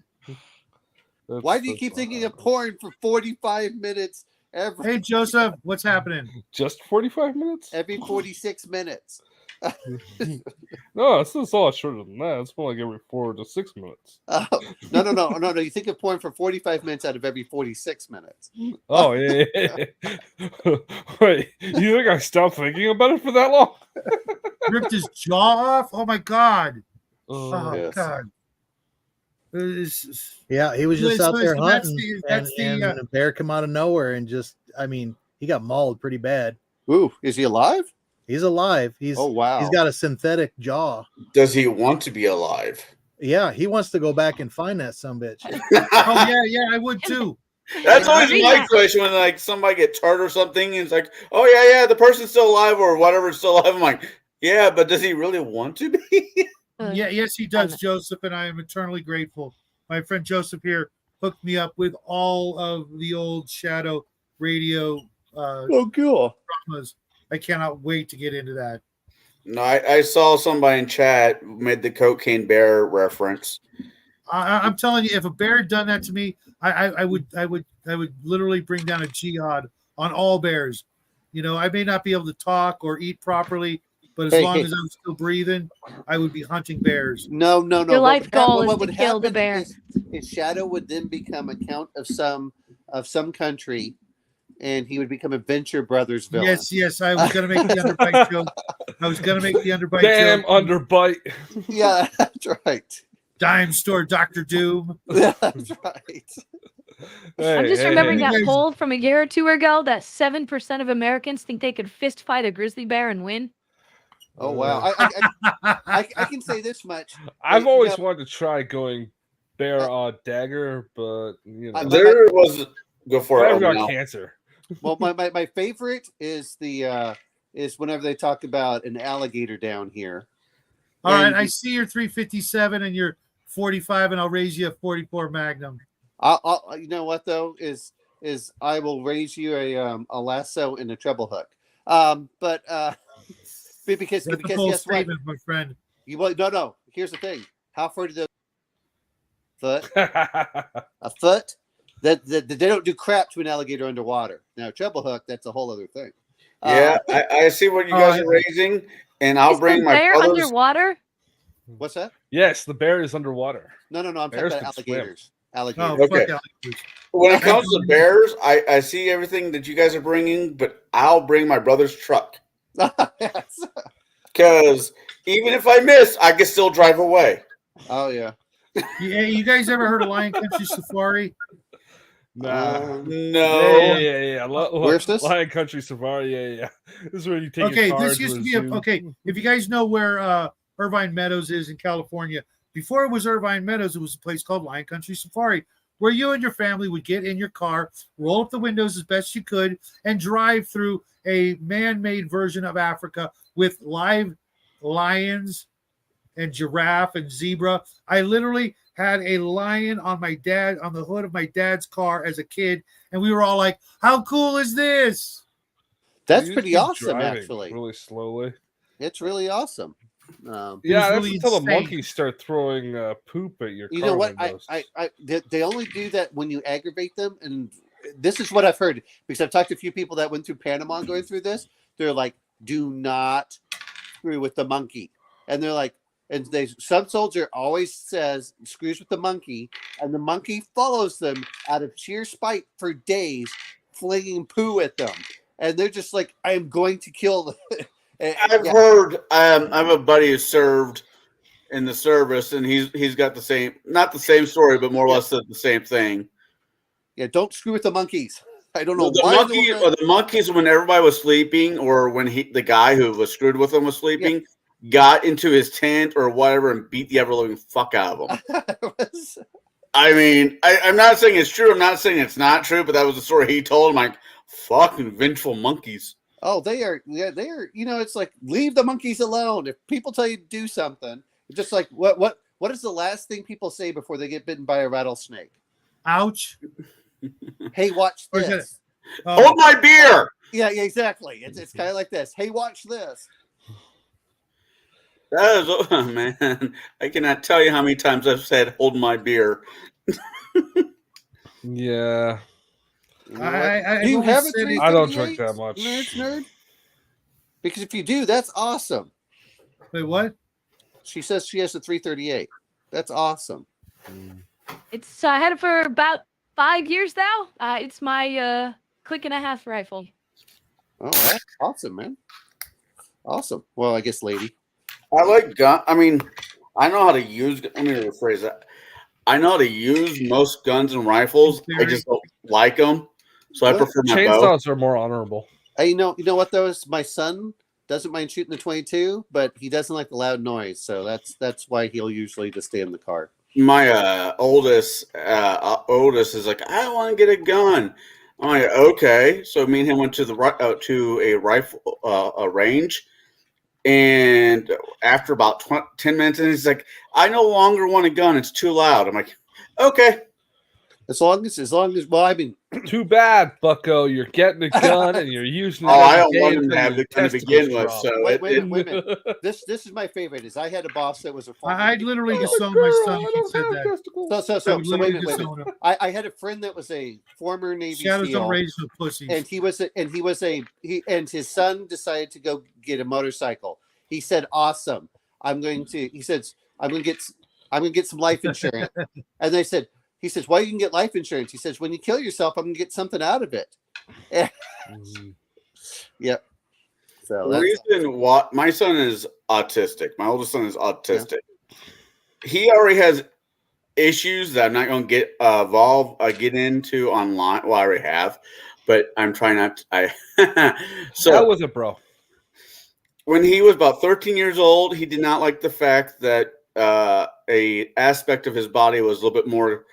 Why do you keep thinking of porn for 45 minutes Hey, Joseph, what's happening? Just 45 minutes? Every 46 minutes. No, it's a lot shorter than that. It's more like every 4 to 6 minutes. No. You think of porn for 45 minutes out of every 46 minutes. Oh, yeah. Wait, you think I stopped thinking about it for that long? Ripped his jaw off? Oh, my God. Yes. God. Yeah, he was just out there hunting, that's and a bear come out of nowhere and just, he got mauled pretty bad. Ooh, is he alive? He's alive. Oh, wow. He's got a synthetic jaw. Does he want to be alive? Yeah, he wants to go back and find that sumbitch. Oh, yeah, I would too. That's always my question when like somebody gets hurt or something, and it's like, oh yeah, the person's still alive or whatever's still alive. I'm like, yeah, but does he really want to be? Yes, he does, Joseph, and I am eternally grateful. My friend Joseph here hooked me up with all of the old Shadow radio cool. dramas. I cannot wait to get into that. No, I saw somebody in chat made the cocaine bear reference. I'm telling you, if a bear had done that to me, I would literally bring down a jihad on all bears. I may not be able to talk or eat properly, but as long as I'm still breathing, I would be hunting bears. No. Your life goal is to kill the bear. His shadow would then become a count of some country, and he would become a Venture Brothers villain. Yes. I was going to make the underbite joke. Damn underbite. Yeah, that's right. Dime store Dr. Doom. That's right. I'm just remembering that poll from a year or two ago that 7% of Americans think they could fist fight a grizzly bear and win. Oh wow! I can say this much. I've always wanted to try going bear dagger, but there was go for it. I've got cancer. Well, my favorite is is whenever they talk about an alligator down here. All right, I see your 357 and your 45, and I'll raise you a 44 Magnum. I'll you know what though is I will raise you a lasso and a treble hook. Because guess what, my friend. No. Here's the thing. How far do the foot? A foot? That they don't do crap to an alligator underwater. Now treble hook, that's a whole other thing. Yeah, I see what you guys are raising, and I'll bring my bear brothers. Underwater? What's that? Yes, the bear is underwater. No. I'm talking about alligators. Alligators. Oh, Okay. When it comes to bears, I see everything that you guys are bringing, but I'll bring my brother's truck. Yes. Because even if I miss, I can still drive away. Oh yeah. Yeah, you guys ever heard of Lion Country Safari? No. Yeah. Where's this? Lion Country Safari. Yeah. This is where you take. Okay, your car this used to be zoo. okay. If you guys know where Irvine Meadows is in California, Before it was Irvine Meadows, it was a place called Lion Country Safari, where you and your family would get in your car, roll up the windows as best you could, and drive through a man-made version of Africa with live lions and giraffe and zebra. I literally had a lion on the hood of my dad's car as a kid, and we were all like, "How cool is this?" That's You pretty just keep awesome, driving actually. really slowly. It's really awesome. Yeah, was that's really until the insane. monkeys start throwing poop at your car You know what? windows. They only do that when you aggravate them, and this is what I've heard because I've talked to a few people that went through Panama going through this. They're like, "Do not screw with the monkey," and they're like, and some soldier always says screws with the monkey, and the monkey follows them out of sheer spite for days, flinging poo at them, and they're just like, "I am going to kill them." I've heard. I have a buddy who served in the service, and he's got the same, not the same story, but more or less the same thing. Yeah, don't screw with the monkeys. I don't know The why. monkeys, when everybody was sleeping, or when the guy who was screwed with them was sleeping, got into his tent or whatever and beat the ever living fuck out of him. I mean, I'm not saying it's true. I'm not saying it's not true, but that was the story he told. I'm like, fucking vengeful monkeys. Oh, they are. Yeah, they are. You know, it's like leave the monkeys alone. If people tell you to do something, it's just like what is the last thing people say before they get bitten by a rattlesnake? Ouch. Hey, watch Or is it- this. Hold my beer. Yeah, exactly. It's kind of like this. Hey, watch this. That is, oh, man. I cannot tell you how many times I've said "hold my beer." Yeah, You know what? Do you have a said it- I don't drink that much. nerd? Because if you do, that's awesome. Wait, what? She says she has a 338. That's awesome. It's I had it for about 5 years now. It's my click and a half rifle. Oh, that's awesome, man. Awesome. Well, I guess, lady. I like gun. I mean, I know how to use. Let me rephrase that. I know how to use most guns and rifles. I just don't like them, so I prefer my bow. chainsaws are more honorable. You know what though is my son doesn't mind shooting the 22, but he doesn't like the loud noise, so that's why he'll usually just stay in the car. My oldest is like, I want to get a gun. I'm like, okay. So me and him went to a rifle a range, and after about 10 minutes, and he's like, I no longer want a gun. It's too loud. I'm like, okay. As long as well, I mean, Too bad, Bucko. You're getting a gun and you're using it. I every don't want day him to until have your the gun to testicles begin with. drop. So wait a minute. This is my favorite. Is I had a boss that was a former I literally disowned my son. He said that. So I would wait a literally minute. disown him. I had a friend that was a former Navy Shadows SEAL, don't raise no pussies. and his son decided to go get a motorcycle. He said, "Awesome! I'm going to get some life insurance." And he says, "Why you can get life insurance?" He says, "When you kill yourself, I'm going to get something out of it." Yep. So the reason why my son is autistic, my oldest son is autistic. He already has issues that I'm not going to get into online. Well, I already have, but I'm trying not to. So That was it, bro. when he was about 13 years old, he did not like the fact that a aspect of his body was a little bit more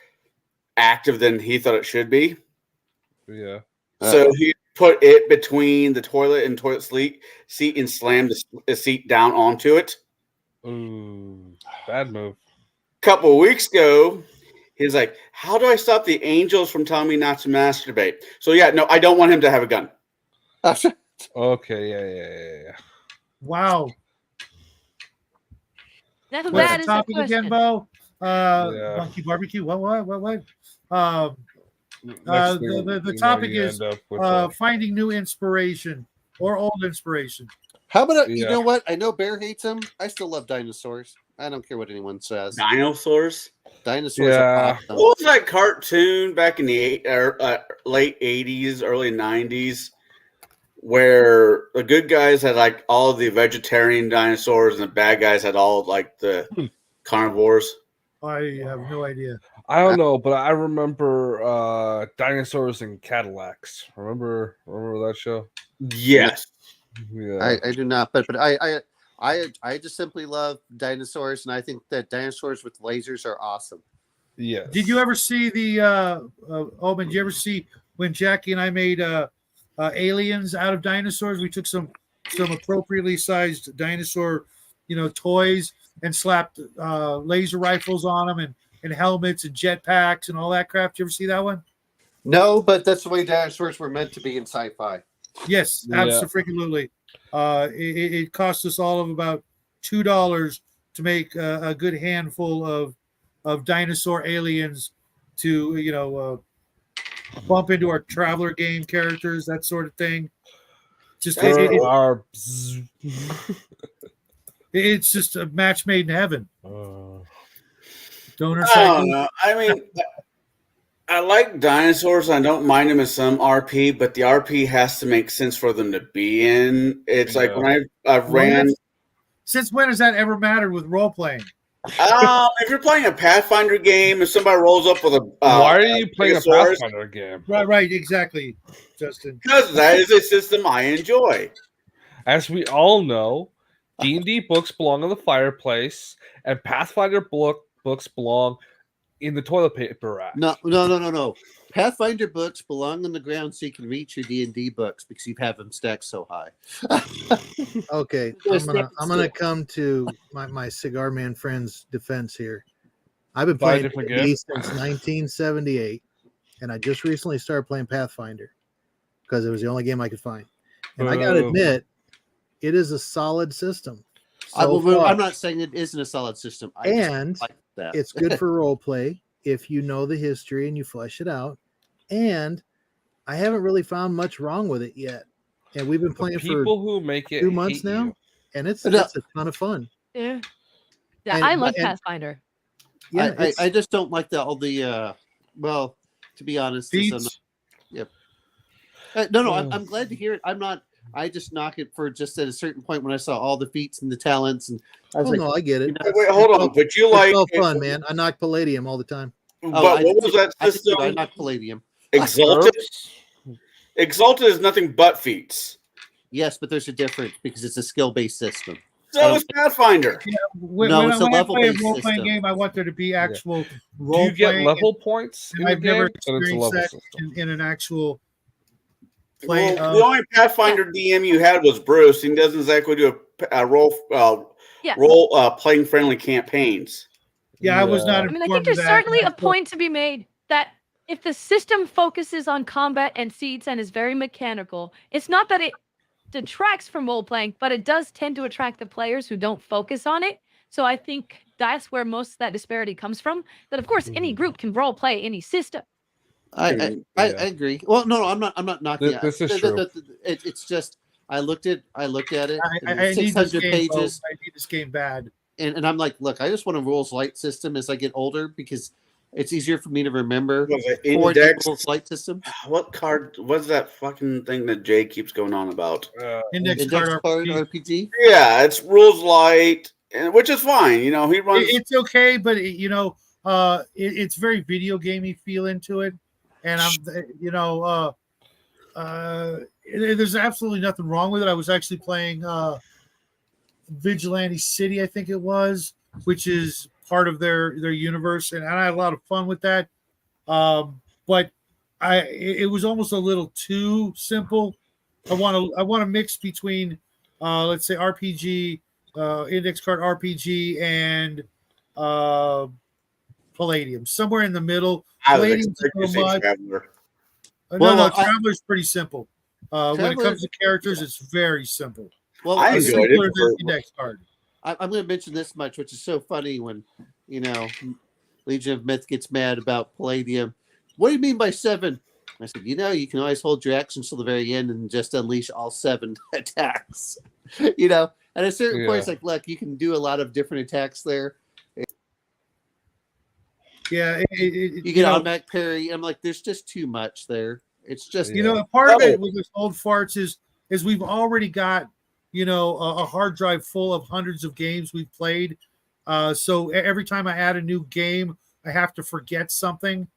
active than he thought it should be. Yeah. So he put it between the toilet and toilet seat and slammed the seat down onto it. Ooh, bad move. Couple of weeks ago, he's like, how do I stop the angels from telling me not to masturbate? So yeah, no, I don't want him to have a gun. Okay, yeah. Wow. That's What's bad the is a topic question. again, Bo? Yeah. Monkey barbecue. What? Next thing The you know, topic you is end up with, finding new inspiration or old inspiration. How about you Yeah. know what? I know Bear hates them. I still love dinosaurs. I don't care what anyone says. Dinosaurs? Dinosaurs Yeah. are awesome. What was that cartoon back in the late 80s, early 90s, where the good guys had like all of the vegetarian dinosaurs and the bad guys had all like the carnivores? I have no idea. I don't know, but I remember dinosaurs and Cadillacs. Remember that show? Yes. Yeah. I do not, but I just simply love dinosaurs, and I think that dinosaurs with lasers are awesome. Yes. Did you ever see the Omen? Did you ever see when Jackie and I made aliens out of dinosaurs? We took some appropriately sized dinosaur, toys and slapped laser rifles on them and helmets and jetpacks and all that crap. Did you ever see that one? No, but that's the way dinosaurs were meant to be in sci-fi. Yes, Yeah. absolutely. It cost us all of about $2 to make a good handful of dinosaur aliens to bump into our Traveler game characters, that sort of thing. Just it's just a match made in heaven. Donor I side. don't know. I mean, I like dinosaurs. I don't mind them in some RP, but the RP has to make sense for them to be in. It's like when I've ran. Since when has that ever mattered with role playing? If you're playing a Pathfinder game, if somebody rolls up with a why are you playing a Pathfinder game? Right, exactly, Justin. Because that is a system I enjoy. As we all know, D&D books belong in the fireplace, and Pathfinder books belong in the toilet paper rack. No. Pathfinder books belong on the ground so you can reach your D&D books because you have them stacked so high. Okay, I'm gonna come to my cigar man friend's defense here. I've been playing D&D since 1978, and I just recently started playing Pathfinder because it was the only game I could find. And I gotta admit, it is a solid system. I'm not saying it isn't a solid system. I And like that. it's good for role play if you know the history and you flesh it out. And I haven't really found much wrong with it yet. And we've been playing for who make it 2 months now, and it's a ton of fun. Yeah, And- I love and- Pathfinder. Yeah, I just don't like all the well, to be honest, Feats? no, I'm glad to hear it. I just knock it for just at a certain point when I saw all the feats and the talents, and I was no, I get it. Wait, hold on. But you like It's all fun, man. I knock Palladium all the time. But what was that system? I knock Palladium. Exalted. Exalted is nothing but feats. Yes, but there's a difference because it's a skill-based system. So is Pathfinder. When it's a I play a level-based role-playing system. game, I want there to be actual Do role you get playing. level points in the I've never game? Then it's a experienced level that system. in an actual play. Well, the only Pathfinder DM you had was Bruce. He doesn't exactly do a role playing friendly campaigns. I was not. I mean, I think there's certainly a point to be made that if the system focuses on combat and seats and is very mechanical, it's not that it detracts from role playing, but it does tend to attract the players who don't focus on it. So I think that's where most of that disparity comes from. That of course any group can role play any system. I agree. Well, no, I'm not knocking it. This is true. It's just I looked at it. I need this 600 game, pages, I need this game bad. and I'm like, look, I just want a rules light system as I get older because it's easier for me to remember. Was it For the index? rules light system. What card was that fucking thing that Jay keeps going on about? Index Index card card RPG. RPG. Yeah, it's rules light, which is fine. You know, he runs. It's okay, but it's very video gamey feel into it, and there's absolutely nothing wrong with it. I was actually playing Vigilante City, I think it was, which is part of their universe, and I had a lot of fun with that. But it was almost a little too simple. I want to mix between let's say RPG, index card RPG, and Palladium, somewhere in the middle. I was Palladium's a expecting to little say much. Traveler. No, Traveler's pretty simple. When it comes to characters, it's very simple. Well, I It's enjoyed simpler it. than index card. I'm going to mention this much, which is so funny when Legion of Myth gets mad about Palladium. What do you mean by 7? I said, you can always hold your actions till the very end and just unleash all 7 attacks. At a certain point, it's like, look, you can do a lot of different attacks there. Yeah, You get automatic parry. I'm like, there's just too much there. It's just part of it with this old farts is we've already got a hard drive full of hundreds of games we've played. So every time I add a new game, I have to forget something.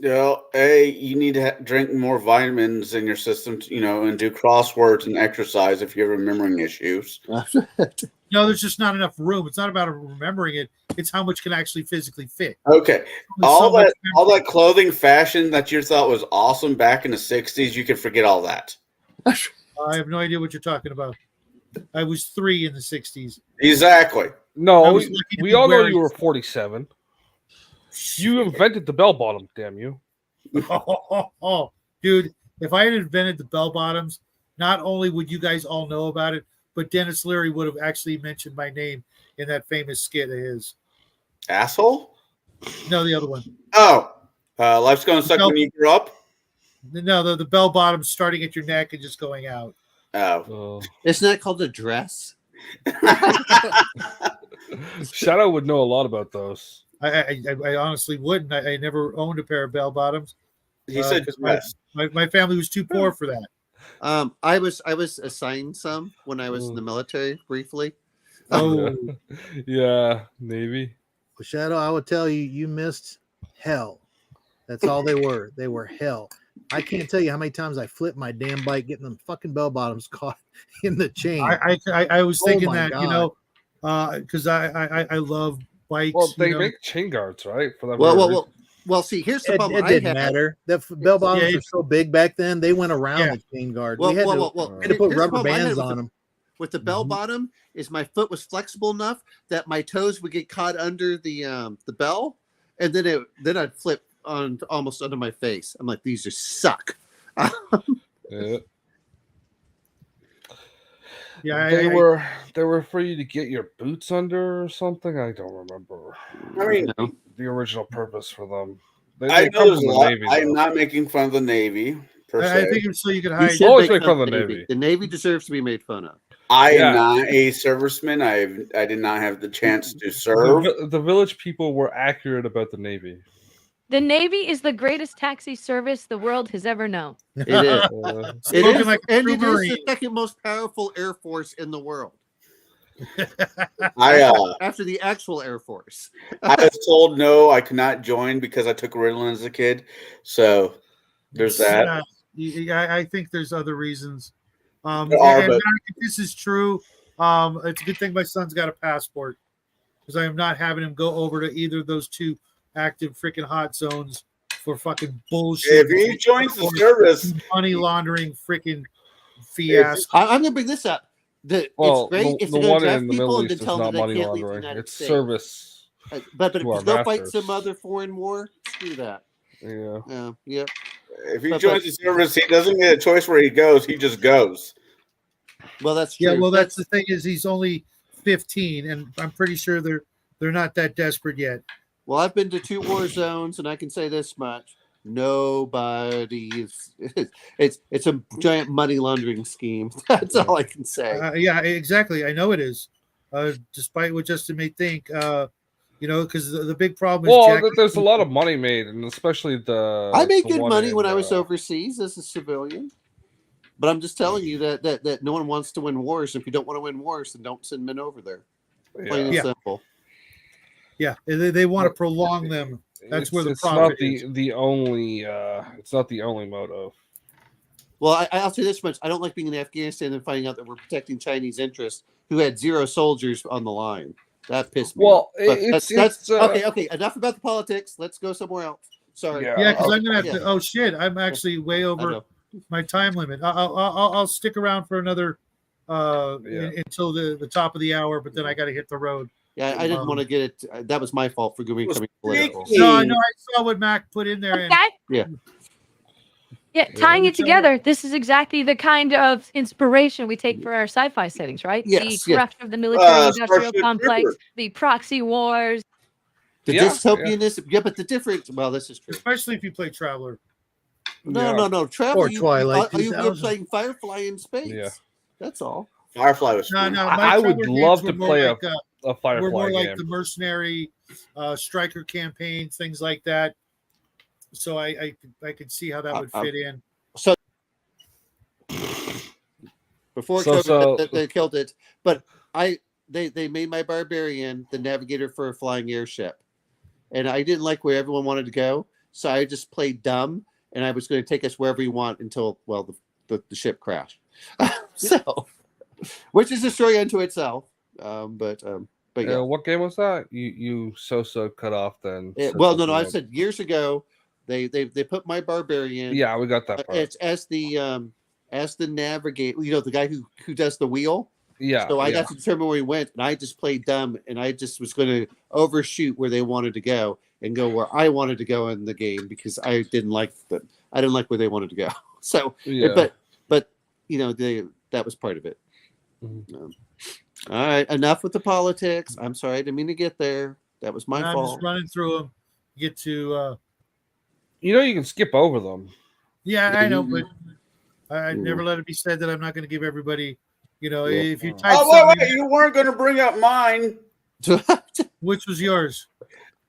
Hey, you need to drink more vitamins in your system, and do crosswords and exercise if you have memory issues. No, there's just not enough room. It's not about remembering it. It's how much can actually physically fit. Okay, There's so much all that clothing fashion that you thought was awesome back in the '60s, you can forget all that. I have no idea what you're talking about. I was 3 in the '60s. Exactly. I No, was lucky to we be all know wearing- you were 47. You invented the bell bottom, damn you. Dude, if I had invented the bell bottoms, not only would you guys all know about it, but Dennis Leary would have actually mentioned my name in that famous skit of his. Asshole? No, the other one. Oh, life's gonna suck when you grow up. No, the bell bottoms starting at your neck and just going out. Oh, Isn't that called a dress? Shadow would know a lot about those. I honestly wouldn't. I never owned a pair of bell bottoms. he said 'cause dress. my family was too poor for that. I was assigned some when I was in the military briefly. Oh, Yeah, maybe. Well, Shadow, I would tell you, you missed hell. That's all they were. They were hell. I can't tell you how many times I flipped my damn bike getting them fucking bell bottoms caught in the chain. I was Oh thinking my that, God. because I love bikes. Well, they you know. make chain guards, right? For that Well. See, here's the It problem. I didn't had. matter. The bell bottoms Yeah, were so big back then; they went around Yeah. the chain guard. Well, we had to here's put the rubber problem I had bands with on the- them. With the bell bottom, is my foot was flexible enough that my toes would get caught under the bell, and then I'd flip on almost under my face. I'm like, these just suck. Yeah. Yeah, They were for you to get your boots under or something. I don't remember I mean, the original purpose for them. I They know come there's from a the lot. Navy, I'm though. not making fun of the Navy per I se. think it's so you can You hide. should Always make make fun fun of of the the Navy. Navy. The Navy deserves to be made fun of. I am Yeah. not a serviceman. I did not have the chance to serve. The village people were accurate about the Navy. The Navy is the greatest taxi service the world has ever known. It is. Uh, It Spoken is, like a and true it is the Marine. second most powerful air force in the world I after the actual Air Force. I was told no, I could not join because I took Ritalin as a kid. So there's that. I think there's other reasons. There are, and but- if this is true, it's a good thing my son's got a passport because I am not having him go over to either of those two active freaking hot zones for fucking bullshit. If he joins the service, money laundering freaking fiasco. I'm going to bring this up. well, It's great if the they're going one to draft in the people Middle and then East is tell not them they money can't leave the laundering. United It's States. service. But to our if they'll fight masters. some other foreign war, screw that. Yeah. Yeah. if he But- joins the service, he doesn't get a choice where he goes. He just goes. Well, that's true. Yeah, well, that's the thing is he's only 15, and I'm pretty sure they're not that desperate yet. Well, I've been to 2 war zones, and I can say this much: nobody's. It's a giant money laundering scheme. That's all I can say. Yeah, exactly. I know it is. Despite what Justin may think, because the big problem is Well, there's a lot of money made, and especially the. I made the good one money in, when I was overseas as a civilian. But I'm just telling you that no one wants to win wars. If you don't want to win wars, then don't send men over there. Plain and Yeah. simple. Yeah, they want to prolong them. That's where the it's problem not is. the only. It's not the only motive. Well, I'll say this much: I don't like being in Afghanistan and finding out that we're protecting Chinese interests who had 0 soldiers on the line. That pissed me off. Well, But it's okay. Enough about the politics. Let's go somewhere else. Sorry. Yeah, because I'm gonna have Yeah. to. Oh shit! I'm actually way I over know. my time limit. I'll stick around for another until the top of the hour, but then I got to hit the road. Yeah, I didn't want to get it. That was my fault for becoming political. No, I saw what Mac put in there, and Okay. Yeah. Yeah, tying it together, this is exactly the kind of inspiration we take for our sci-fi settings, right? Yes, The yes. corruption of the military-industrial Starship complex, Trooper. the proxy wars. The Yeah, dystopianism. Yeah, but the difference. Well, this is true. especially if you play Traveler. No. Travel. Or Twilight You're 2000. playing Firefly in space. Yeah. That's all. Firefly was No, fun. no. I my would Traveler love games to were more play like, a Firefly we're more like game. the mercenary striker campaigns, things like that. So I could see how that would fit in. Before So- COVID, they killed it. But they made my barbarian the navigator for a flying airship, and I didn't like where everyone wanted to go. so I just played dumb, and I was going to take us wherever you want until the ship crashed. So, which is a story unto itself. But yeah. What game was that? You so cut off then. No. I said years ago, they put my barbarian. Yeah, we got that part. It's as the navigator. You know, the guy who does the wheel. Yeah. So I got to determine where he went, and I just played dumb, and I just was going to overshoot where they wanted to go and go where I wanted to go in the game because I didn't like them. I didn't like where they wanted to go. So, but you know, that was part of it. Mm-hmm. All right, enough with the politics. I'm sorry, I didn't mean to get there. That was my fault. I'm just running through them. Get to. You know, you can skip over them. Yeah, I know, but I never let it be said that I'm not going to give everybody. You know, if you type. Oh wait, you weren't going to bring up mine. Which was yours?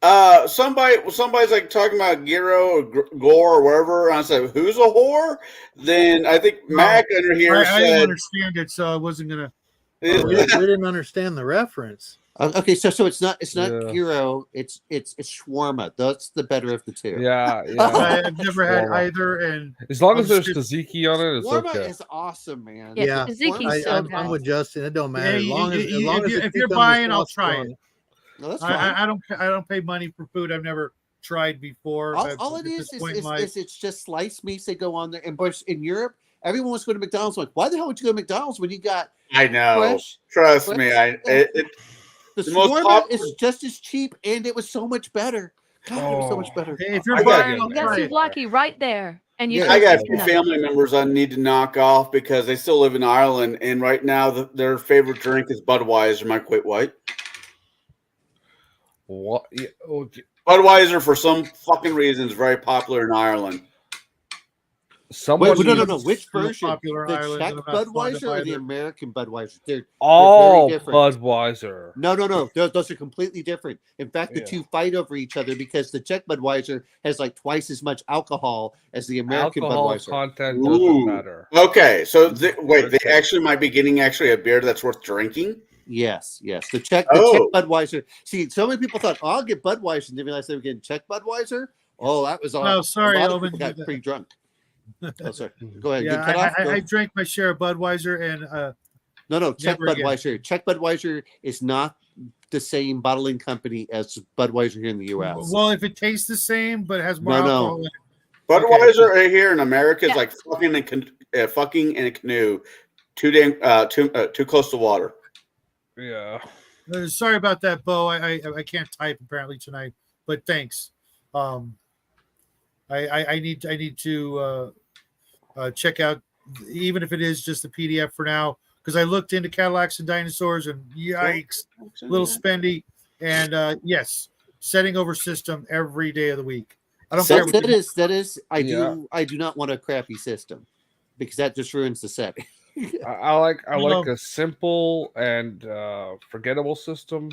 Somebody's like talking about Giro or Gore or wherever. And I said, "Who's a whore?" Then I think Mac under here I said, didn't understand it, so I wasn't gonna. We didn't understand the reference. Okay, so it's not Giro, it's shawarma. That's the better of the two. Yeah. I've never had either, and as long as there's tzatziki on it, it's shawarma okay. is awesome, man. Yeah, tzatziki's so good. I'm with Justin. It don't matter if you're buying, I'll try it. No, that's fine. I don't pay money for food I've never tried before. All it is it's just sliced meats they go on there. And but in Europe, everyone wants to go to McDonald's. I'm like, why the hell would you go to McDonald's when you got? I know. Trust me, the shawarma is just as cheap, and it was so much better. God, it was so much better. If you're buying, you got souvlaki right there, and you. I got a few family members I need to knock off because they still live in Ireland, and right now their favorite drink is Budweiser. Am I quite white? What? Yeah, okay. Budweiser, for some fucking reason, is very popular in Ireland. No. Which version? The Czech Budweiser or the American Budweiser? They're very different. Budweiser. No. Those are completely different. In fact, the two fight over each other because the Czech Budweiser has like twice as much alcohol as the American Budweiser. Content doesn't matter. Okay, so they actually might be getting a beer that's worth drinking. Yes. The Czech Budweiser. See, so many people thought, I'll get Budweiser, and they realized they were getting Czech Budweiser. Oh, that was all. No, sorry, a lot of people got pretty drunk. Oh, sorry. Go ahead. Yeah, I drank my share of Budweiser and no, Czech Budweiser. Again. Czech Budweiser is not the same bottling company as Budweiser here in the U.S. Well, if it tastes the same but has more alcohol in it. Budweiser here in America is like fucking in a canoe, too close to water. Yeah. Sorry about that, Bo. I can't type apparently tonight, but thanks. I need to check out, even if it is just the PDF for now, because I looked into Cadillacs and Dinosaurs and yikes, little spendy. And yes, setting over system every day of the week. I don't care. I do not want a crappy system because that just ruins the setting. I like a simple and forgettable system.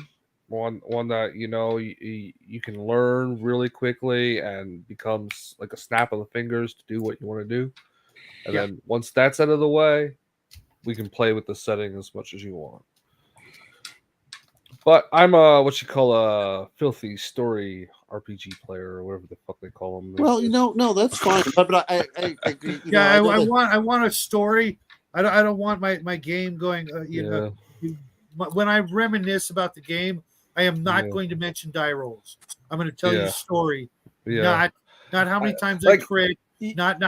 One that you can learn really quickly and becomes like a snap of the fingers to do what you want to do. And then once that's out of the way, we can play with the setting as much as you want. But I'm what you call a filthy story RPG player or whatever the fuck they call them. Well, no, that's fine. But I agree. I want a story. I don't want my game going. When I reminisce about the game, I am not going to mention die rolls. I'm going to tell you a story. Yeah. Not how many times I crit. Not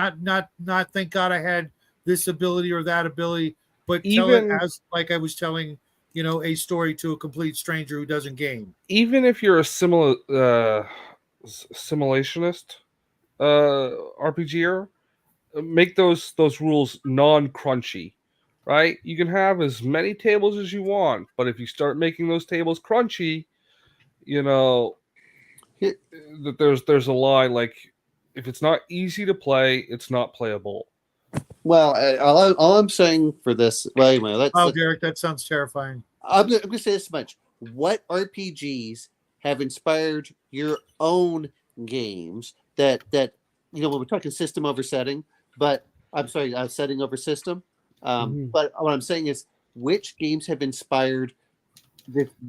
thank God I had this ability or that ability, but tell it as like I was telling a story to a complete stranger who doesn't game. Even if you're a simulationist RPGer, make those rules non-crunchy, right? You can have as many tables as you want, but if you start making those tables crunchy, that there's a line like, if it's not easy to play, it's not playable. Well, all I'm saying for this, anyway, Derek, that sounds terrifying. I'm going to say this much: what RPGs have inspired your own games? That when we're talking system over setting, but I'm sorry, setting over system. But what I'm saying is, which games have inspired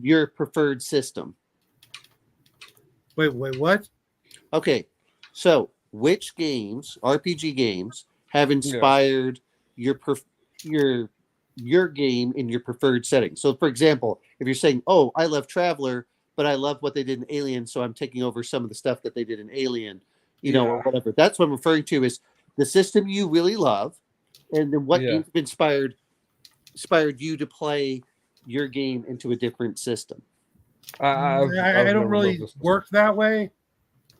your preferred system? Wait, what? Okay, So, which games, RPG games, have inspired your game in your preferred setting? So, for example, if you're saying, "Oh, I love Traveler, but I love what they did in Alien, so I'm taking over some of the stuff that they did in Alien," or whatever. That's what I'm referring to is the system you really love, and then what games have inspired you to play your game into a different system. I don't really work that way.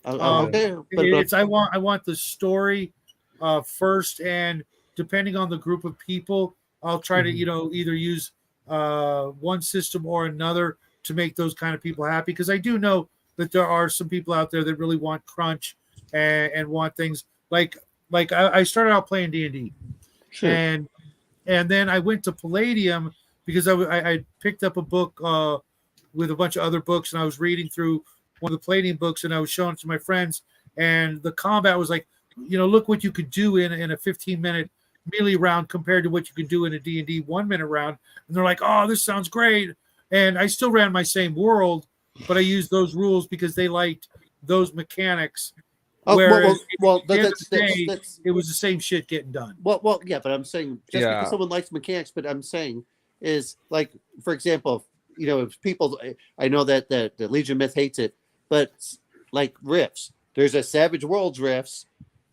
Okay, it's I want the story first, and depending on the group of people, I'll try to either use one system or another to make those kind of people happy. Because I do know that there are some people out there that really want crunch and want things like I started out playing D&D, sure. and then I went to Palladium because I picked up a book with a bunch of other books, and I was reading through one of the Palladium books, and I was showing it to my friends, and the combat was like, look what you could do in a 15-minute melee round compared to what you could do in a D&D 1-minute round. And they're like, oh, this sounds great. And I still ran my same world, but I used those rules because they liked those mechanics. Whereas it was the same shit getting done. Well, yeah, but I'm saying just because someone likes mechanics, but I'm saying is like, for example, if people, I know that the Legion Myth hates it, but like riffs, there's a Savage Worlds riffs,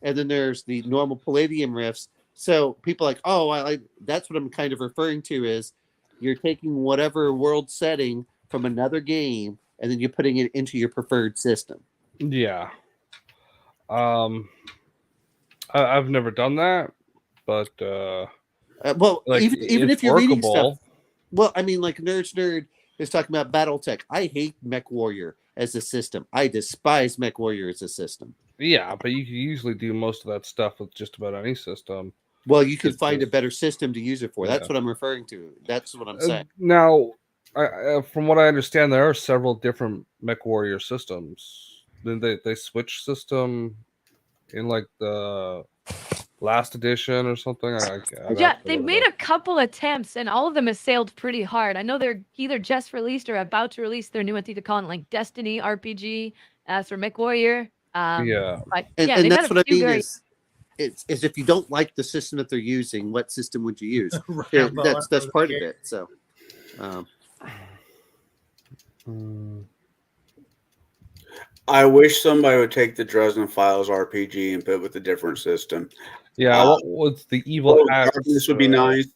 and then there's the normal Palladium riffs. So people are like, oh, that's what I'm kind of referring to is you're taking whatever world setting from another game, and then you're putting it into your preferred system. Yeah. I've never done that, but well, like, even if you're reading stuff, well, I mean, like Nerd is talking about BattleTech. I hate Mech Warrior as a system. I despise Mech Warrior as a system. Yeah, but you can usually do most of that stuff with just about any system. Well, you can find a better system to use it for. That's what I'm referring to. That's what I'm saying. Now, from what I understand, there are several different Mech Warrior systems. Then they switch system in like the last edition or something. They've made a couple attempts, and all of them have sailed pretty hard. I know they're either just released or about to release their new Anticon, like Destiny RPG for Mech Warrior. And that's what I mean is if you don't like the system that they're using, what system would you use? Right, that's part of it. So, I wish somebody would take the Dresden Files RPG and put it with a different system. Yeah, what was the evil acts? This would be nice.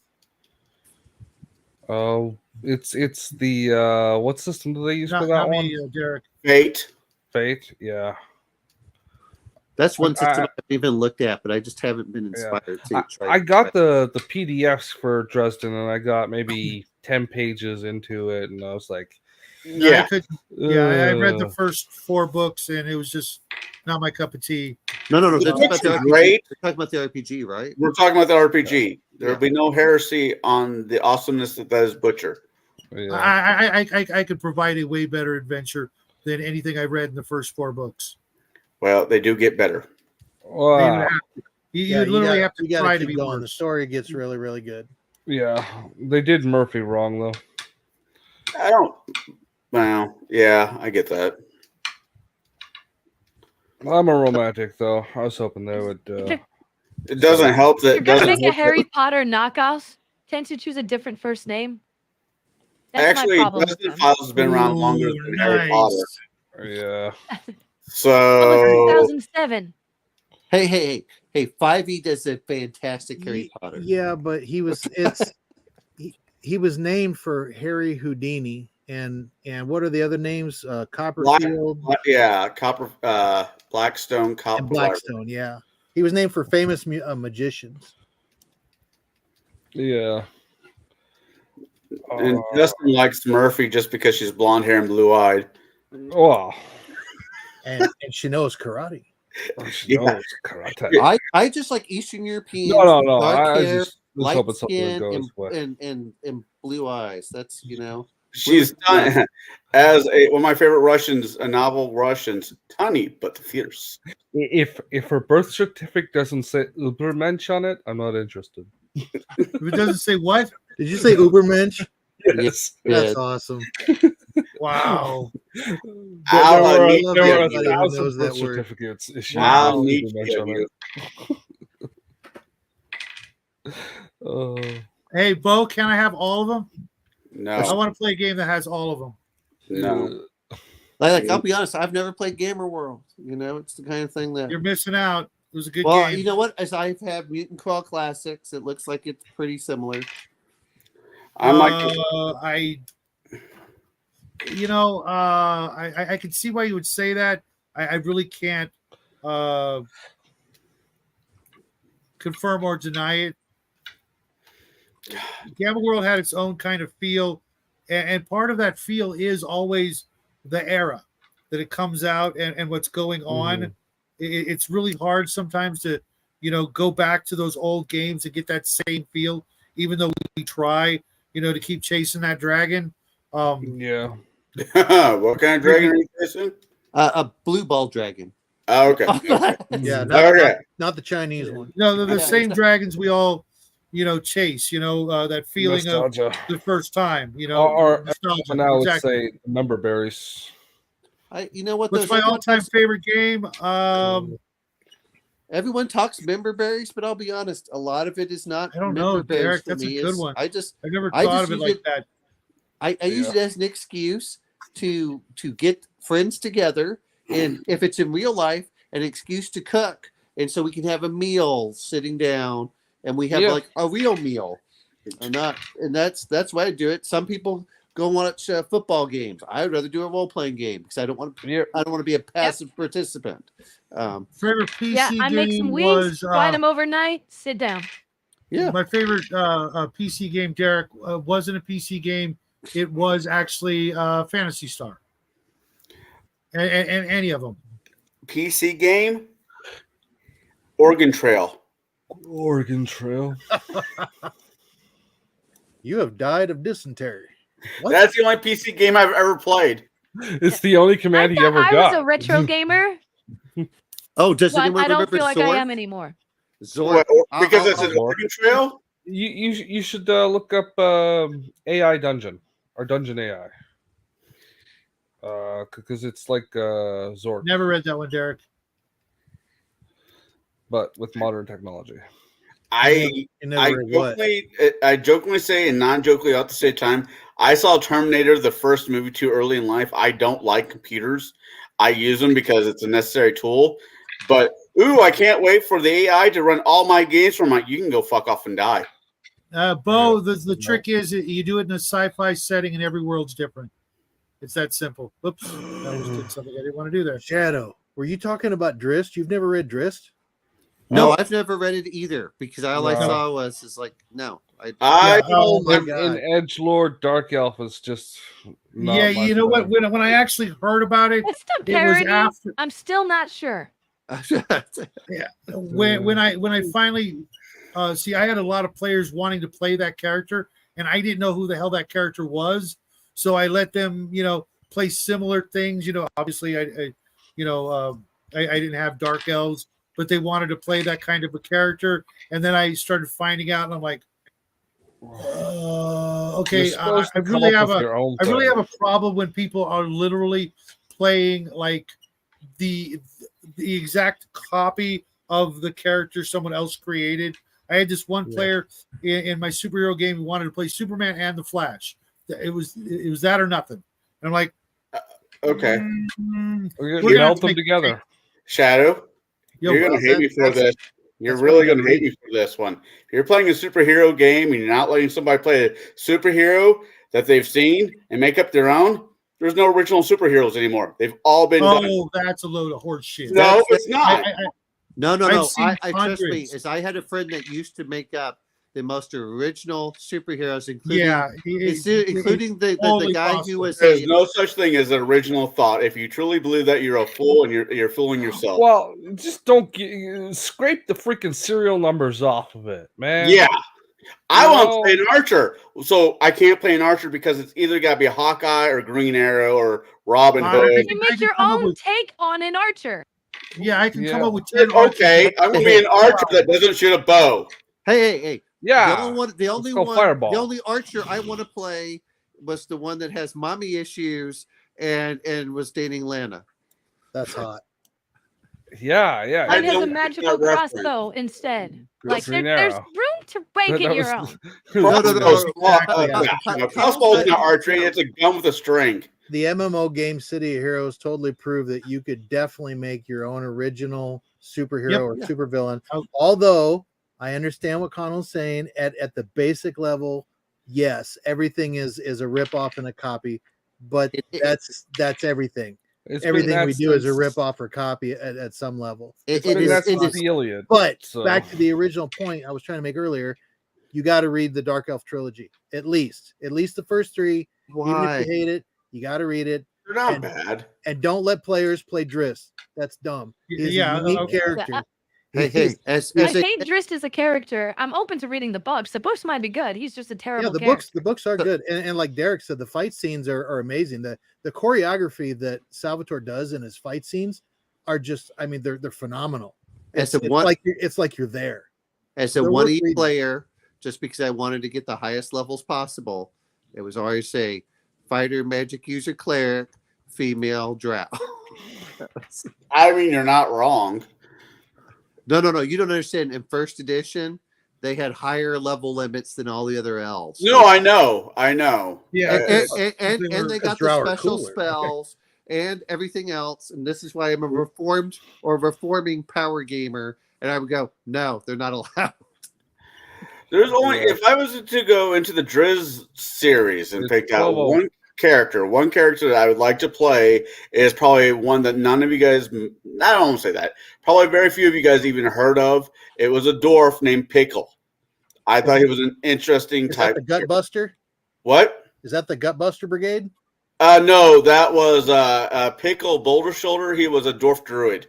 Oh, it's the what system do they use for that one? Derek. Fate, yeah. That's one system I haven't even looked at, but I just haven't been inspired to try. I got the PDFs for Dresden, and I got maybe 10 pages into it, and I was like, I read the first 4 books, and it was just not my cup of tea. No. That's about the RPG. We're talking about the RPG, right? We're talking about the RPG. There will be no heresy on the awesomeness that is Butcher. Yeah. I could provide a way better adventure than anything I read in the first 4 books. Well, they do get better. Wow. You literally have to try to be going. worse. The story gets really, really good. Yeah, they did Murphy wrong though. Well, yeah, I get that. I'm a romantic though. I was hoping they would. It doesn't help that. You're gonna make a Harry Potter knockoff. Tend to choose a different first name. That's actually, Dresden Files has been around longer than Harry Potter. Yeah. So 2007. Hey, 5e does a fantastic Harry Potter. Yeah, but he was he was named for Harry Houdini, and what are the other names? Copperfield. Blackstone. And Blackstone. Yeah, he was named for famous magicians. Yeah. And Justin likes Murphy just because she's blonde hair and blue eyed. Oh. And she knows karate. She knows karate. I just like Eastern Europeans. No. Dark I hair, just light hoping something skin, goes with. and blue eyes. That's She's done as one of my favorite Russians, a novel Russians, tiny but fierce. If her birth certificate doesn't say Ubermensch on it, I'm not interested. If it doesn't say what? Did you say Ubermensch? Yes. That's awesome. Wow. There I'll were, need love there to were everybody who 1,000 knows that birth word. certificates issued. Wow. I'll need Super to much give on you. it. Oh. Hey, Bo, can I have all of them? I No, want to play a game that has all of them. no. Like I'll be honest, I've never played Gamer World. You know, it's the kind of thing that. You're missing out. It was a good Well, game. you know what? As I've had Mutant Crawl Classics, it looks like it's pretty similar. I'm like, I can see why you would say that. I really can't confirm or deny it. Gamma World had its own kind of feel, and part of that feel is always the era that it comes out and what's going on. It's really hard sometimes to, go back to those old games and get that same feel, even though we try, to keep chasing that dragon. Yeah. what kind of dragon are you chasing? A blue ball dragon. Oh, okay. Yeah, Okay. not the Chinese one. No, the Yeah, same it's- dragons we all, chase. That feeling Nostalgia. of the first time. Or nostalgia. for now, Exactly. let's say member berries. You know what? What's my all-time favorite game? Everyone talks member berries, but I'll be honest, a lot of it is not. I don't member know, berries Derek. for That's a me. good It's- one. I just I never I thought just of it use like it- that. I use it as an excuse to get friends together, and if it's in real life, an excuse to cook, and so we can have a meal sitting down, and we have like a real meal, and that's why I do it. Some people go watch football games. I'd rather do a role playing game because I don't want to be a passive participant. Favorite PC Yeah, I make some game wings, was fry them overnight, sit down. Yeah. my favorite PC game, Derek, wasn't a PC game. It was actually Phantasy Star. And any of them. PC game? Oregon Trail. Oregon Trail. You have died of dysentery. What? That's the only PC game I've ever played. It's the only command he I ever thought I got. was a retro gamer, Oh, does but anyone I don't remember feel like Zork? I am anymore. Zork. Because it's I'll- an Oregon Trail? You should look up AI Dungeon or Dungeon AI. Because it's like Zork, Never read that one, Derek. but with modern technology. I never read what? jokingly say and non-jokingly at the same time, I saw Terminator, the first movie, too early in life. I don't like computers. I use them because it's a necessary tool. But, I can't wait for the AI to run all my games for my... You can go fuck off and die. Bo, the trick is you do it in a sci-fi setting and every world's different. It's that simple. Oops, that was did something I didn't want to do there. Shadow, were you talking about Drist? You've never read Drist? No, I've never read it either because all I No. saw was like no. Oh my And god! Edgelord Dark Elf is just not Yeah, my you know what? thing. When I actually heard about it, It's a it was parody. after I'm still not sure. when I finally see, I had a lot of players wanting to play that character, and I didn't know who the hell that character was, so I let them, play similar things. Obviously, I didn't have dark elves, but they wanted to play that kind of a character, and then I started finding out, and I'm like, okay, You're supposed I to come really up have with your own I really thing. have a problem when people are literally playing like the exact copy of the character someone else created. I had this one player in my superhero game who wanted to play Superman and the Flash. It was that or nothing. And I'm like, Okay. We're We're gonna gonna have melt to them make- together. Shadow, yo, you're going to hate me for this. You're that's really what I going to hate me for this one. If you're playing a superhero game and you're not letting somebody play a superhero that they've seen and make up their own, there's no original superheroes anymore. They've all been done. oh, that's a load of horse shit. No, it's not. No. I've seen I trust me. hundreds. As I had a friend that used to make up the most original superheroes, including including the totally guy possible. who was There's no such thing as an original thought. If you truly believe that, you're a fool and you're fooling yourself. Well, just don't scrape the freaking serial numbers off of it, man. Yeah. I You want know- to play an Archer. So I can't play an Archer because it's either got to be a Hawkeye or Green Arrow or Robin I Hood. think You I make can your come up own with- take on an archer. Yeah, I can come Yeah. up with 10 Okay, I'm going to be an Archer that doesn't shoot a bow. hey. Yeah. The only go Fireball. the only archer I want to play was the one that has mommy issues and was dating Lana. That's hot. Yeah, yeah. Mine has a don't magical get that reference. crossbow instead. Green Like Green there's Arrow. room to make it your own. Crossbow's no. crossbow's not archery. It's a gun with a string. The MMO game City of Heroes totally proved that you could definitely make your own original superhero or supervillain. Although I understand what Connell's saying at the basic level, yes, everything is a ripoff and a copy, but that's everything. Everything we do is a ripoff or copy at some level. It is the Iliad. But So- back to the original point I was trying to make earlier, you got to read the Dark Elf trilogy at least the first three. Even why. if you hate it, you got to read it. They're not bad. And don't let players play Driss. That's dumb. He's Yeah, a unique okay. character. Hey, as I a, hate Drist as a character. I'm open to reading the books. The books might be good. He's just a terrible Yeah, the character. books are good. And like Derek said, the fight scenes are amazing. The choreography that Salvatore does in his fight scenes are just, I mean, they're phenomenal. As It's a one, like you're there. as a they're worth 1E reading. player, just because I wanted to get the highest levels possible, it was always say fighter, magic user, cleric, female, drow. I mean, you're not wrong. No. You don't understand. In first edition, they had higher level limits than all the other elves. No, I know. Yeah, And they got Drow the are special cooler. spells and everything else. And this is why I'm a reformed or reforming power gamer. And I would go, no, they're not allowed. There's only if I was to go into the Driz series and pick out one character that I would like to play is probably one that none of you guys, I don't want to say that, probably very few of you guys even heard of. It was a dwarf named Pickle. I thought he was an interesting Is type. that the Gutbuster? What? Is that the Gutbuster Brigade? No, that was Pickle Boulder Shoulder. He was a dwarf druid.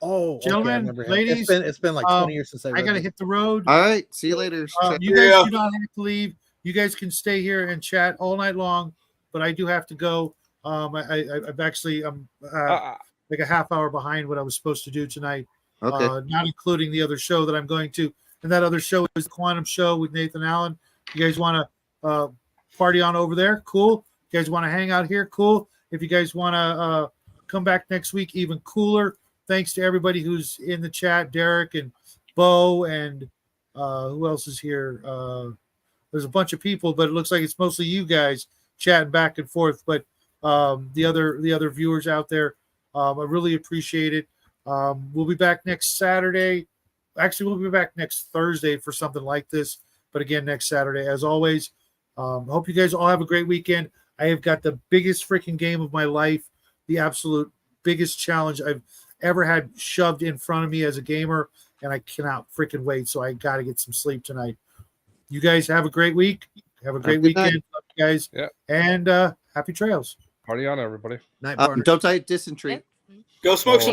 Oh, okay, I Gentlemen, remember him. ladies, it's been like 20 years since I I gotta read hit the road. All right. See you later. You guys do not have to leave. You guys can stay here and chat all night long, but I do have to go. I've actually like a half hour behind what I was supposed to do tonight. Okay. Not including the other show that I'm going to. And that other show is the Quantum Show with Nathan Allen. You guys want to party on over there? Cool. You guys want to hang out here? Cool. If you guys want to come back next week, even cooler. Thanks to everybody who's in the chat, Derek and Bo and who else is here? There's a bunch of people, but it looks like it's mostly you guys chatting back and forth. But the other viewers out there, I really appreciate it. We'll be back next Saturday. Actually, we'll be back next Thursday for something like this. But again, next Saturday, as always. Hope you guys all have a great weekend. I have got the biggest freaking game of my life, the absolute biggest challenge I've ever had shoved in front of me as a gamer, and I cannot freaking wait. So I got to get some sleep tonight. You guys have a great week. Have a great weekend, Love you guys. Yeah. And happy trails. Party on, everybody. Night, partner. Don't die dysentery. Go smoke some